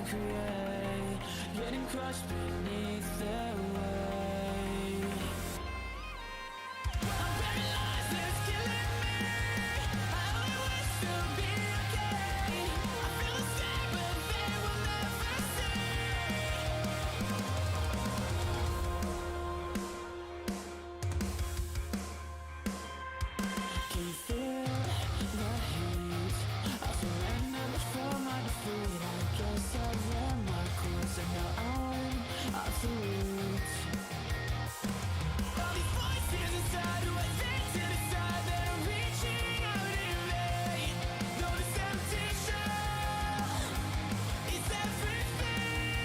create, getting crushed beneath their weight. I'm paralyzed, it's killing me. I only wish to be okay. I feel the same, but they will never see. Can you feel the heat? I surrender before my defeat. I guess I ran my course and now I'm absolute. All these voices inside who I think to decide that I'm reaching out in vain. Though this empty shell is everything.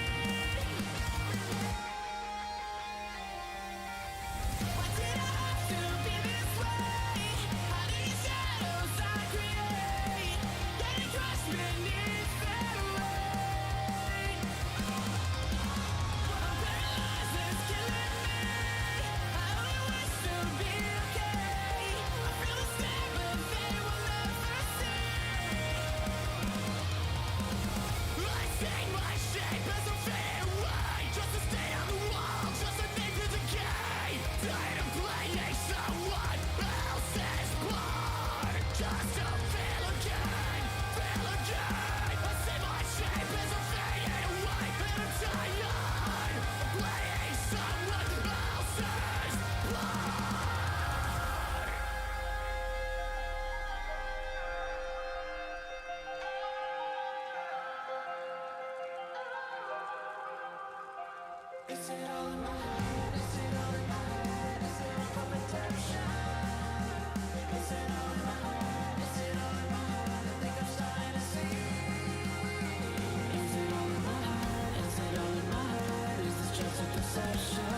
Why did I have to be this way? How do these shadows I create getting crushed beneath their weight? I'm paralyzed, it's killing me. I only wish to be okay. I feel the same, but they will never see. I take my shape as I'm fading away, just to stay on the wall, just to think to decay. Tired of playing someone else's part, just to feel again, feel again. I say my shape as I'm fading away, and I'm tired of playing someone else's part. Is it all in my head? Is it all in my head? Is it all for redemption? Is it all in my head? Is it all in my head? I think I'm starting to see. Is it all in my head? Is it all in my head? Is this just a perception?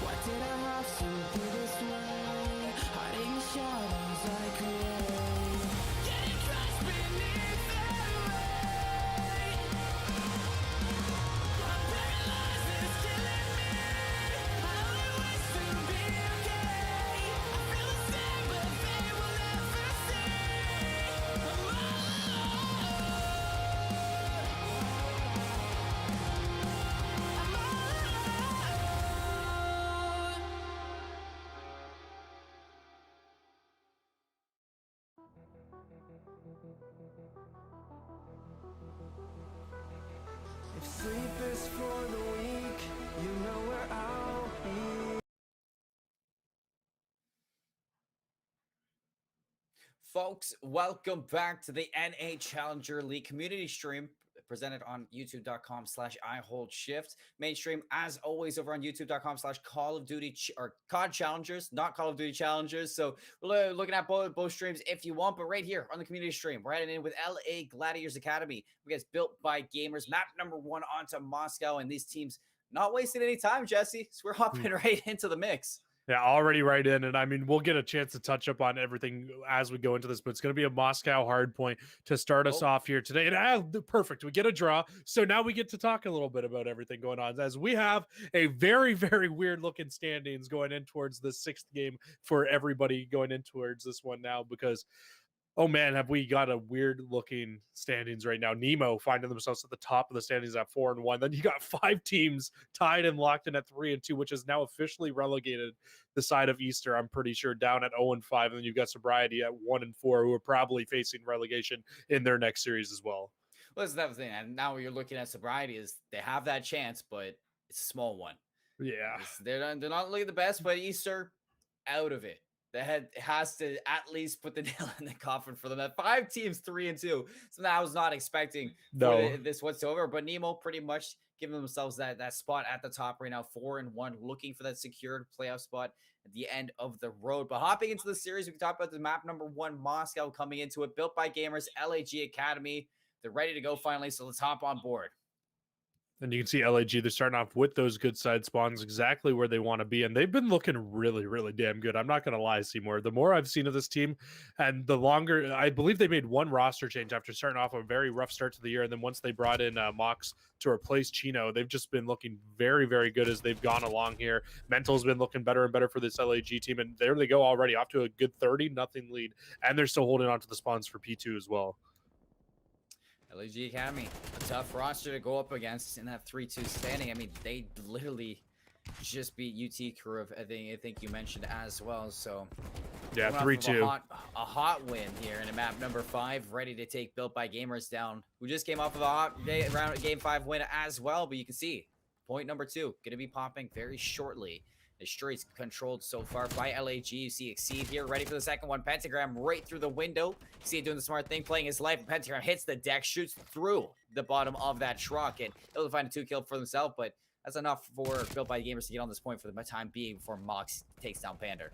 Why did I have to be this way? Hiding the shadows I create, getting crushed beneath their weight. I'm paralyzed, it's killing me. I only wish to be okay. I feel the same, but they will never see. I'm all alone. I'm all alone. If sleep is for the weak, you know where I'll be. Folks, welcome back to the NA Challenger League community stream presented on youtube.com/IHOLDSHIFT. Mainstream, as always, over on youtube.com/Call of Duty or COD Challengers, not Call of Duty Challengers. So we're looking at both streams if you want, but right here on the community stream, we're heading in with LA Gladiators Academy. We guys built by gamers, map number 1 onto Moscow, and these teams not wasting any time, Jesse. So we're hopping right into the mix. Yeah, already right in. And I mean, we'll get a chance to touch up on everything as we go into this, but it's going to be a Moscow hardpoint to start us off here today. And perfect. We get a draw. So now we get to talk a little bit about everything going on as we have a very, very weird looking standings going in towards the 6th game for everybody going in towards this one now, because oh man, have we got a weird looking standings right now. Nemo finding themselves at the top of the standings at 4-1. Then you got 5 teams tied and locked in at 3-2, which is now officially relegated the side of Easter, I'm pretty sure, down at 0-5. And then you've got Sobriety at 1-4, who are probably facing relegation in their next series as well. Well, that's the thing. And now you're looking at Sobriety is they have that chance, but it's a small one. Yeah. They're not looking the best, but Easter out of it. The head has to at least put the nail in the coffin for them. At 5 teams, 3-2. So I was not expecting this whatsoever. But Nemo pretty much giving themselves that spot at the top right now, 4-1, looking for that secured playoff spot at the end of the road. But hopping into the series, we can talk about the map number 1, Moscow, coming into it, built by gamers, LAG Academy. They're ready to go finally. So let's hop on board. And you can see LAG, they're starting off with those good side spawns exactly where they want to be. And they've been looking really, really damn good. I'm not going to lie, Seymour. The more I've seen of this team and the longer, I believe they made one roster change after starting off a very rough start to the year. And then once they brought in Mox to replace Chino, they've just been looking very, very good as they've gone along here. Mental's been looking better and better for this LAG team. And there they go already off to a good 30-0 lead. And they're still holding on to the spawns for P2 as well. LAG Academy, a tough roster to go up against in that 3-2 standing. I mean, they literally just beat UT Crew, I think you mentioned as well. So yeah, 3-2. A hot win here in a map number 5, ready to take Built by Gamers down, who just came off of a hot game 5 win as well. But you can see point number 2 going to be popping very shortly. The streets controlled so far by LAG. You see Exceed here, ready for the second one. Pentagram right through the window. You see it doing the smart thing, playing his life. Pentagram hits the deck, shoots through the bottom of that truck, and able to find a 2-kill for themselves. But that's enough for Built by Gamers to get on this point for the time being before Mox takes down Pander.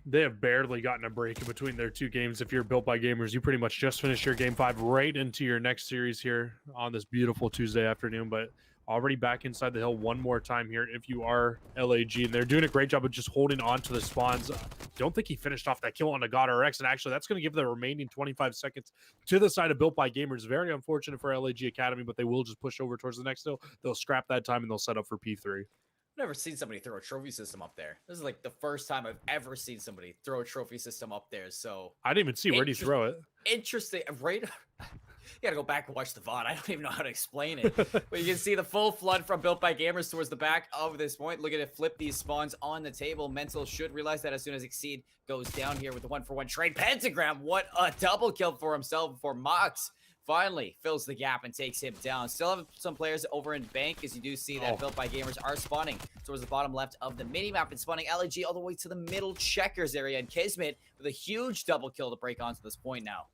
They have barely gotten a break in between their 2 games. If you're Built by Gamers, you pretty much just finished your game 5 right into your next series here on this beautiful Tuesday afternoon. But already back inside the hill one more time here if you are LAG, and they're doing a great job of just holding on to the spawns. Don't think he finished off that kill on the God RX, and actually that's going to give the remaining 25 seconds to the side of Built by Gamers. Very unfortunate for LAG Academy, but they will just push over towards the next hill. They'll scrap that time and they'll set up for P3. I've never seen somebody throw a trophy system up there. This is like the first time I've ever seen somebody throw a trophy system up there. So I didn't even see where did he throw it. Interesting, right? You gotta go back and watch the VOD. I don't even know how to explain it. But you can see the full flood from Built by Gamers towards the back of this point. Look at it flip these spawns on the table. Mental should realize that as soon as Exceed goes down here with the 1-for-1 trade. Pentagram, what a double kill for himself before Mox finally fills the gap and takes him down. Still have some players over in bank, as you do see that Built by Gamers are spawning towards the bottom left of the mini-map and spawning LAG all the way to the middle checkers area. And Kismet with a huge double kill to break onto this point now.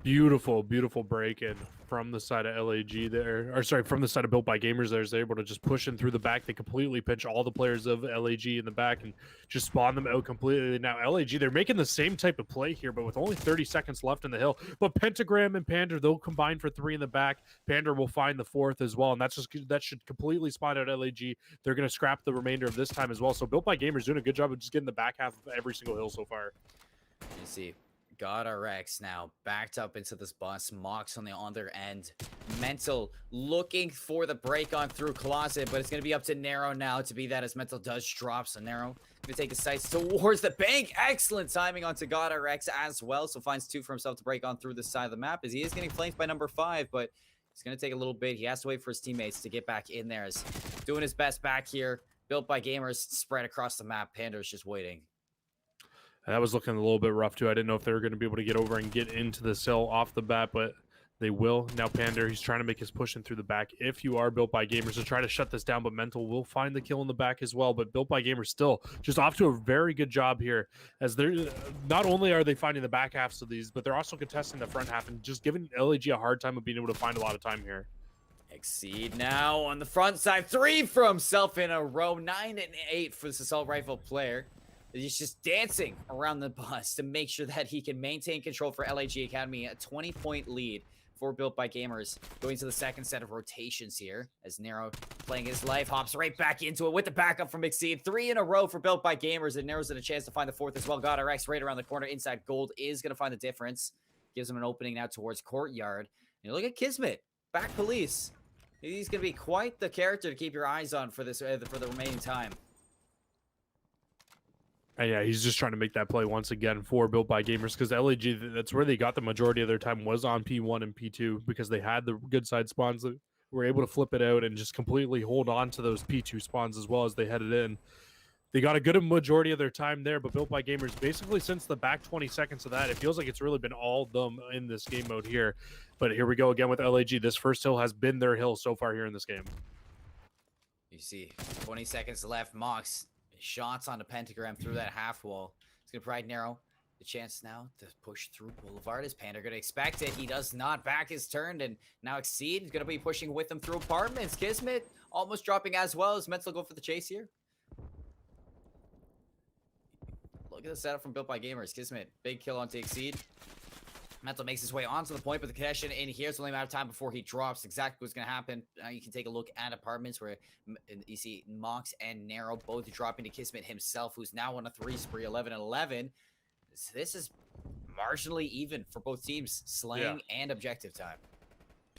Beautiful, beautiful break in from the side of LAG there, or sorry, from the side of Built by Gamers there. They're able to just push in through the back. They completely pinch all the players of LAG in the back and just spawn them out completely. Now LAG, they're making the same type of play here, but with only 30 seconds left in the hill. But Pentagram and Pander, they'll combine for 3 in the back. Pander will find the 4th as well, and that should completely spot out LAG. They're going to scrap the remainder of this time as well. So Built by Gamers doing a good job of just getting the back half of every single hill so far. You see God RX now backed up into this bus. Mox on the other end. Mental looking for the break on through Closet, but it's going to be up to Narrow now to be that as Mental does drop. So Narrow going to take his sights towards the bank. Excellent timing onto God RX as well. So finds 2 for himself to break on through the side of the map as he is getting flanked by number 5, but it's going to take a little bit. He has to wait for his teammates to get back in there. As doing his best back here. Built by Gamers spread across the map. Pander's just waiting. That was looking a little bit rough too. I didn't know if they were going to be able to get over and get into the cell off the bat, but they will. Now Pander, he's trying to make his push in through the back. If you are Built by Gamers, to try to shut this down, but Mental will find the kill in the back as well. But Built by Gamers still just off to a very good job here, as they're not only are they finding the back halves of these, but they're also contesting the front half and just giving LAG a hard time of being able to find a lot of time here. Exceed now on the front side. 3 for himself in a row. 9 and 8 for this assault rifle player. He's just dancing around the bus to make sure that he can maintain control for LAG Academy. A 20-point lead for Built by Gamers. Going to the second set of rotations here as Narrow playing his life. Hops right back into it with the backup from Exceed. 3 in a row for Built by Gamers. And Narrow's at a chance to find the 4th as well. God RX right around the corner. Inside Gold is going to find the difference. Gives him an opening now towards Courtyard. And look at Kismet. Back police. He's going to be quite the character to keep your eyes on for this for the remaining time. And yeah, he's just trying to make that play once again for Built by Gamers, because LAG, that's where they got the majority of their time was on P1 and P2, because they had the good side spawns that were able to flip it out and just completely hold on to those P2 spawns as well as they headed in. They got a good majority of their time there, but Built by Gamers, basically since the back 20 seconds of that, it feels like it's really been all them in this game mode here. But here we go again with LAG. This first hill has been their hill so far here in this game. You see 20 seconds left. Mox shots on the pentagram through that half wall. It's going to provide Narrow the chance now to push through Boulevard. Is Panda going to expect it? He does not. Back is turned, and now Exceed is going to be pushing with him through apartments. Kismet almost dropping as well as Mental go for the chase here. Look at the setup from Built by Gamers. Kismet, big kill onto Exceed. Mental makes his way onto the point, but the connection in here is only a matter of time before he drops. Exactly what's going to happen. You can take a look at apartments where you see Mox and Narrow both dropping to Kismet himself, who's now on a 3 spree, 11-11. So this is marginally even for both teams, slaying and objective time.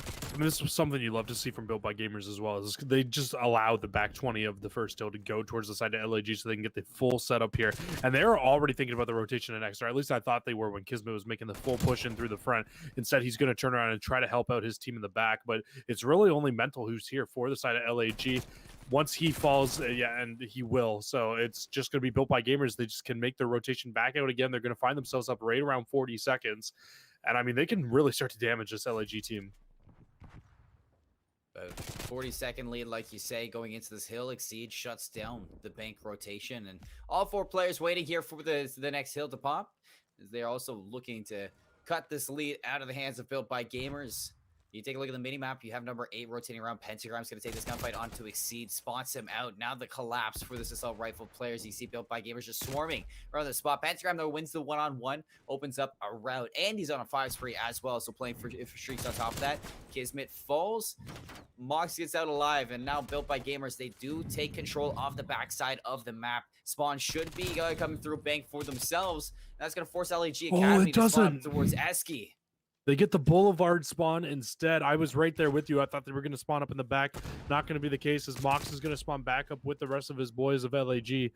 I mean, this was something you love to see from Built by Gamers as well. Is they just allow the back 20 of the first hill to go towards the side of LAG so they can get the full setup here. And they're already thinking about the rotation next, or at least I thought they were when Kismet was making the full push in through the front. Instead, he's going to turn around and try to help out his team in the back. But it's really only Mental who's here for the side of LAG. Once he falls, and he will. So it's just going to be Built by Gamers. They just can make their rotation back out again. They're going to find themselves up right around 40 seconds. And I mean, they can really start to damage this LAG team. 40-second lead, like you say, going into this hill. Exceed shuts down the bank rotation, and all 4 players waiting here for the next hill to pop, as they're also looking to cut this lead out of the hands of Built by Gamers. You take a look at the mini-map, you have number 8 rotating around. Pentagram's going to take this gunfight on to Exceed, spots him out. Now the collapse for this assault rifle players. You see Built by Gamers just swarming around the spot. Pentagram, though, wins the one-on-one, opens up a route, and he's on a 5 spree as well, so playing for streaks on top of that. Kismet falls, Mox gets out alive, and now Built by Gamers, they do take control of the backside of the map. Spawn should be coming through bank for themselves. That's going to force LAG Academy to spawn towards Eski. They get the Boulevard spawn instead. I was right there with you. I thought they were going to spawn up in the back. Not going to be the case, as Mox is going to spawn back up with the rest of his boys of LAG.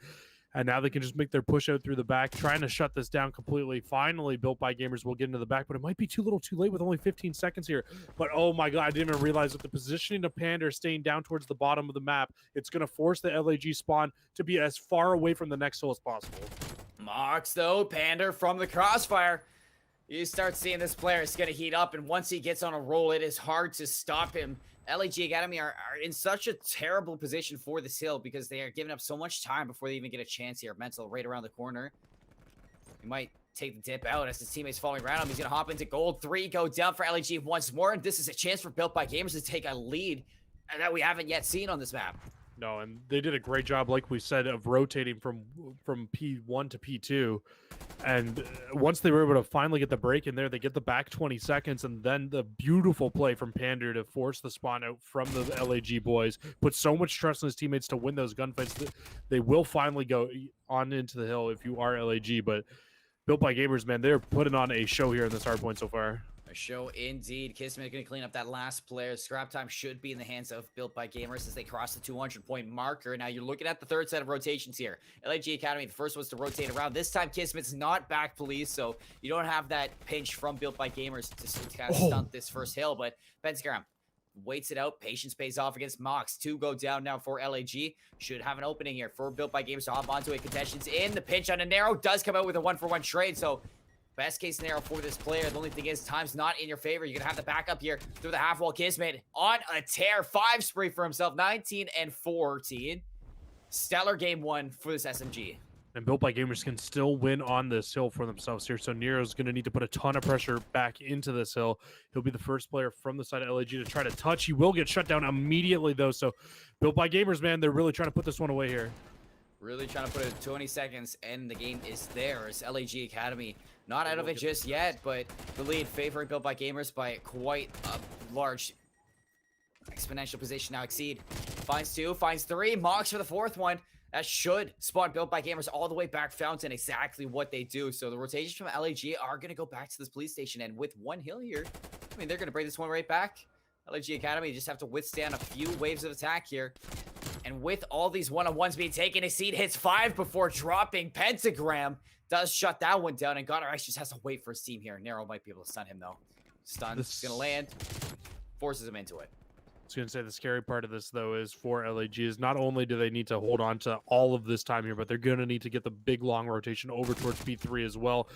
And now they can just make their push out through the back, trying to shut this down completely. Finally, Built by Gamers will get into the back, but it might be too little too late with only 15 seconds here. But oh my God, I didn't even realize that the positioning of Pander staying down towards the bottom of the map, it's going to force the LAG spawn to be as far away from the next hill as possible. Mox, though, Pander from the crossfire. You start seeing this player is going to heat up, and once he gets on a roll, it is hard to stop him. LAG Academy are in such a terrible position for this hill because they are giving up so much time before they even get a chance here. Mental right around the corner. He might take the dip out as his teammates falling around him. He's going to hop into gold. 3 go down for LAG once more, and this is a chance for Built by Gamers to take a lead that we haven't yet seen on this map. No, and they did a great job, like we said, of rotating from P1 to P2. And once they were able to finally get the break in there, they get the back 20 seconds, and then the beautiful play from Pander to force the spawn out from the LAG boys, put so much trust in his teammates to win those gunfights that they will finally go on into the hill if you are LAG. But Built by Gamers, man, they're putting on a show here in this hardpoint so far. A show indeed. Kismet going to clean up that last player. Scrap time should be in the hands of Built by Gamers as they cross the 200-point marker. Now you're looking at the third set of rotations here. LAG Academy, the first was to rotate around. This time Kismet's not back police, so you don't have that pinch from Built by Gamers to kind of stunt this first hill. But Pentagram waits it out. Patience pays off against Mox. 2 go down now for LAG. Should have an opening here for Built by Gamers to hop onto it. Contention's in. The pinch on a narrow does come out with a 1-for-1 trade, so best case scenario for this player. The only thing is, time's not in your favor. You're going to have the backup here through the half wall. Kismet on a tear. 5 spree for himself. 19-14. Stellar game 1 for this SMG. And Built by Gamers can still win on this hill for themselves here. So Nero's going to need to put a ton of pressure back into this hill. He'll be the first player from the side of LAG to try to touch. He will get shut down immediately, though. So Built by Gamers, man, they're really trying to put this one away here. Really trying to put it 20 seconds, and the game is theirs. LAG Academy not out of it just yet, but the lead favoring Built by Gamers by quite a large exponential position. Now Exceed finds 2, finds 3, Mox for the 4th one. That should spawn Built by Gamers all the way back Fountain, exactly what they do. So the rotations from LAG are going to go back to this police station, and with 1 hill here, I mean, they're going to bring this one right back. LAG Academy just have to withstand a few waves of attack here. And with all these one-on-ones being taken, Exceed hits 5 before dropping. Pentagram does shut that one down, and Gunnar X just has to wait for his team here. Narrow might be able to stun him, though. Stun's going to land, forces him into it. I was going to say the scary part of this, though, is for LAG is not only do they need to hold on to all of this time here, but they're going to need to get the big, long rotation over towards P3 as well.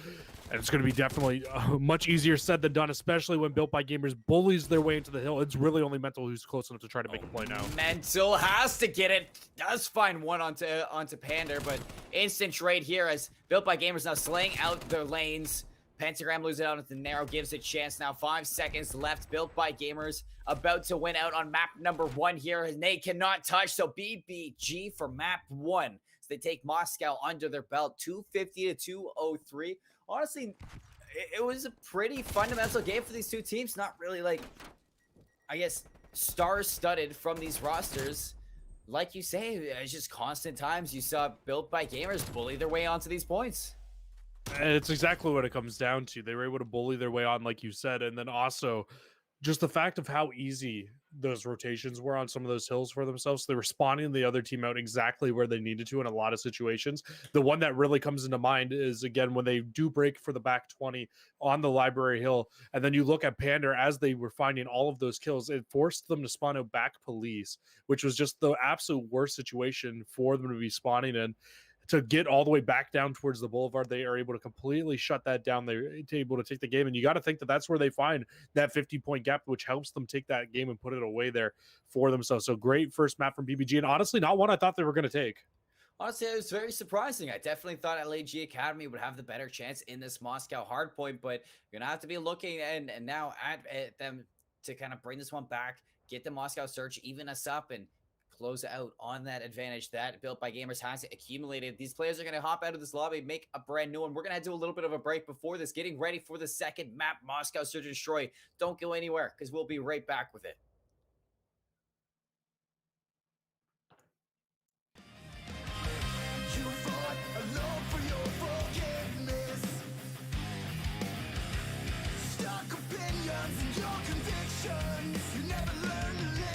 And it's going to be definitely much easier said than done, especially when Built by Gamers bullies their way into the hill. It's really only Mental who's close enough to try to make a play now. Mental has to get it. Does find one onto Pander, but instant trade here as Built by Gamers now slaying out their lanes. Pentagram loses it out into Narrow, gives it a chance. Now 5 seconds left. Built by Gamers about to win out on map number 1 here. And they cannot touch, so BBG for map 1. So they take Moscow under their belt, 250 to 203. Honestly, it was a pretty fundamental game for these two teams. Not really like, I guess, star-studded from these rosters. Like you say, it's just constant times you saw Built by Gamers bully their way onto these points. It's exactly what it comes down to. They were able to bully their way on, like you said, and then also just the fact of how easy those rotations were on some of those hills for themselves. They were spawning the other team out exactly where they needed to in a lot of situations. The one that really comes into mind is, again, when they do break for the back 20 on the Library Hill, and then you look at Pander as they were finding all of those kills, it forced them to spawn out back police, which was just the absolute worst situation for them to be spawning in. To get all the way back down towards the boulevard, they are able to completely shut that down. They're able to take the game, and you got to think that that's where they find that 50-point gap, which helps them take that game and put it away there for themselves. So great first map from BBG, and honestly, not one I thought they were going to take. Honestly, it was very surprising. I definitely thought LAG Academy would have the better chance in this Moscow hardpoint, but you're going to have to be looking and now at them to kind of bring this one back, get the Moscow Surge, even us up, and close out on that advantage that Built by Gamers has accumulated. These players are going to hop out of this lobby, make a brand new one. We're going to do a little bit of a break before this, getting ready for the second map, Moscow Surge and Destroy. Don't go anywhere, because we'll be right back with it. You fought alone for your forgiveness. Stuck opinions and your convictions. You never learn to listen.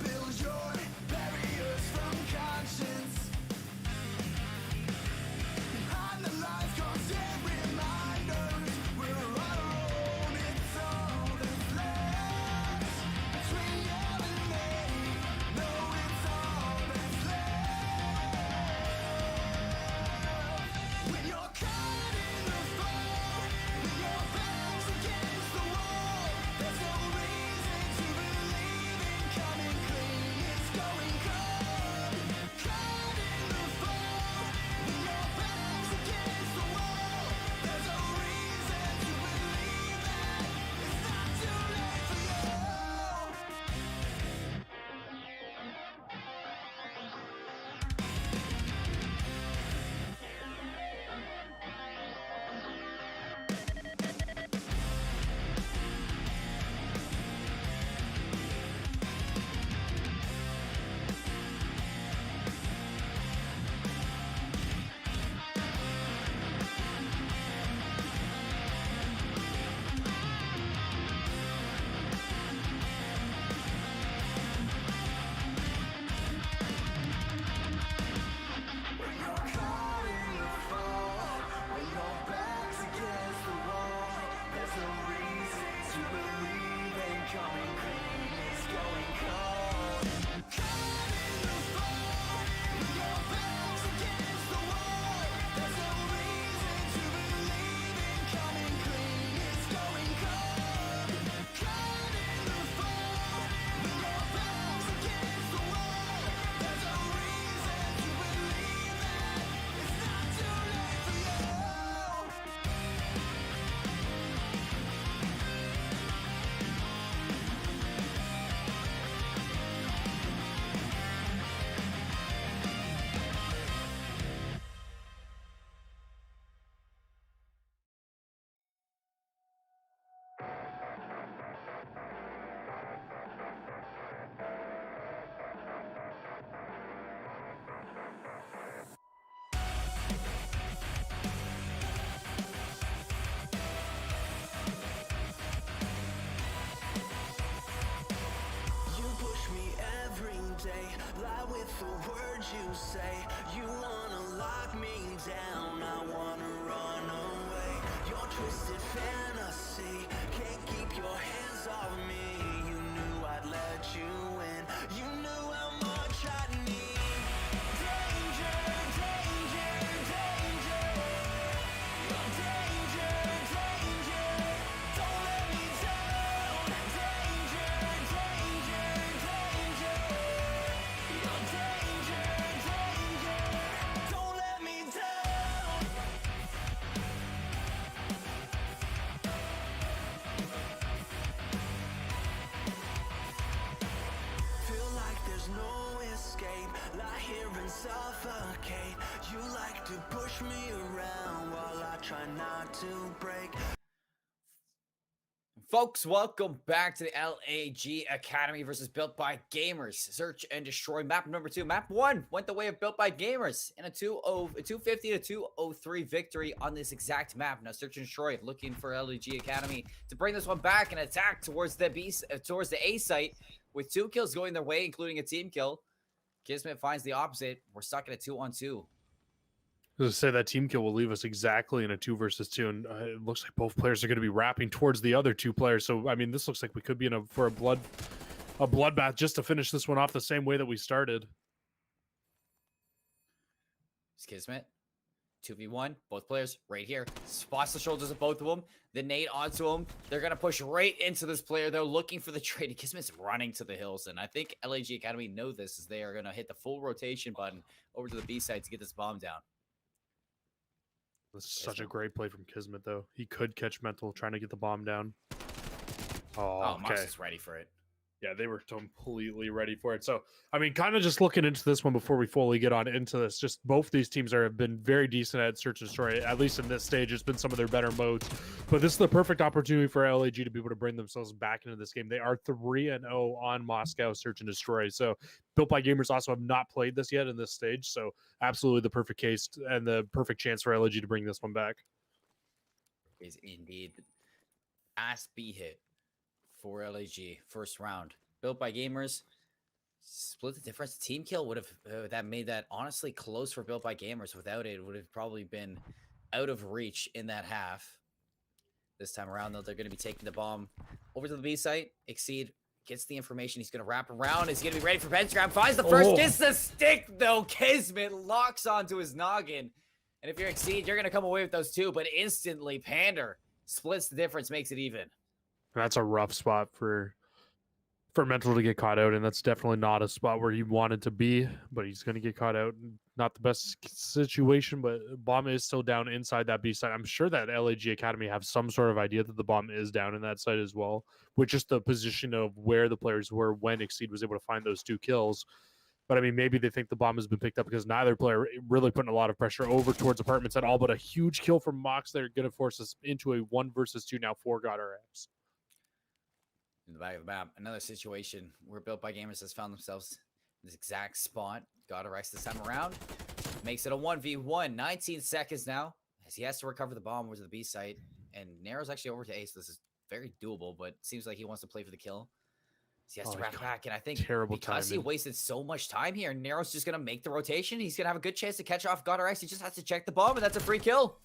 Build your barriers from conscience. Behind the lines, constant reminders. We're on our own, it's all that's left. Between you and me, no, it's all that's left. When you're caught in the fire, when your back's against the wall, there's no reason to believe in coming clean. It's going cold. Caught in the fire, when your back's against the wall, there's no reason to believe that it's not too late for you. When you're caught in the fall, when your back's against the wall, there's no reason to believe in coming clean. It's going cold. Caught in the fall, when your back's against the wall, there's no reason to believe in coming clean. It's going cold. Caught in the fall, when your back's against the wall, there's no reason to believe that it's not too late for you. You push me every day, lie with the words you say. You wanna lock me down, I wanna run away. Your twisted fantasy can't keep your hands off me. You knew I'd let you in, you knew how much I need. Danger, danger, danger. You're danger, danger. Don't let me down. Danger, danger, danger. You're danger, danger. Don't let me down. suffocate. You like to push me around while I try not to break. Folks, welcome back to the LAG Academy versus Built by Gamers. Search and destroy map number 2. Map 1 went the way of Built by Gamers in a 250 to 203 victory on this exact map. Now, Search and Destroy looking for LAG Academy to bring this one back and attack towards the A site with 2 kills going their way, including a team kill. Kismet finds the opposite. We're stuck in a 2-on-2. I was gonna say that team kill will leave us exactly in a 2 versus 2, and it looks like both players are going to be wrapping towards the other 2 players. So I mean, this looks like we could be in a bloodbath just to finish this one off the same way that we started. It's Kismet. 2v1, both players right here. Spots the shoulders of both of them. The nade onto them. They're going to push right into this player. They're looking for the trade. Kismet's running to the hills, and I think LAG Academy know this as they are going to hit the full rotation button over to the B side to get this bomb down. This is such a great play from Kismet, though. He could catch Mental trying to get the bomb down. Oh, okay. Mox is ready for it. Yeah, they were completely ready for it. So, I mean, kind of just looking into this one before we fully get on into this, just both these teams have been very decent at search and destroy. At least in this stage, it's been some of their better modes. But this is the perfect opportunity for LAG to be able to bring themselves back into this game. They are 3-0 on Moscow search and destroy. So, Built by Gamers also have not played this yet in this stage. So, absolutely the perfect case and the perfect chance for LAG to bring this one back. Is indeed ass B hit for LAG first round. Built by Gamers split the difference. Team kill would have that made that honestly close for Built by Gamers. Without it, it would have probably been out of reach in that half. This time around, though, they're going to be taking the bomb over to the B site. Exceed gets the information. He's going to wrap around. He's going to be ready for pentagram. Finds the first. Gets the stick, though. Kismet locks onto his noggin. And if you're Exceed, you're going to come away with those 2. But instantly, Pander splits the difference, makes it even. That's a rough spot for Mental to get caught out, and that's definitely not a spot where he wanted to be, but he's going to get caught out. Not the best situation, but bomb is still down inside that B site. I'm sure that LAG Academy have some sort of idea that the bomb is down in that site as well, with just the position of where the players were when Exceed was able to find those 2 kills. But I mean, maybe they think the bomb has been picked up because neither player really putting a lot of pressure over towards apartments at all, but a huge kill from Mox. They're going to force us into a 1 versus 2 now for God RX. In the back of the map, another situation where Built by Gamers has found themselves in this exact spot. God RX this time around makes it a 1v1. 19 seconds now as he has to recover the bomb over to the B site, and narrows actually over to A. So this is very doable, but it seems like he wants to play for the kill. So he has to wrap back, and I think because he wasted so much time here, Narrow's just gonna make the rotation. He's gonna have a good chance to catch off God RX. He just has to check the bomb, and that's a free kill.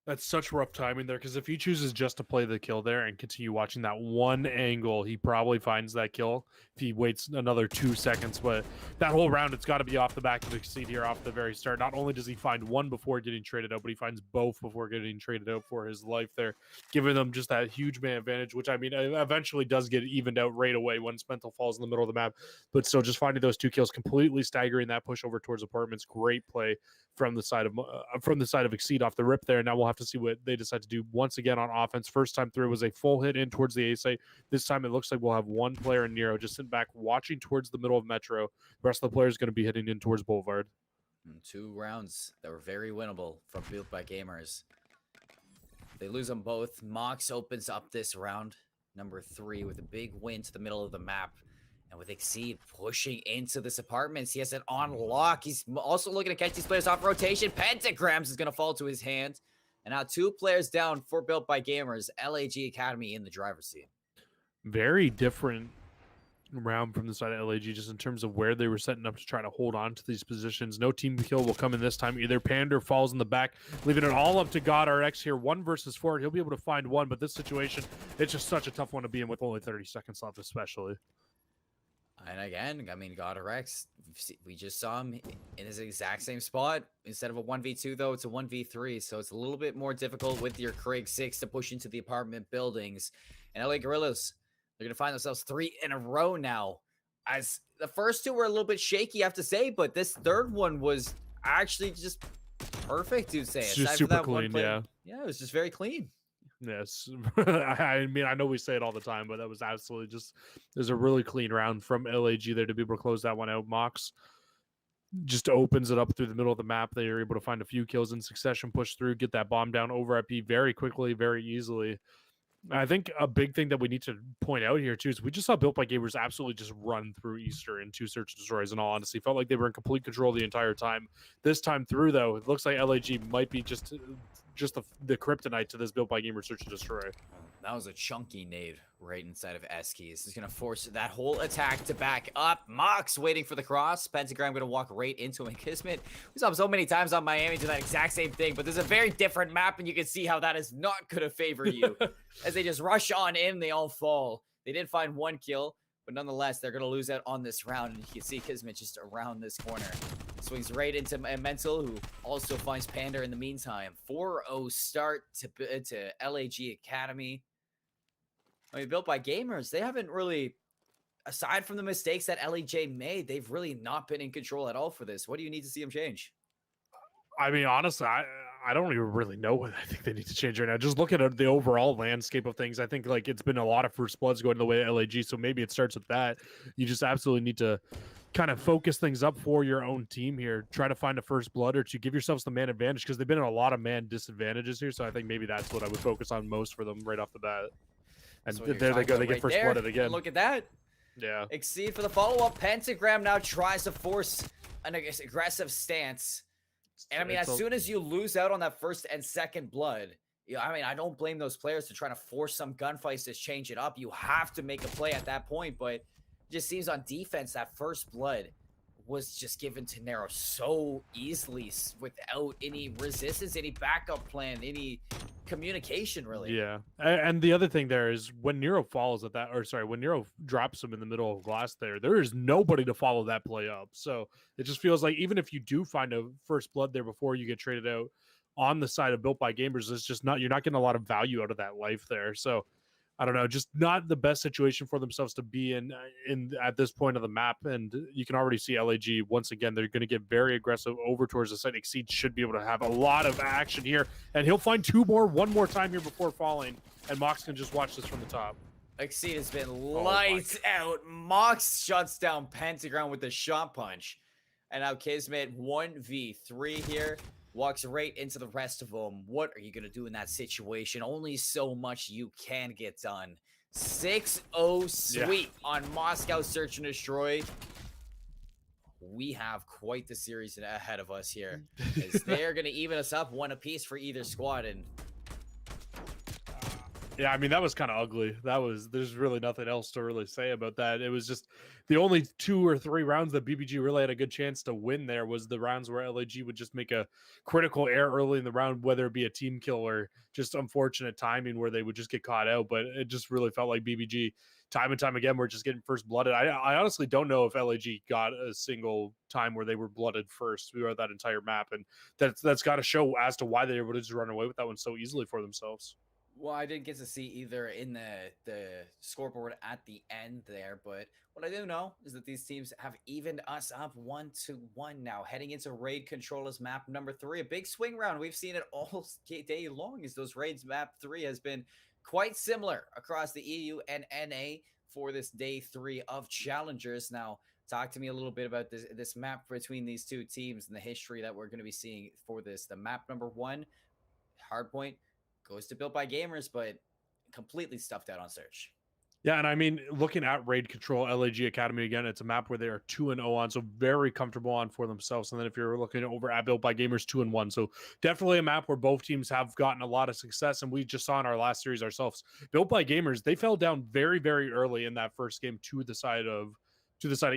That's such rough timing there, because if he chooses just to play the kill there and continue watching that one angle, he probably finds that kill if he waits another 2 seconds. But that whole round, it's got to be off the back of Exceed here off the very start. Not only does he find one before getting traded out, but he finds both before getting traded out for his life there, giving them just that huge man advantage, which, I mean, eventually does get evened out right away when Mental falls in the middle of the map. But still, just finding those 2 kills, completely staggering that push over towards apartments. Great play from the side of Exceed off the rip there. Now we'll have to see what they decide to do once again on offense. First time through was a full hit in towards the A site. This time it looks like we'll have 1 player in Nero just sitting back watching towards the middle of Metro. The rest of the players going to be heading in towards Boulevard. 2 rounds that were very winnable from Built by Gamers. They lose them both. Mox opens up this round number 3 with a big win to the middle of the map. And with Exceed pushing into this apartments, he has it on lock. He's also looking to catch these players off rotation. Pentagrams is going to fall to his hand. And now 2 players down for Built by Gamers. LAG Academy in the driver's seat. Very different round from the side of LAG, just in terms of where they were setting up to try to hold on to these positions. No team kill will come in this time either. Pander falls in the back, leaving it all up to God RX here. 1 versus 4. He'll be able to find one, but this situation, it's just such a tough one to be in with only 30 seconds left, especially. And again, I mean, God RX, we just saw him in his exact same spot. Instead of a 1v2, though, it's a 1v3. So it's a little bit more difficult with your Craig 6 to push into the apartment buildings. And LA Gorillas, they're going to find themselves 3 in a row now. As the first 2 were a little bit shaky, I have to say, but this third one was actually just perfect, to say. It's just super clean, yeah. Yeah, it was just very clean. Yes. I mean, I know we say it all the time, but that was absolutely just, there's a really clean round from LAG there to be able to close that one out. Mox just opens it up through the middle of the map. They are able to find a few kills in succession, push through, get that bomb down over at B very quickly, very easily. I think a big thing that we need to point out here too is we just saw Built by Gamers absolutely just run through Easter in 2 search and destroys. In all honesty, felt like they were in complete control the entire time. This time through, though, it looks like LAG might be just the kryptonite to this Built by Gamers search and destroy. That was a chunky nade right inside of Eski. This is going to force that whole attack to back up. Mox waiting for the cross. Pentagram going to walk right into him. Kismet, we saw him so many times on Miami do that exact same thing, but there's a very different map, and you can see how that is not going to favor you. As they just rush on in, they all fall. They did find 1 kill, but nonetheless, they're going to lose out on this round. And you can see Kismet just around this corner. Swings right into Mental, who also finds Panda in the meantime. 4-0 start to LAG Academy. I mean, Built by Gamers, they haven't really, aside from the mistakes that LEJ made, they've really not been in control at all for this. What do you need to see them change? I mean, honestly, I don't even really know what I think they need to change right now. Just looking at the overall landscape of things, I think like it's been a lot of first bloods going the way of LAG, so maybe it starts with that. You just absolutely need to kind of focus things up for your own team here. Try to find a first blood or to give yourselves the man advantage, because they've been in a lot of man disadvantages here, so I think maybe that's what I would focus on most for them right off the bat. And there they go. They get first blooded again. And look at that. Yeah. Exceed for the follow-up. Pentagram now tries to force an aggressive stance. And I mean, as soon as you lose out on that first and second blood, I mean, I don't blame those players to try to force some gunfights to change it up. You have to make a play at that point, but it just seems on defense that first blood was just given to Nero so easily without any resistance, any backup plan, any communication, really. Yeah. And the other thing there is when Nero falls at that, or sorry, when Nero drops him in the middle of glass there is nobody to follow that play up. So it just feels like even if you do find a first blood there before you get traded out on the side of Built by Gamers, it's just not, you're not getting a lot of value out of that life there. So I don't know, just not the best situation for themselves to be in at this point of the map. And you can already see LAG, once again, they're going to get very aggressive over towards the site. Exceed should be able to have a lot of action here. And he'll find one more time here before falling. And Mox can just watch this from the top. Exceed has been lights out. Mox shuts down Pentagram with the shot punch. And now Kismet 1v3 here. Walks right into the rest of them. What are you going to do in that situation? Only so much you can get done. 6-0 sweep on Moscow Search and Destroy. We have quite the series ahead of us here. As they're going to even us up 1 apiece for either squad. And yeah, I mean, that was kind of ugly. There's really nothing else to really say about that. It was just the only 2 or 3 rounds that BBG really had a good chance to win there was the rounds where LAG would just make a critical error early in the round, whether it be a team kill or just unfortunate timing where they would just get caught out. But it just really felt like BBG time and time again were just getting first blooded. I honestly don't know if LAG got a single time where they were blooded first throughout that entire map. And that's got to show as to why they were able to just run away with that one so easily for themselves. Well, I didn't get to see either in the scoreboard at the end there, but what I do know is that these teams have evened us up 1-1 now, heading into Raid Controllers map number 3. A big swing round. We've seen it all day long as those raids map 3 has been quite similar across the EU and NA for this day 3 of Challengers. Now, talk to me a little bit about this map between these two teams and the history that we're going to be seeing for this. The map number 1, Hardpoint, goes to Built by Gamers, but completely stuffed out on Search. Yeah, and I mean, looking at Raid Control, LAG Academy, again, it's a map where they are 2-0 on, so very comfortable on for themselves. And then if you're looking over at Built by Gamers, 2-1. So definitely a map where both teams have gotten a lot of success, and we just saw in our last series ourselves. Built by Gamers, they fell down very, very early in that first game to the side of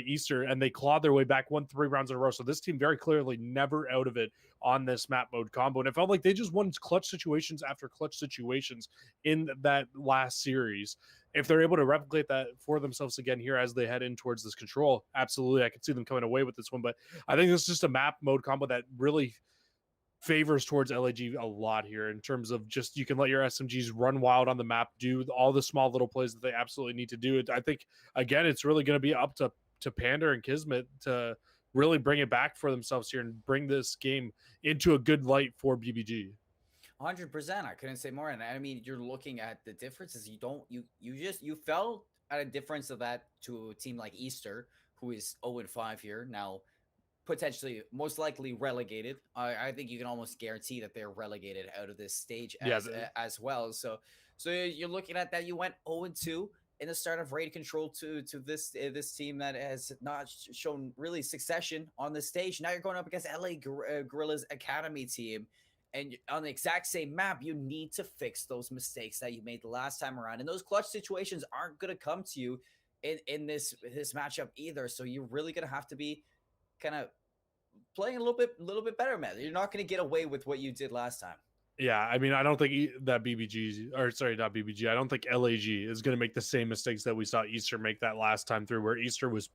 Easter, and they clawed their way back, won 3 rounds in a row. So this team very clearly never out of it on this map mode combo. And it felt like they just won clutch situations after clutch situations in that last series. If they're able to replicate that for themselves again here as they head in towards this control, absolutely, I could see them coming away with this one. But I think this is just a map mode combo that really favors towards LAG a lot here in terms of just you can let your SMGs run wild on the map, do all the small little plays that they absolutely need to do. I think, again, it's really going to be up to Panda and Kismet to really bring it back for themselves here and bring this game into a good light for BBG. 100%. I couldn't say more. And I mean, you're looking at the differences. You fell at a difference of that to a team like Easter, who is 0-5 here. Now, potentially, most likely relegated. I think you can almost guarantee that they're relegated out of this stage Yeah, as well. So you're looking at that. You went 0-2 in the start of raid control to this team that has not shown really succession on the stage. Now you're going up against LA Gorillas Academy team, and on the exact same map. You need to fix those mistakes that you made the last time around, and those clutch situations aren't going to come to you in this matchup either. So you're really going to have to be kind of playing a little bit better, man. You're not going to get away with what you did last time. Yeah, I mean, I don't think that BBG, or sorry, not BBG. I don't think LAG is going to make the same mistakes that we saw Easter make that last time through, where Easter was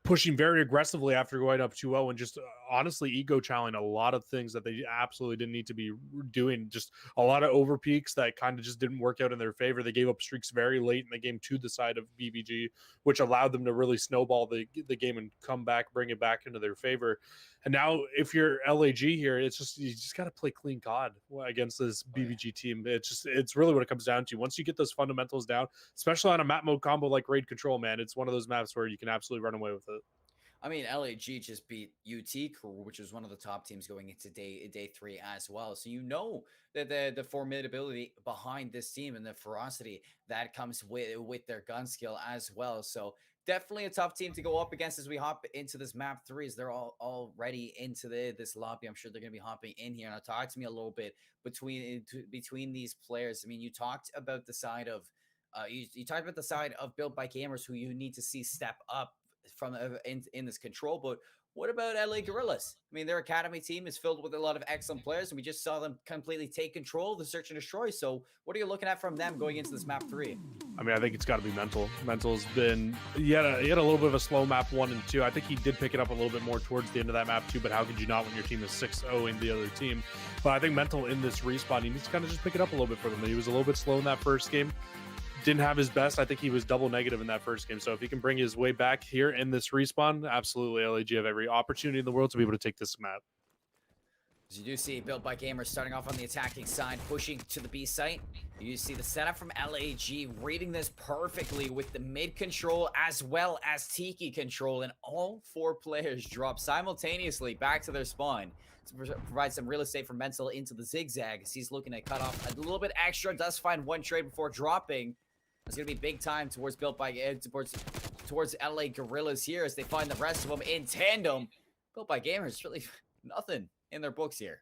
pushing very aggressively after going up 2-0 and just honestly ego challenging a lot of things that they absolutely didn't need to be doing. Just a lot of over peaks that kind of just didn't work out in their favor. They gave up streaks very late in the game to the side of BBG, which allowed them to really snowball the game and come back, bring it back into their favor. And now, if you're LAG here, it's just you just got to play clean COD against this BBG team. It's really what it comes down to. Once you get those fundamentals down, especially on a map mode combo like Raid Control, man, it's one of those maps where you can absolutely run away with it. I mean, LAG just beat UT Crew, which was one of the top teams going into day 3 as well. So you know that the formidability behind this team and the ferocity that comes with their gun skill as well. So definitely a tough team to go up against as we hop into this map 3. As they're all already into this lobby. I'm sure they're going to be hopping in here. Now talk to me a little bit between these players. I mean, you talked about the side of you talked about the side of Built by Gamers, who you need to see step up from in this control. But what about LA Gorillas? I mean, their academy team is filled with a lot of excellent players, and we just saw them completely take control of the search and destroy. So what are you looking at from them going into this map 3? I mean, I think it's got to be Mental. Mental's been he had a little bit of a slow map 1 and 2. I think he did pick it up a little bit more towards the end of that map 2, but how could you not when your team is 6-0 in the other team? But I think Mental in this respawn, he needs to kind of just pick it up a little bit for them. He was a little bit slow in that first game. Didn't have his best. I think he was double negative in that first game. So if he can bring his way back here in this respawn, absolutely, LAG have every opportunity in the world to be able to take this map. As you do see, Built by Gamers starting off on the attacking side, pushing to the B site. You see the setup from LAG, reading this perfectly with the mid control as well as Tiki control, and all 4 players drop simultaneously back to their spawn to provide some real estate for Mental into the zigzag as he's looking to cut off a little bit extra. Does find 1 trade before dropping. It's going to be big time towards towards LA Gorillas here as they find the rest of them in tandem. Built by Gamers, really nothing in their books here.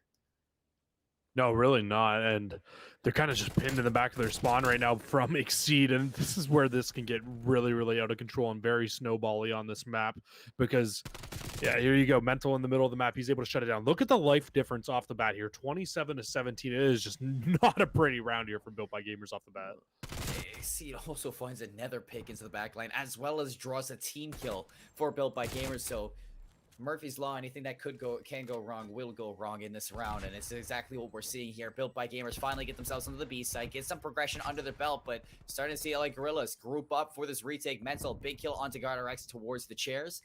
No, really not. And they're kind of just pinned in the back of their spawn right now from Exceed. And this is where this can get really, really out of control and very snowbally on this map. Because, yeah, here you go. Mental in the middle of the map. He's able to shut it down. Look at the life difference off the bat here. 27-17. It is just not a pretty round here from Built by Gamers off the bat. Exceed also finds another pick into the back line, as well as draws a team kill for Built by Gamers. So Murphy's Law, anything that can go wrong will go wrong in this round, and it's exactly what we're seeing here. Built by Gamers finally get themselves into the B side, get some progression under their belt, but starting to see LA Gorillas group up for this retake. Mental, big kill onto Garrison towards the chairs.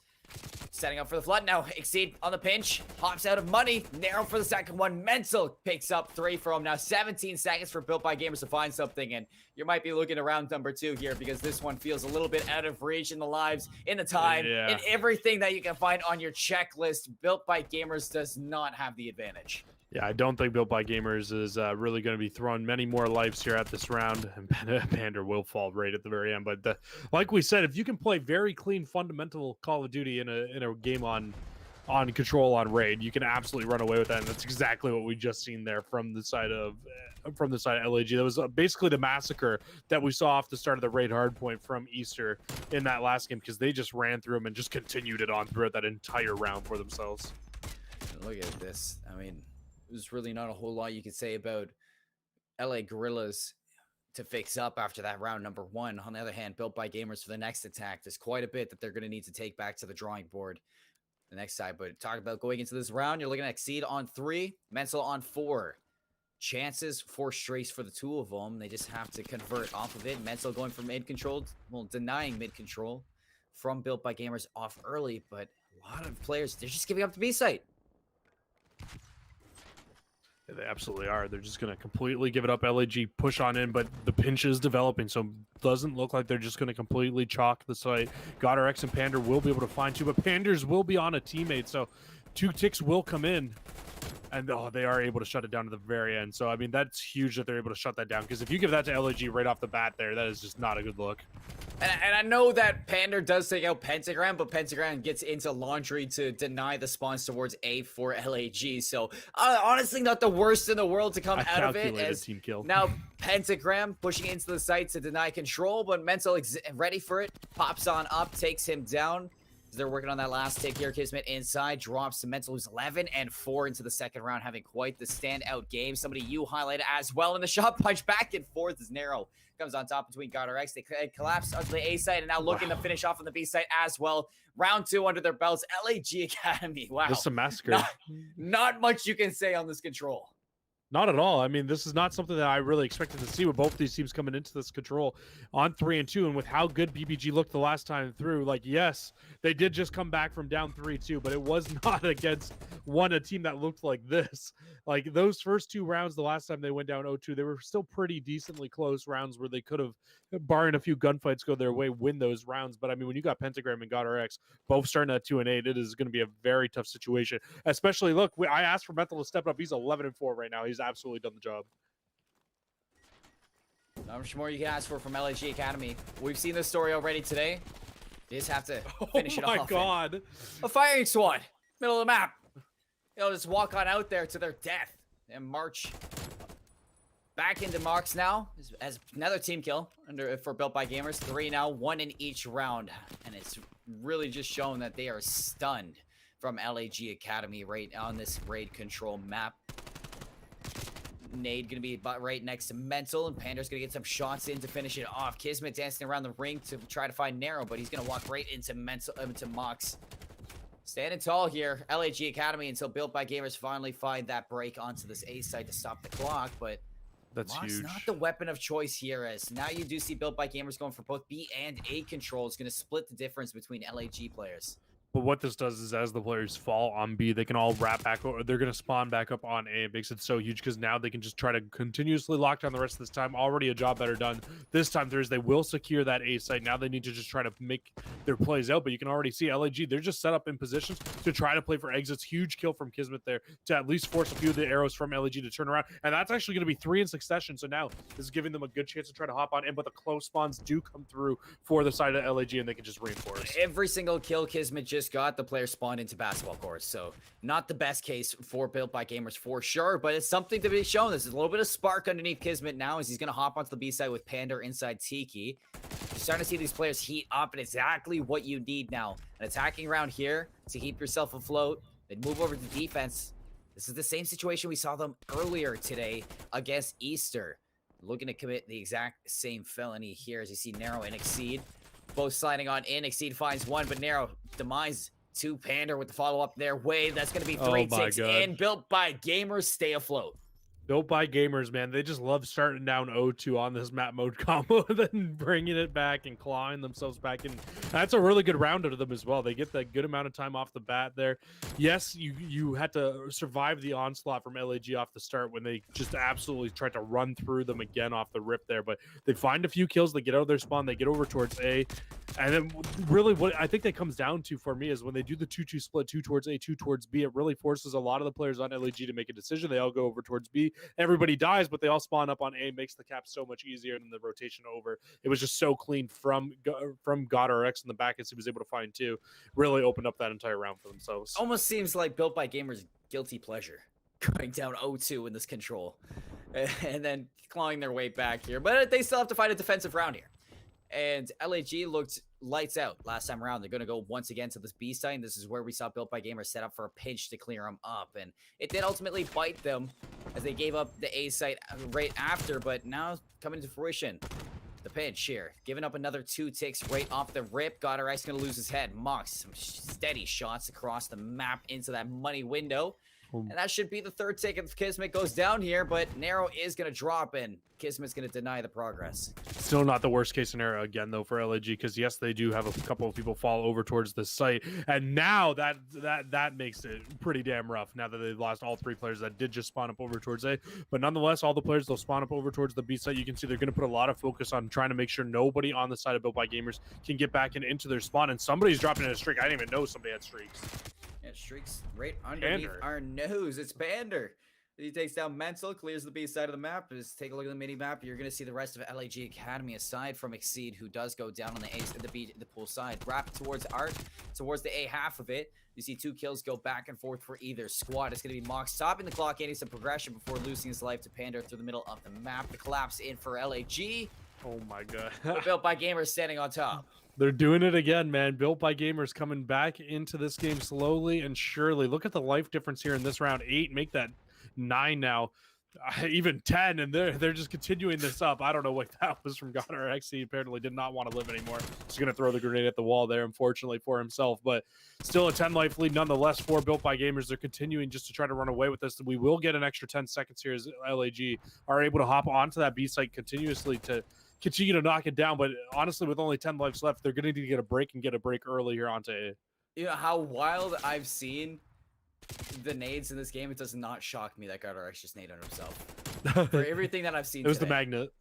Setting up for the flood now. Exceed on the pinch. Hops out of money. Narrow for the second one. Mental picks up 3 for him. Now 17 seconds for Built by Gamers to find something. And you might be looking around number 2 here, because this one feels a little bit out of reach in the lives, in the time, in everything that you can find on your checklist. Built by Gamers does not have the advantage. Yeah, I don't think Built by Gamers is really going to be throwing many more lives here at this round. And Pander will fall right at the very end. But like we said, if you can play very clean, fundamental Call of Duty in a game on control on raid, you can absolutely run away with that. And that's exactly what we just seen there from the side of LAG. That was basically the massacre that we saw off the start of the raid hardpoint from Easter in that last game, because they just ran through them and just continued it on throughout that entire round for themselves. Look at this. I mean, there's really not a whole lot you can say about LA Gorillas to fix up after that round number 1. On the other hand, Built by Gamers for the next attack, there's quite a bit that they're going to need to take back to the drawing board the next side. But talk about going into this round, you're looking at Exceed on 3, Mental on 4. Chances for straights for the 2 of them. They just have to convert off of it. Mental going for mid control, well, denying mid control from Built by Gamers off early, but a lot of players, they're just giving up the B site. Yeah, they absolutely are. They're just going to completely give it up. LAG push on in, but the pinch is developing, so doesn't look like they're just going to completely chalk the site. GodRx and Pander will be able to find 2, but Panders will be on a teammate, so 2 ticks will come in. And they are able to shut it down to the very end. So I mean, that's huge that they're able to shut that down, because if you give that to LAG right off the bat there, that is just not a good look. And I know that Pander does take out Pentagram, but Pentagram gets into laundry to deny the spawns towards A for LAG. So honestly, not the worst in the world to come out of it. As team kill. Now Pentagram pushing into the site to deny control, but Mental ready for it, pops on up, takes him down. They're working on that last tick here. Kismet inside, drops to Mental, who's 11 and 4 into the second round, having quite the standout game. Somebody you highlighted as well in the shot punch back and forth as Narrow comes on top between God RX. They collapse onto the A side and now looking to finish off on the B side as well. Round 2 under their belts. LAG Academy. Wow. This is a massacre. Not much you can say on this control. Not at all. I mean, this is not something that I really expected to see with both these teams coming into this control on 3 and 2, and with how good BBG looked the last time through. Like, yes, they did just come back from down 3-2, but it was not against a team that looked like this. Like, those first 2 rounds, the last time they went down 0-2, they were still pretty decently close rounds where they could have, barring a few gunfights go their way, win those rounds. But I mean, when you got Pentagram and God RX both starting at 2 and 8, it is going to be a very tough situation. Especially, look, I asked for Mental to step up. He's 11 and 4 right now. He's absolutely done the job. Not much more you can ask for from LAG Academy. We've seen this story already today. They just have to finish it off. Oh my god. A firing squad, middle of the map. They'll just walk on out there to their death and march back into Mox now as another team kill for Built by Gamers. 3 now, 1 in each round. And it's really just shown that they are stunned from LAG Academy right on this raid control map. Nade gonna be right next to Mental, and Pander's gonna get some shots in to finish it off. Kismet dancing around the ring to try to find Narrow, but he's gonna walk right into Mox. Standing tall here, LAG Academy, until Built by Gamers finally find that break onto this A side to stop the clock, but that's Mox huge. Not the weapon of choice here, as now you do see Built by Gamers going for both B and A control. It's gonna split the difference between LAG players. But what this does is, as the players fall on B, they can all wrap back, or they're going to spawn back up on A. It makes it so huge because now they can just try to continuously lock down the rest of this time. Already a job better done. This time, Thursday will secure that A site. Now they need to just try to make their plays out. But you can already see LAG, they're just set up in positions to try to play for exits. Huge kill from Kismet there to at least force a few of the arrows from LAG to turn around. And that's actually going to be 3 in succession. So now this is giving them a good chance to try to hop on in. But the close spawns do come through for the side of LAG, and they can just reinforce. Every single kill Kismet just got, the players spawned into basketball courts, so not the best case for Built by Gamers for sure, but it's something to be shown. There's a little bit of spark underneath Kismet now as he's going to hop onto the B side with Pander inside Tiki. You're starting to see these players heat up, and exactly what you need now. An attacking round here to keep yourself afloat, then move over to defense. This is the same situation we saw them earlier today against Easter. Looking to commit the exact same felony here as you see Narrow and Exceed both sliding on in. Exceed finds one, but Narrow demise to Pander with the follow-up their way. That's going to be 3 ticks in. Built by Gamers, stay afloat. Built by Gamers, man. They just love starting down 0-2 on this map mode combo and then bringing it back and clawing themselves back in. That's a really good round out of them as well. They get that good amount of time off the bat there. Yes, you had to survive the onslaught from LAG off the start when they just absolutely tried to run through them again off the rip there. But they find a few kills. They get out of their spawn. They get over towards A. And then really what I think that comes down to for me is when they do the 2-2 split, 2 towards A, 2 towards B, it really forces a lot of the players on LAG to make a decision. They all go over towards B. Everybody dies, but they all spawn up on A. Makes the cap so much easier than the rotation over. It was just so clean from God RX in the back as he was able to find 2. Really opened up that entire round for themselves. Almost seems like Built by Gamers' guilty pleasure going down 0-2 in this control and then clawing their way back here. But they still have to fight a defensive round here. And LAG looked lights out last time around. They're going to go once again to this B site. And this is where we saw Built by Gamers set up for a pinch to clear them up. And it did ultimately bite them as they gave up the A site right after. But now coming to fruition, the pinch here. Giving up another 2 ticks right off the rip. God RX going to lose his head. Mox, some steady shots across the map into that money window. And that should be the 3rd tick if Kismet goes down here, but Narrow is going to drop, and Kismet's going to deny the progress. Still not the worst case scenario again, though, for LAG, because yes, they do have a couple of people fall over towards the site, and now that makes it pretty damn rough now that they've lost all 3 players that did just spawn up over towards A. But nonetheless, all the players, they'll spawn up over towards the B site. You can see they're going to put a lot of focus on trying to make sure nobody on the side of Built by Gamers can get back into their spawn, and somebody's dropping in a streak. I didn't even know somebody had streaks. Yeah, streaks right underneath our nose. It's Pander. He takes down Mental, clears the B side of the map. Just take a look at the mini map. You're going to see the rest of LAG Academy aside from Exceed, who does go down on the pool side. Wrap towards Art, towards the A half of it. You see 2 kills go back and forth for either squad. It's going to be Mox stopping the clock, gaining some progression before losing his life to Pander through the middle of the map. The collapse in for LAG. Oh my god. Built by Gamers standing on top. They're doing it again, man. Built by Gamers coming back into this game slowly and surely. Look at the life difference here in this round. 8, make that 9 now. Even 10, and they're just continuing this up. I don't know what that was from Goddard X. He apparently did not want to live anymore. He's going to throw the grenade at the wall there, unfortunately for himself. But still a 10 life lead nonetheless for Built by Gamers. They're continuing just to try to run away with this. We will get an extra 10 seconds here as LAG are able to hop onto that B site continuously to continue to knock it down. But honestly, with only 10 lives left, they're going to need to get a break and get a break early here onto A. You know how wild I've seen the nades in this game. It does not shock me that Goddard X just nade on himself. For everything that I've seen It was today, the magnet.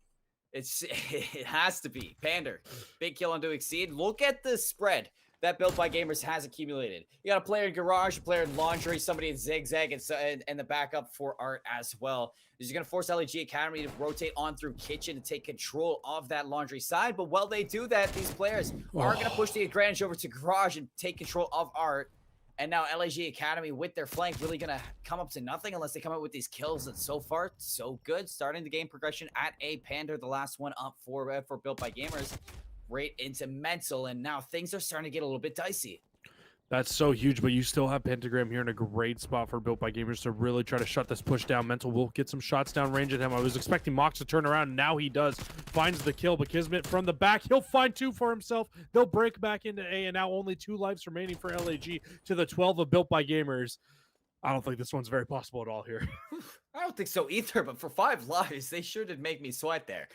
it has to be. Pander, big kill onto Exceed. Look at the spread that Built by Gamers has accumulated. You got a player in Garage, a player in Laundry, somebody in Zigzag, and the backup for Art as well. This is going to force LAG Academy to rotate on through Kitchen to take control of that Laundry side. But while they do that, these players are going to push the advantage over to Garage and take control of Art. And now LAG Academy with their flank really going to come up to nothing unless they come up with these kills. And so far, so good. Starting the game progression at A. Pander, the last one up for Built by Gamers. Right into Mental. And now things are starting to get a little bit dicey. That's so huge, but you still have Pentagram here in a great spot for Built by Gamers to really try to shut this push down. Mental will get some shots down range at him. I was expecting Mox to turn around, and now he does. Finds the kill, but Kismet from the back, he'll find 2 for himself. They'll break back into A, and now only 2 lives remaining for LAG to the 12 of Built by Gamers. I don't think this one's very possible at all here. I don't think so either, but for 5 lives, they sure did make me sweat there.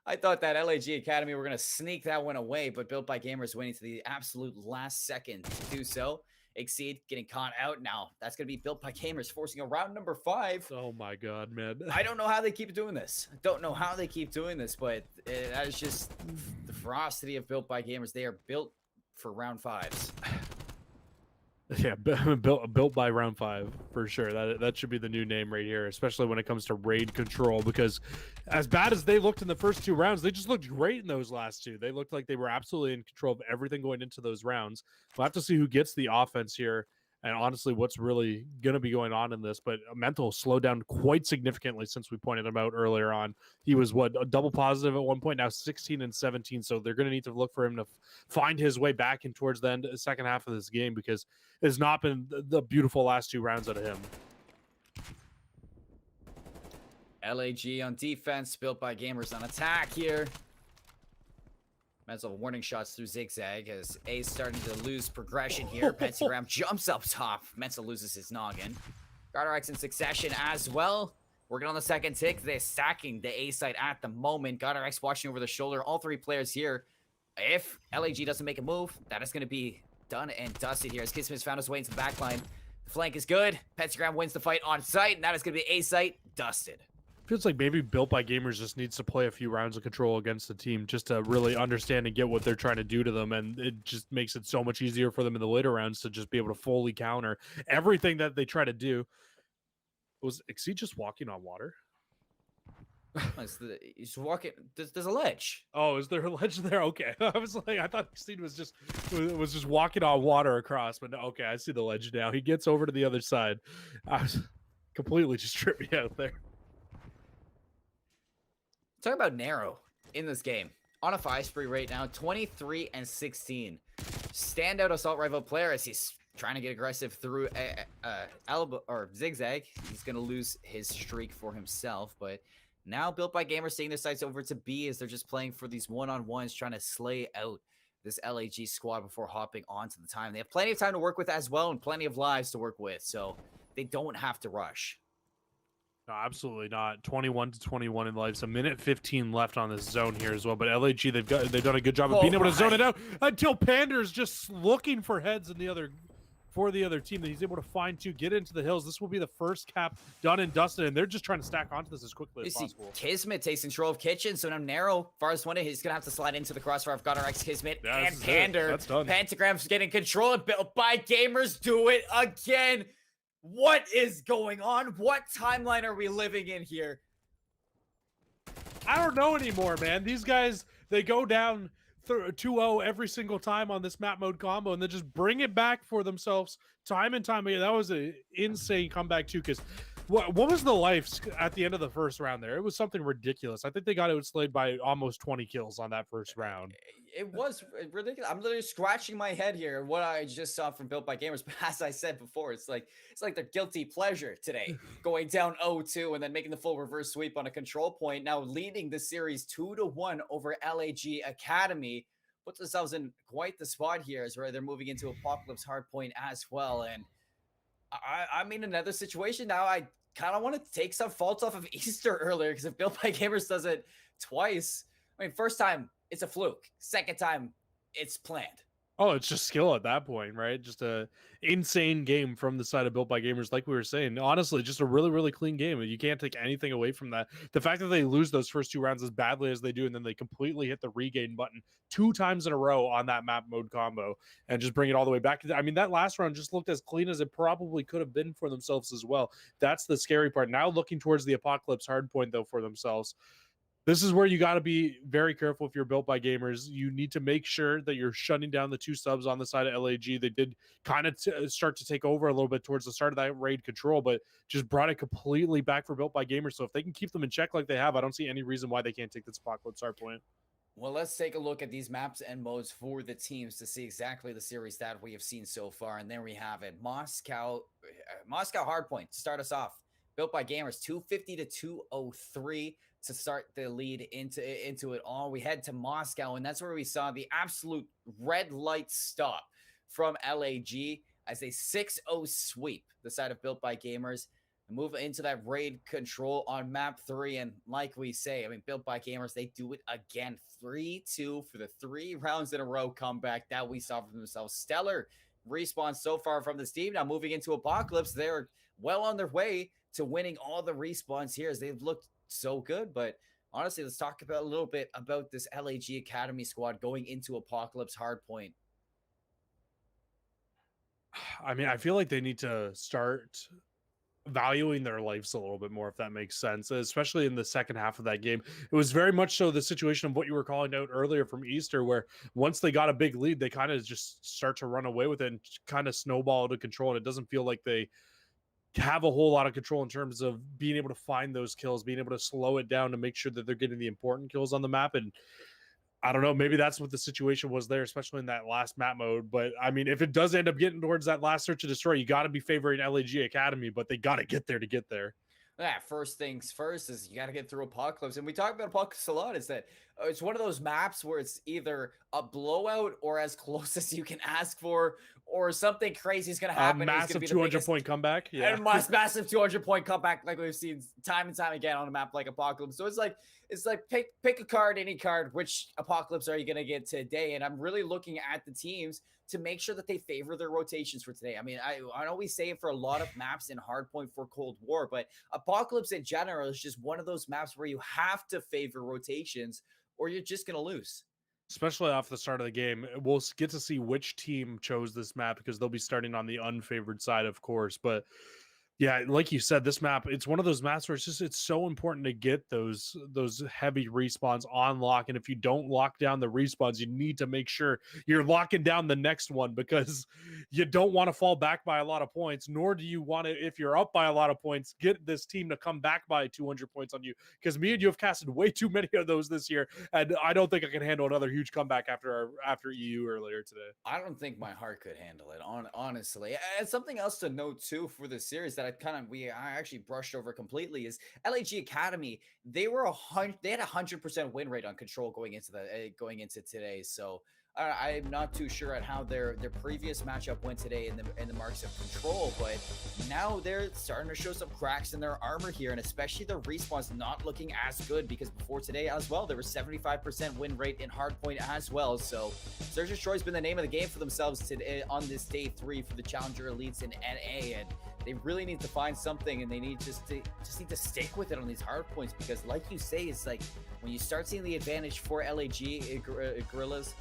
I thought that LAG Academy were going to sneak that one away, but Built by Gamers waiting to the absolute last second to do so. Exceed getting caught out now. That's going to be Built by Gamers forcing a round number 5. Oh my god, man. I don't know how they keep doing this. I don't know how they keep doing this, but that is just the ferocity of Built by Gamers. They are built for round 5s. Yeah, built by round 5 for sure. That should be the new name right here, especially when it comes to raid control. Because as bad as they looked in the first 2 rounds, they just looked great in those last 2. They looked like they were absolutely in control of everything going into those rounds. We'll have to see who gets the offense here, and honestly, what's really going to be going on in this. But Mental slowed down quite significantly since we pointed him out earlier on. He was a double positive at one point, now 16 and 17. So they're going to need to look for him to find his way back in towards the second half of this game, because it's not been the beautiful last 2 rounds out of him. LAG on defense, Built by Gamers on attack here. Mental warning shots through Zigzag as A's starting to lose progression here. Pentagram jumps up top. Mental loses his noggin. Goddard X in succession as well. Working on the second tick. They're stacking the A side at the moment. Goddard X watching over the shoulder. All 3 players here. If LAG doesn't make a move, that is going to be done and dusted here as Kismet's found his way into the backline. The flank is good. Pentagram wins the fight on site, and that is going to be A site dusted. Feels like maybe Built by Gamers just needs to play a few rounds of control against the team just to really understand and get what they're trying to do to them, and it just makes it so much easier for them in the later rounds to just be able to fully counter everything that they try to do. Was Exceed just walking on water? He's walking. There's a ledge. Oh, is there a ledge there? Okay, I was like, I thought Exceed was just walking on water across, but no, okay, I see the ledge now. He gets over to the other side. I was completely just tripped me out there. Talk about narrow in this game. On a 5 spree right now, 23 and 16. Standout assault rifle player as he's trying to get aggressive through elbow or Zigzag. He's going to lose his streak for himself, but now Built by Gamers taking their sights over to B as they're just playing for these one-on-ones, trying to slay out this LAG squad before hopping onto the time. They have plenty of time to work with as well and plenty of lives to work with, so they don't have to rush. No, absolutely not. 21-21 in lives. A minute 15 left on this zone here as well. But LAG, they've done a good job of being able to zone it out until Pander's just looking for heads in the other for the other team that he's able to find to get into the hills. This will be the first cap done and dusted, and they're just trying to stack onto this as quickly You as see, possible. Kismet takes control of Kitchen, so now Narrow, farthest one, he's gonna have to slide into the crossfire of Gunner X Kismet Yeah, and this is it. Pander. That's done. Pentagram's getting control and Built by Gamers do it again. What is going on? What timeline are we living in here? I don't know anymore, man. These guys, they go down 2-0 every single time on this map mode combo, and then just bring it back for themselves time and time again. That was an insane comeback too, because what was the life at the end of the first round there? It was something ridiculous. I think they got outslayed by almost 20 kills on that first round. It was ridiculous. I'm literally scratching my head here what I just saw from Built by Gamers. But as I said before, it's like their guilty pleasure today, going down 0-2 and then making the full reverse sweep on a control point. Now leading the series 2-1 over LAG Academy. Puts themselves in quite the spot here as they're moving into Apocalypse Hardpoint as well. And I mean, another situation now, I kind of want to take some faults off of Easter earlier, because if Built by Gamers does it twice, I mean, first time it's a fluke, second time it's planned. Oh, it's just skill at that point, right? Just a insane game from the side of Built by Gamers, like we were saying. Honestly, just a really, really clean game. You can't take anything away from that. The fact that they lose those first two rounds as badly as they do, and then they completely hit the regain button 2 times in a row on that map mode combo and just bring it all the way back. I mean, that last round just looked as clean as it probably could have been for themselves as well. That's the scary part. Now looking towards the Apocalypse Hardpoint, though, for themselves. This is where you got to be very careful if you're Built by Gamers. You need to make sure that you're shutting down the 2 subs on the side of LAG. They did kind of start to take over a little bit towards the start of that raid control, but just brought it completely back for Built by Gamers. So if they can keep them in check like they have, I don't see any reason why they can't take this Apocalypse Hardpoint. Well, let's take a look at these maps and modes for the teams to see exactly the series that we have seen so far. And there we have it. Moscow Hardpoint to start us off. Built by Gamers, 250 to 203 to start the lead into it all. We head to Moscow, and that's where we saw the absolute red light stop from LAG as a 6-0 sweep the side of Built by Gamers and move into that raid control on map 3. And like we say, I mean, Built by Gamers, they do it again. 3-2 for the 3 rounds in a row comeback that we saw from themselves. Stellar response so far from this team. Now moving into Apocalypse, they're well on their way to winning all the respawns here as they've looked so good. But honestly, let's talk about a little bit about this LAG Academy squad going into Apocalypse Hardpoint. I mean, I feel like they need to start valuing their lives a little bit more, if that makes sense, especially in the second half of that game. It was very much so the situation of what you were calling out earlier from Easter, where once they got a big lead, they kind of just start to run away with it and kind of snowball out of control. And it doesn't feel like they have a whole lot of control in terms of being able to find those kills, being able to slow it down to make sure that they're getting the important kills on the map. And I don't know, maybe that's what the situation was there, especially in that last map mode. But I mean, if it does end up getting towards that last search and destroy, you got to be favoring LAG Academy, but they got to get there to get there. Yeah, first things first is you got to get through Apocalypse. And we talk about Apocalypse a lot, is that it's one of those maps where it's either a blowout or as close as you can ask for, or something crazy is going to happen. A massive 200-point comeback. Yeah. And massive 200-point comeback like we've seen time and time again on a map like Apocalypse. So it's like pick a card, any card. Which Apocalypse are you going to get today? And I'm really looking at the teams to make sure that they favor their rotations for today. I mean, I know we say it for a lot of maps in Hardpoint for Cold War, but Apocalypse in general is just one of those maps where you have to favor rotations or you're just going to lose. Especially off the start of the game. We'll get to see which team chose this map because they'll be starting on the unfavored side, of course. But yeah, like you said, this map, it's one of those maps where it's so important to get those heavy respawns on lock. And if you don't lock down the respawns, you need to make sure you're locking down the next one, because you don't want to fall back by a lot of points, nor do you want to, if you're up by a lot of points, get this team to come back by 200 points on you. Because me and you have casted way too many of those this year, and I don't think I can handle another huge comeback after EU earlier today. I don't think my heart could handle it, honestly. And something else to note too for this series that I actually brushed over completely is LAG Academy. They had 100% win rate on control going into today. So I'm not too sure at how their previous matchup went today in the marks of control, but now they're starting to show some cracks in their armor here, and especially the respawn's not looking as good, because before today as well, there was 75% win rate in hardpoint as well. So Search and Destroy's been the name of the game for themselves today on this day 3 for the Challenger Elites in NA, and they really need to find something, and they need just need to stick with it on these hard points, because like you say, it's like when you start seeing the advantage for LAG Gorillas,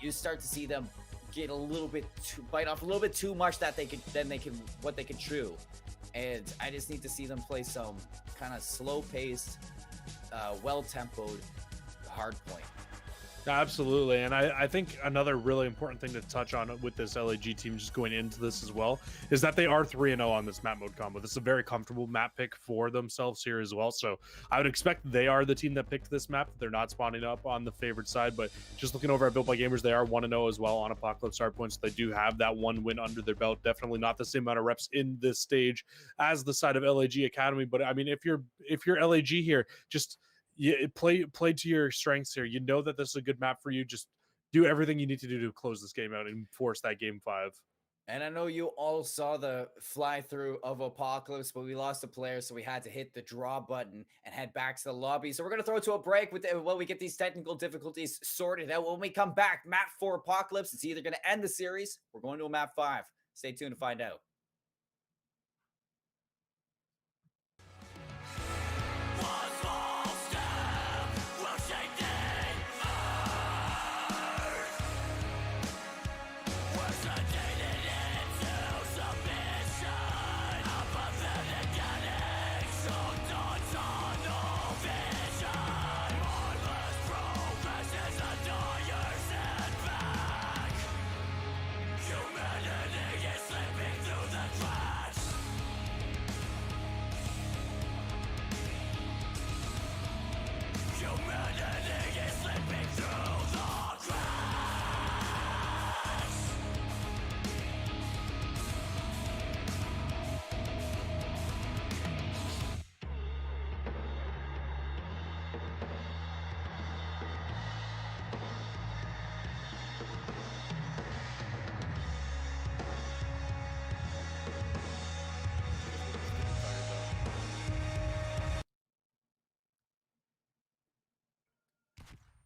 you start to see them get a little bit bite off a little bit too much that they could what they could chew. And I just need to see them play some kind of slow paced, well tempoed hard point. Absolutely. And I think another really important thing to touch on with this LAG team just going into this as well is that they are 3-0 on this map mode combo. This is a very comfortable map pick for themselves here as well. So I would expect they are the team that picked this map. They're not spawning up on the favored side, but just looking over at Built by Gamers, they are 1-0 as well on Apocalypse hardpoints. They do have that one win under their belt. Definitely not the same amount of reps in this stage as the side of LAG Academy. But I mean, if you're LAG here, just play to your strengths here. You know that this is a good map for you. Just do everything you need to do to close this game out and force that game 5. And I know you all saw the fly through of Apocalypse, but we lost a player, so we had to hit the draw button and head back to the lobby. So we're going to throw it to a break while we get these technical difficulties sorted out. When we come back, map 4 Apocalypse, it's either going to end the series, we're going to a map 5. Stay tuned to find out.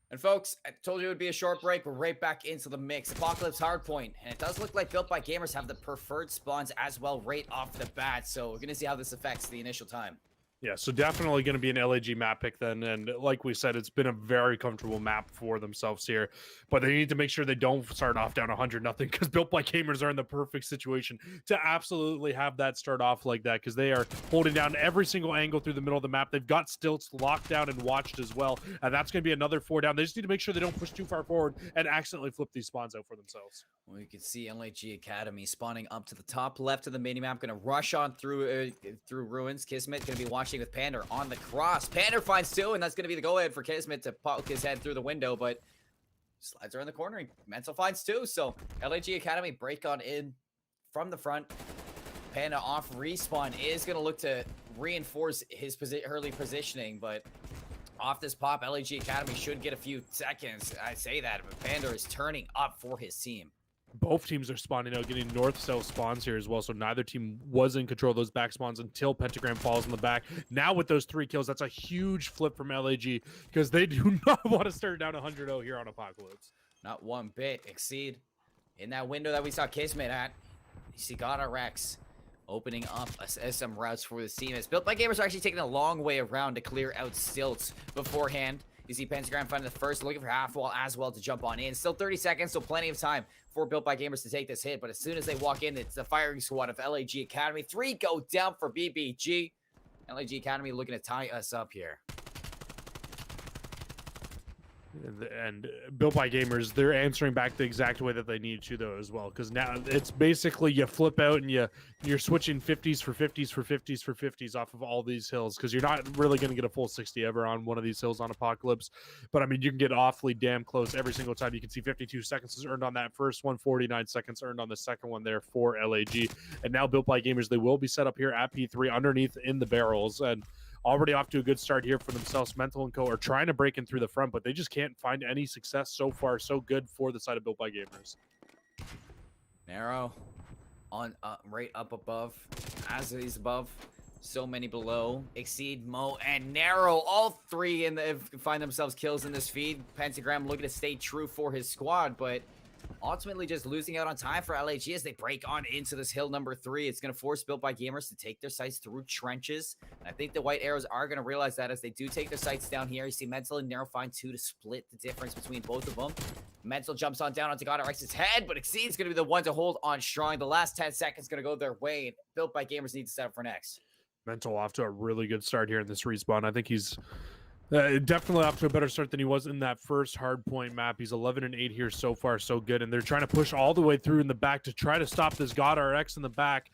And folks, I told you it would be a short break. We're right back into the mix. Apocalypse hardpoint. And it does look like Built by Gamers have the preferred spawns as well right off the bat. So we're going to see how this affects the initial time. Yeah, so definitely going to be an LAG map pick then. And like we said, it's been a very comfortable map for themselves here. But they need to make sure they don't start off down 100-0, because Built by Gamers are in the perfect situation to absolutely have that start off like that, because they are holding down every single angle through the middle of the map. They've got stilts locked down and watched as well. And that's going to be another 4 down. They just need to make sure they don't push too far forward and accidentally flip these spawns out for themselves. Well, you can see LAG Academy spawning up to the top left of the mini-map. Going to rush on through Ruins. Kismet going to be watching with Pander on the cross. Pander finds 2, and that's going to be the go-ahead for Kismet to poke his head through the window, but slides around the corner. Mental finds 2, so LAG Academy break on in from the front. Panda off respawn is going to look to reinforce his early positioning, but off this pop, LAG Academy should get a few seconds. I say that, but Panda is turning up for his team. Both teams are spawning out, getting north-south spawns here as well, so neither team was in control of those back spawns until Pentagram falls in the back. Now with those 3 kills, that's a huge flip from LAG, because they do not want to start down 100-0 here on Apocalypse. Not one bit. Exceed in that window that we saw Kismet at. You see Gata Rex opening up some routes for the team. As Built by Gamers are actually taking a long way around to clear out stilts beforehand. You see Pentagram finding the first, looking for half wall as well to jump on in. Still 30 seconds, so plenty of time for Built by Gamers to take this hit. But as soon as they walk in, it's the firing squad of LAG Academy. 3 go down for BBG. LAG Academy looking to tie us up here. And Built by Gamers, they're answering back the exact way that they need to, though, as well, because now it's basically you flip out and you're switching 50s for 50s for 50s for 50s off of all these hills, because you're not really going to get a full 60 ever on one of these hills on Apocalypse. But I mean, you can get awfully damn close every single time. You can see 52 seconds is earned on that first one, 49 seconds earned on the second one there for LAG. And now Built by Gamers, they will be set up here at P3 underneath in the barrels. And already off to a good start here for themselves. Mental and Co are trying to break in through the front, but they just can't find any success so far. So good for the side of Built by Gamers. Narrow on right up above, as he's above. So many below. Exceed, Mo, and Narrow. All three find themselves kills in this feed. Pentagram looking to stay true for his squad, but ultimately just losing out on time for LAG as they break on into this hill number 3. It's going to force Built by Gamers to take their sights through trenches. And I think the white arrows are going to realize that as they do take their sights down here. You see Mental and Narrow find 2 to split the difference between both of them. Mental jumps on down onto GodRx's head, but Exceed's going to be the one to hold on strong. The last 10 seconds going to go their way. Built by Gamers need to set up for next. Mental off to a really good start here in this respawn. I think he's definitely off to a better start than he was in that first hardpoint map. He's 11-8 here so far, so good. And they're trying to push all the way through in the back to try to stop this GodRx in the back.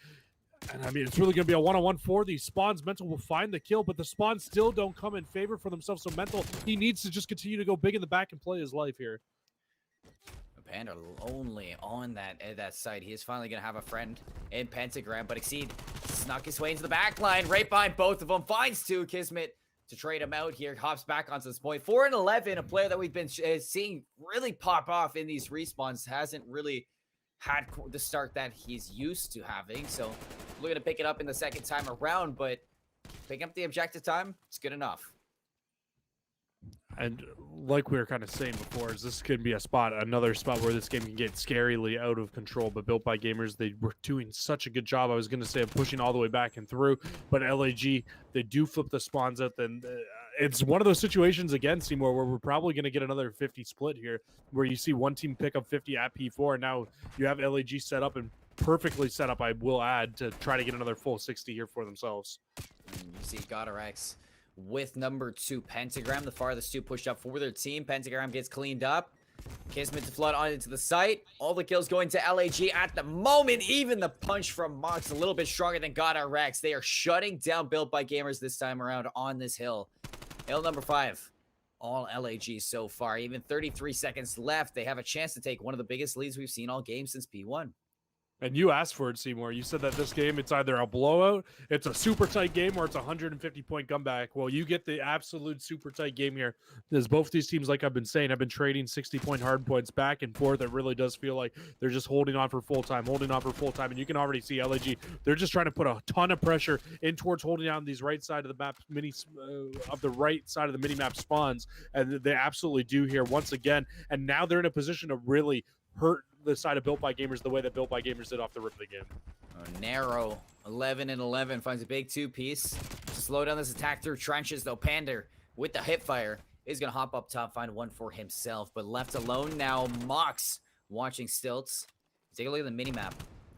And I mean, it's really going to be a one-on-one for these spawns. Mental will find the kill, but the spawns still don't come in favor for themselves. So Mental, he needs to just continue to go big in the back and play his life here. Panda only on that side. He is finally going to have a friend in Pentagram, but Exceed snuck his way into the back line, right behind both of them. Finds 2, Kismet to trade him out here. Hops back onto this point. 4-11, a player that we've been seeing really pop off in these respawns. Hasn't really had the start that he's used to having. So looking to pick it up in the second time around, but picking up the objective time, it's good enough. And like we were kind of saying before, is this could be another spot where this game can get scarily out of control. But Built by Gamers, they were doing such a good job, I was going to say, of pushing all the way back and through. But LAG, they do flip the spawns out. Then it's one of those situations again, Seymour, where we're probably going to get another 50 split here, where you see one team pick up 50 at P4. And now you have LAG set up and perfectly set up, I will add, to try to get another full 60 here for themselves. And you see GodRx with number 2 Pentagram, the farthest 2 pushed up for their team. Pentagram gets cleaned up. Kismet to flood on into the site. All the kills going to LAG at the moment. Even the punch from Mox a little bit stronger than GodRx. They are shutting down Built by Gamers this time around on this hill. Hill number 5. All LAG so far. Even 33 seconds left. They have a chance to take one of the biggest leads we've seen all game since P1. And you asked for it, Seymour. You said that this game, it's either a blowout, it's a super tight game, or it's a 150-point comeback. Well, you get the absolute super tight game here. As both these teams, like I've been saying, have been trading 60-point hard points back and forth. It really does feel like they're just holding on for full time. And you can already see LAG, they're just trying to put a ton of pressure in towards holding down these right side of the map, right side of the mini-map spawns. And they absolutely do here once again. And now they're in a position to really hurt the side of Built by Gamers the way that Built by Gamers did off the rip of the game. Narrow 11-11 finds a big 2-piece to slow down this attack through trenches, though. Pander with the hip fire is going to hop up top, find one for himself, but left alone now. Mox watching Stilts. Take a look at the minimap.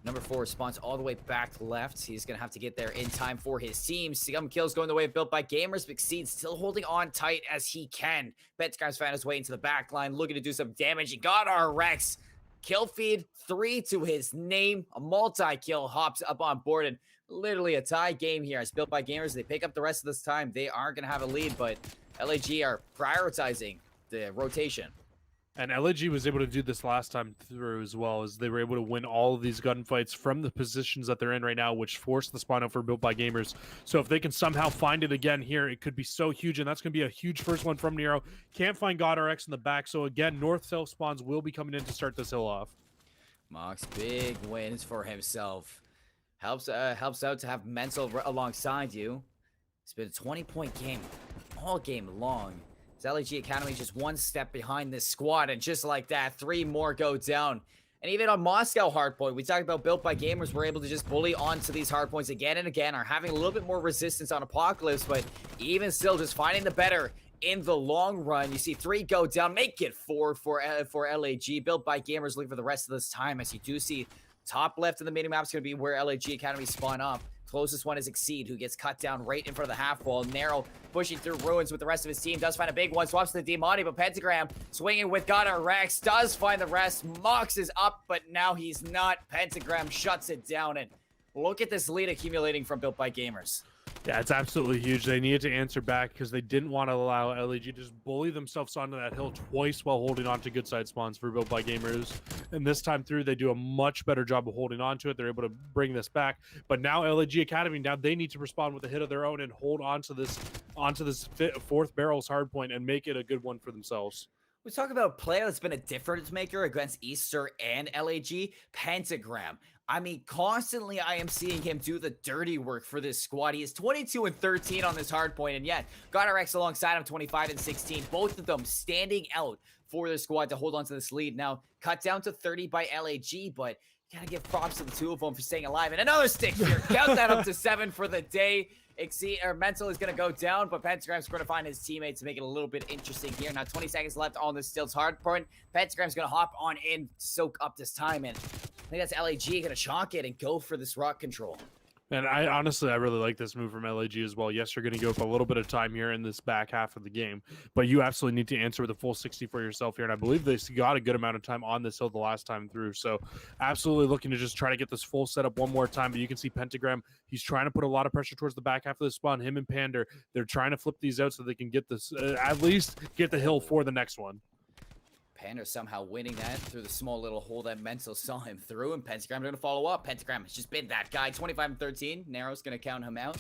Number 4 responds all the way back left. He's going to have to get there in time for his team. Some kills going the way of Built by Gamers. Exceed still holding on tight as he can. Betguy's found his way into the back line, looking to do some damage. He got our Rex. Kill feed 3 to his name. A multi-kill hops up on board, and literally a tie game here as Built by Gamers. They pick up the rest of this time. They are going to have a lead, but LAG are prioritizing the rotation. And LAG was able to do this last time through as well, as they were able to win all of these gunfights from the positions that they're in right now, which forced the spawn out for Built by Gamers. So if they can somehow find it again here, it could be so huge, and that's going to be a huge first one from Nero. Can't find GodRx in the back, so again, north-south spawns will be coming in to start this hill off. Mox, big wins for himself. Helps out to have Mental alongside you. It's been a 20-point game all game long. LAG Academy just one step behind this squad, and just like that, 3 more go down. And even on Moscow hardpoint, we talked about Built by Gamers were able to just bully onto these hardpoints again and again, are having a little bit more resistance on Apocalypse, but even still just finding the better in the long run. You see 3 go down, make it 4 for LAG. Built by Gamers looking for the rest of this time, as you do see top left of the minimap is going to be where LAG Academy spawn up. Closest one is Exceed, who gets cut down right in front of the half wall. Narrow pushing through ruins with the rest of his team. Does find a big one. Swaps to the Demoni, but Pentagram swinging with GodRx. Does find the rest. Mox is up, but now he's not. Pentagram shuts it down, and look at this lead accumulating from Built by Gamers. Yeah, it's absolutely huge. They needed to answer back because they didn't want to allow LEG to just bully themselves onto that hill twice while holding on to good side spawns for Built by Gamers. And this time through, they do a much better job of holding on to it. They're able to bring this back. But now LEG Academy, now they need to respond with a hit of their own and hold onto this fourth barrel's hardpoint and make it a good one for themselves. We talk about a player that's been a difference maker against Easter and LAG, Pentagram. I mean, constantly I am seeing him do the dirty work for this squad. He is 22 and 13 on this hard point, and yet GodRx alongside him 25 and 16. Both of them standing out for the squad to hold on to this lead. Now, cut down to 30 by LAG, but you gotta give props to the two of them for staying alive. And another stick here. Count that up to 7 for the day. Mental is going to go down, but Pentagram's going to find his teammates to make it a little bit interesting here. Now, 20 seconds left on this Stills hard point. Pentagram's going to hop on in, soak up this time, and I think that's LAG going to chalk it and go for this rock control. And I honestly, I really like this move from LAG as well. Yes, you're going to go for a little bit of time here in this back half of the game, but you absolutely need to answer with a full 60 for yourself here. And I believe they got a good amount of time on this hill the last time through. So absolutely looking to just try to get this full setup one more time. But you can see Pentagram, he's trying to put a lot of pressure towards the back half of the spawn. Him and Pander, they're trying to flip these out so they can get this, at least get the hill for the next one. Pander somehow winning that through the small little hole that Mental saw him through, and Pentagram going to follow up. Pentagram has just been that guy. 25 and 13. Narrow's going to count him out.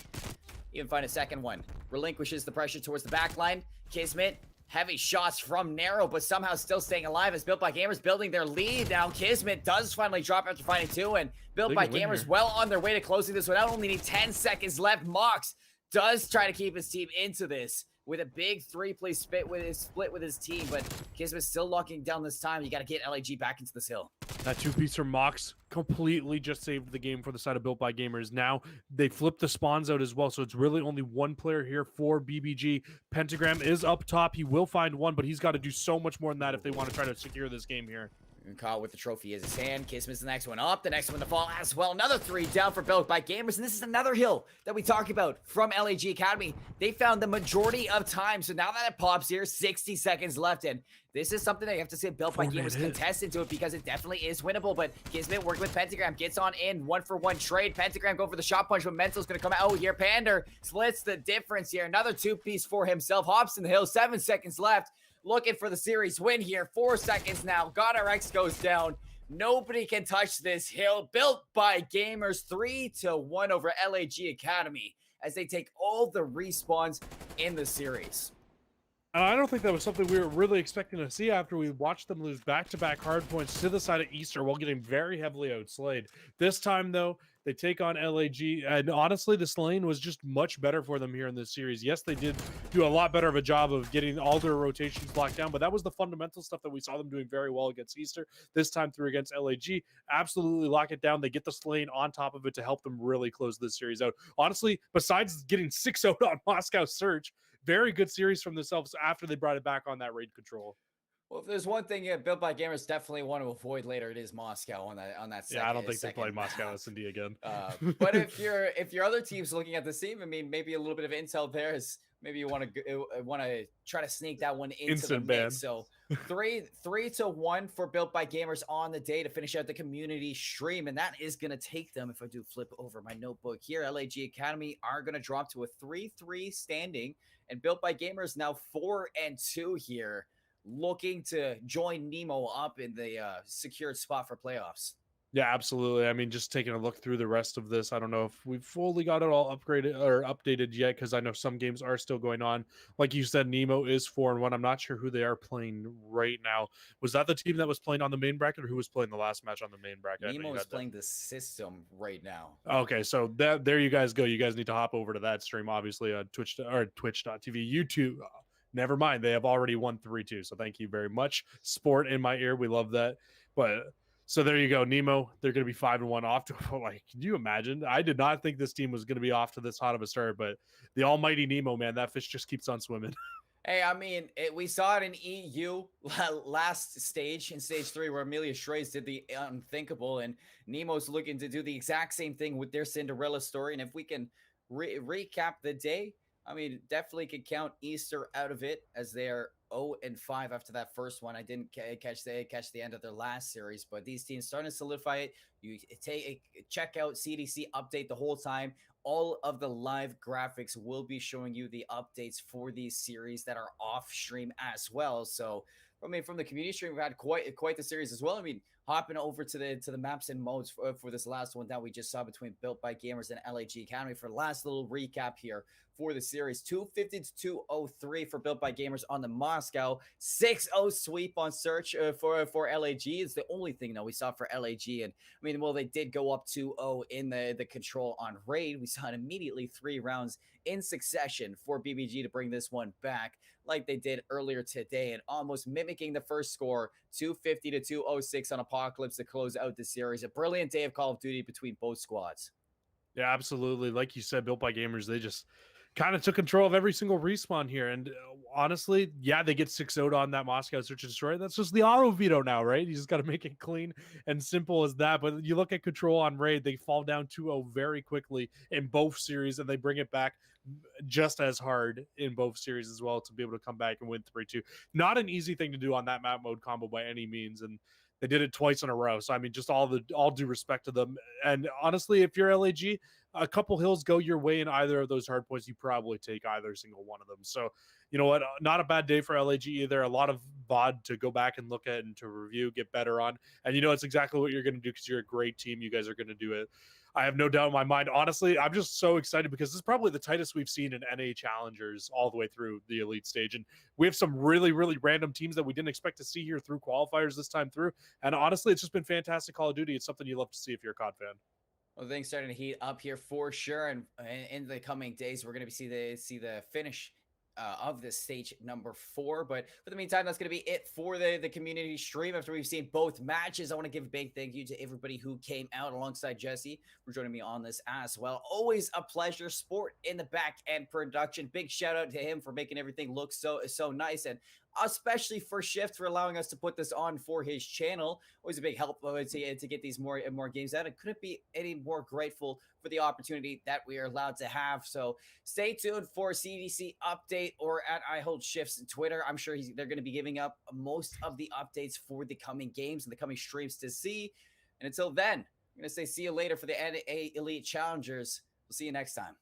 Even find a second one. Relinquishes the pressure towards the back line. Kismet, heavy shots from Narrow, but somehow still staying alive as Built by Gamers building their lead. Now Kismet does finally drop after finding 2, and Built by Gamers well on their way to closing this one out. Only need 10 seconds left. Mox does try to keep his team into this with a big 3-play split with his team, but Kismet's still locking down this time. You got to get LAG back into this hill. That 2-piece from Mox completely just saved the game for the side of Built by Gamers. Now they flip the spawns out as well, so it's really only one player here for BBG. Pentagram is up top. He will find one, but he's got to do so much more than that if they want to try to secure this game here. And Kyle with the trophy in his hand. Kismet's the next one up. The next one to fall as well. Another 3 down for Built by Gamers. And this is another hill that we talk about from LAG Academy. They found the majority of time. So now that it pops here, 60 seconds left. And this is something that you have to say Built by Gamers contest into it because it definitely is winnable. But Kismet working with Pentagram. Gets on in. 1-for-1 trade. Pentagram go for the shot punch, but Mental's going to come out. Oh, here Pander splits the difference here. Another 2-piece for himself. Hops in the hill. 7 seconds left. Looking for the series win here. 4 seconds now. GodRx goes down. Nobody can touch this hill. Built by Gamers 3-1 over LAG Academy as they take all the respawns in the series. I don't think that was something we were really expecting to see after we watched them lose back-to-back hard points to the side of Easter while getting very heavily outslayed. This time, though, they take on LAG, and honestly, this lane was just much better for them here in this series. Yes, they did do a lot better of a job of getting all their rotations locked down, but that was the fundamental stuff that we saw them doing very well against Easter. This time through against LAG, absolutely lock it down. They get the lane on top of it to help them really close this series out. Honestly, besides getting 6-0 on Moscow Surge, very good series from themselves after they brought it back on that raid control. Well, if there's one thing Built by Gamers definitely want to avoid later, it is Moscow on that second. Yeah, I don't think they play Moscow S&D again. But if your other team's looking at the same, I mean, maybe a little bit of intel there is maybe you want to try to sneak that one into Instant the ban. mix. So 3-1 for Built by Gamers on the day to finish out the community stream, and that is going to take them. If I do flip over my notebook here, LAG Academy are going to drop to a 3-3 standing, and Built by Gamers now 4-2 here, looking to join Nemo up in the secured spot for playoffs. Yeah, absolutely. I mean, just taking a look through the rest of this, I don't know if we've fully got it all upgraded or updated yet, because I know some games are still going on. Like you said, Nemo is 4-1. I'm not sure who they are playing right now. Was that the team that was playing on the main bracket, or who was playing the last match on the main bracket? Nemo is playing the system right now. Okay, so there you guys go. You guys need to hop over to that stream, obviously, on twitch.tv, YouTube. Never mind, they have already won 3-2. So thank you very much. Sport in my ear, we love that. But so there you go, Nemo. They're going to be 5-1 off to. Like, can you imagine? I did not think this team was going to be off to this hot of a start, but the almighty Nemo, man, that fish just keeps on swimming. Hey, I mean, we saw it in EU last stage, in stage 3, where Amelia Schrays did the unthinkable, and Nemo's looking to do the exact same thing with their Cinderella story. And if we can recap the day, I mean, definitely could count Easter out of it, as they are 0-5 after that first one. I didn't catch the end of their last series, but these teams starting to solidify it. You check out CDC update the whole time all of the live graphics will be showing you the updates for these series that are off stream as well. So I mean, from the community stream, we've had quite the series as well. I mean, hopping over to the maps and modes for this last one that we just saw between Built by Gamers and LAG Academy. For the last little recap here for the series, 250 to 203 for Built by Gamers on the Moscow, 6-0 sweep on Search for LAG. It's the only thing that we saw for LAG. And I mean, well, they did go up 2-0 in the control on Raid. We saw it immediately 3 rounds in succession for BBG to bring this one back like they did earlier today, and almost mimicking the first score, 250 to 206 on Apocalypse to close out the series. A brilliant day of Call of Duty between both squads. Yeah, absolutely. Like you said, Built by Gamers, they just kind of took control of every single respawn here. And honestly, yeah, they get 6-0 on that Moscow Search and Destroy. That's just the auto veto now, right? You just got to make it clean and simple as that. But you look at Control on Raid, they fall down 2-0 very quickly in both series, and they bring it back just as hard in both series as well to be able to come back and win 3-2. Not an easy thing to do on that map mode combo by any means. And they did it twice in a row. So I mean, just all due respect to them. And honestly, if you're LAG, a couple hills go your way in either of those hard points, you probably take either single one of them. So you know what? Not a bad day for LAG either. A lot of VOD to go back and look at and to review, get better on. And you know, it's exactly what you're going to do because you're a great team. You guys are going to do it. I have no doubt in my mind. Honestly, I'm just so excited because this is probably the tightest we've seen in NA Challengers all the way through the elite stage. And we have some really, really random teams that we didn't expect to see here through qualifiers this time through. And honestly, it's just been fantastic Call of Duty. It's something you love to see if you're a COD fan. Well, things starting to heat up here for sure. And in the coming days, we're going to see the finish of this stage number 4. But for the meantime, that's going to be it for the community stream. After we've seen both matches, I want to give a big thank you to everybody who came out alongside Jesse for joining me on this as well. Always a pleasure. Sport in the back end production. Big shout out to him for making everything look so nice, and especially for Shift for allowing us to put this on for his channel. Always a big help to get these more and more games out. I couldn't be any more grateful for the opportunity that we are allowed to have. So stay tuned for CDC update or at IHOLDSHIFT's Twitter. I'm sure they're going to be giving up most of the updates for the coming games and the coming streams to see. And until then, I'm going to say see you later for the NA Elite Challengers. We'll see you next time.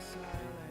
Silence.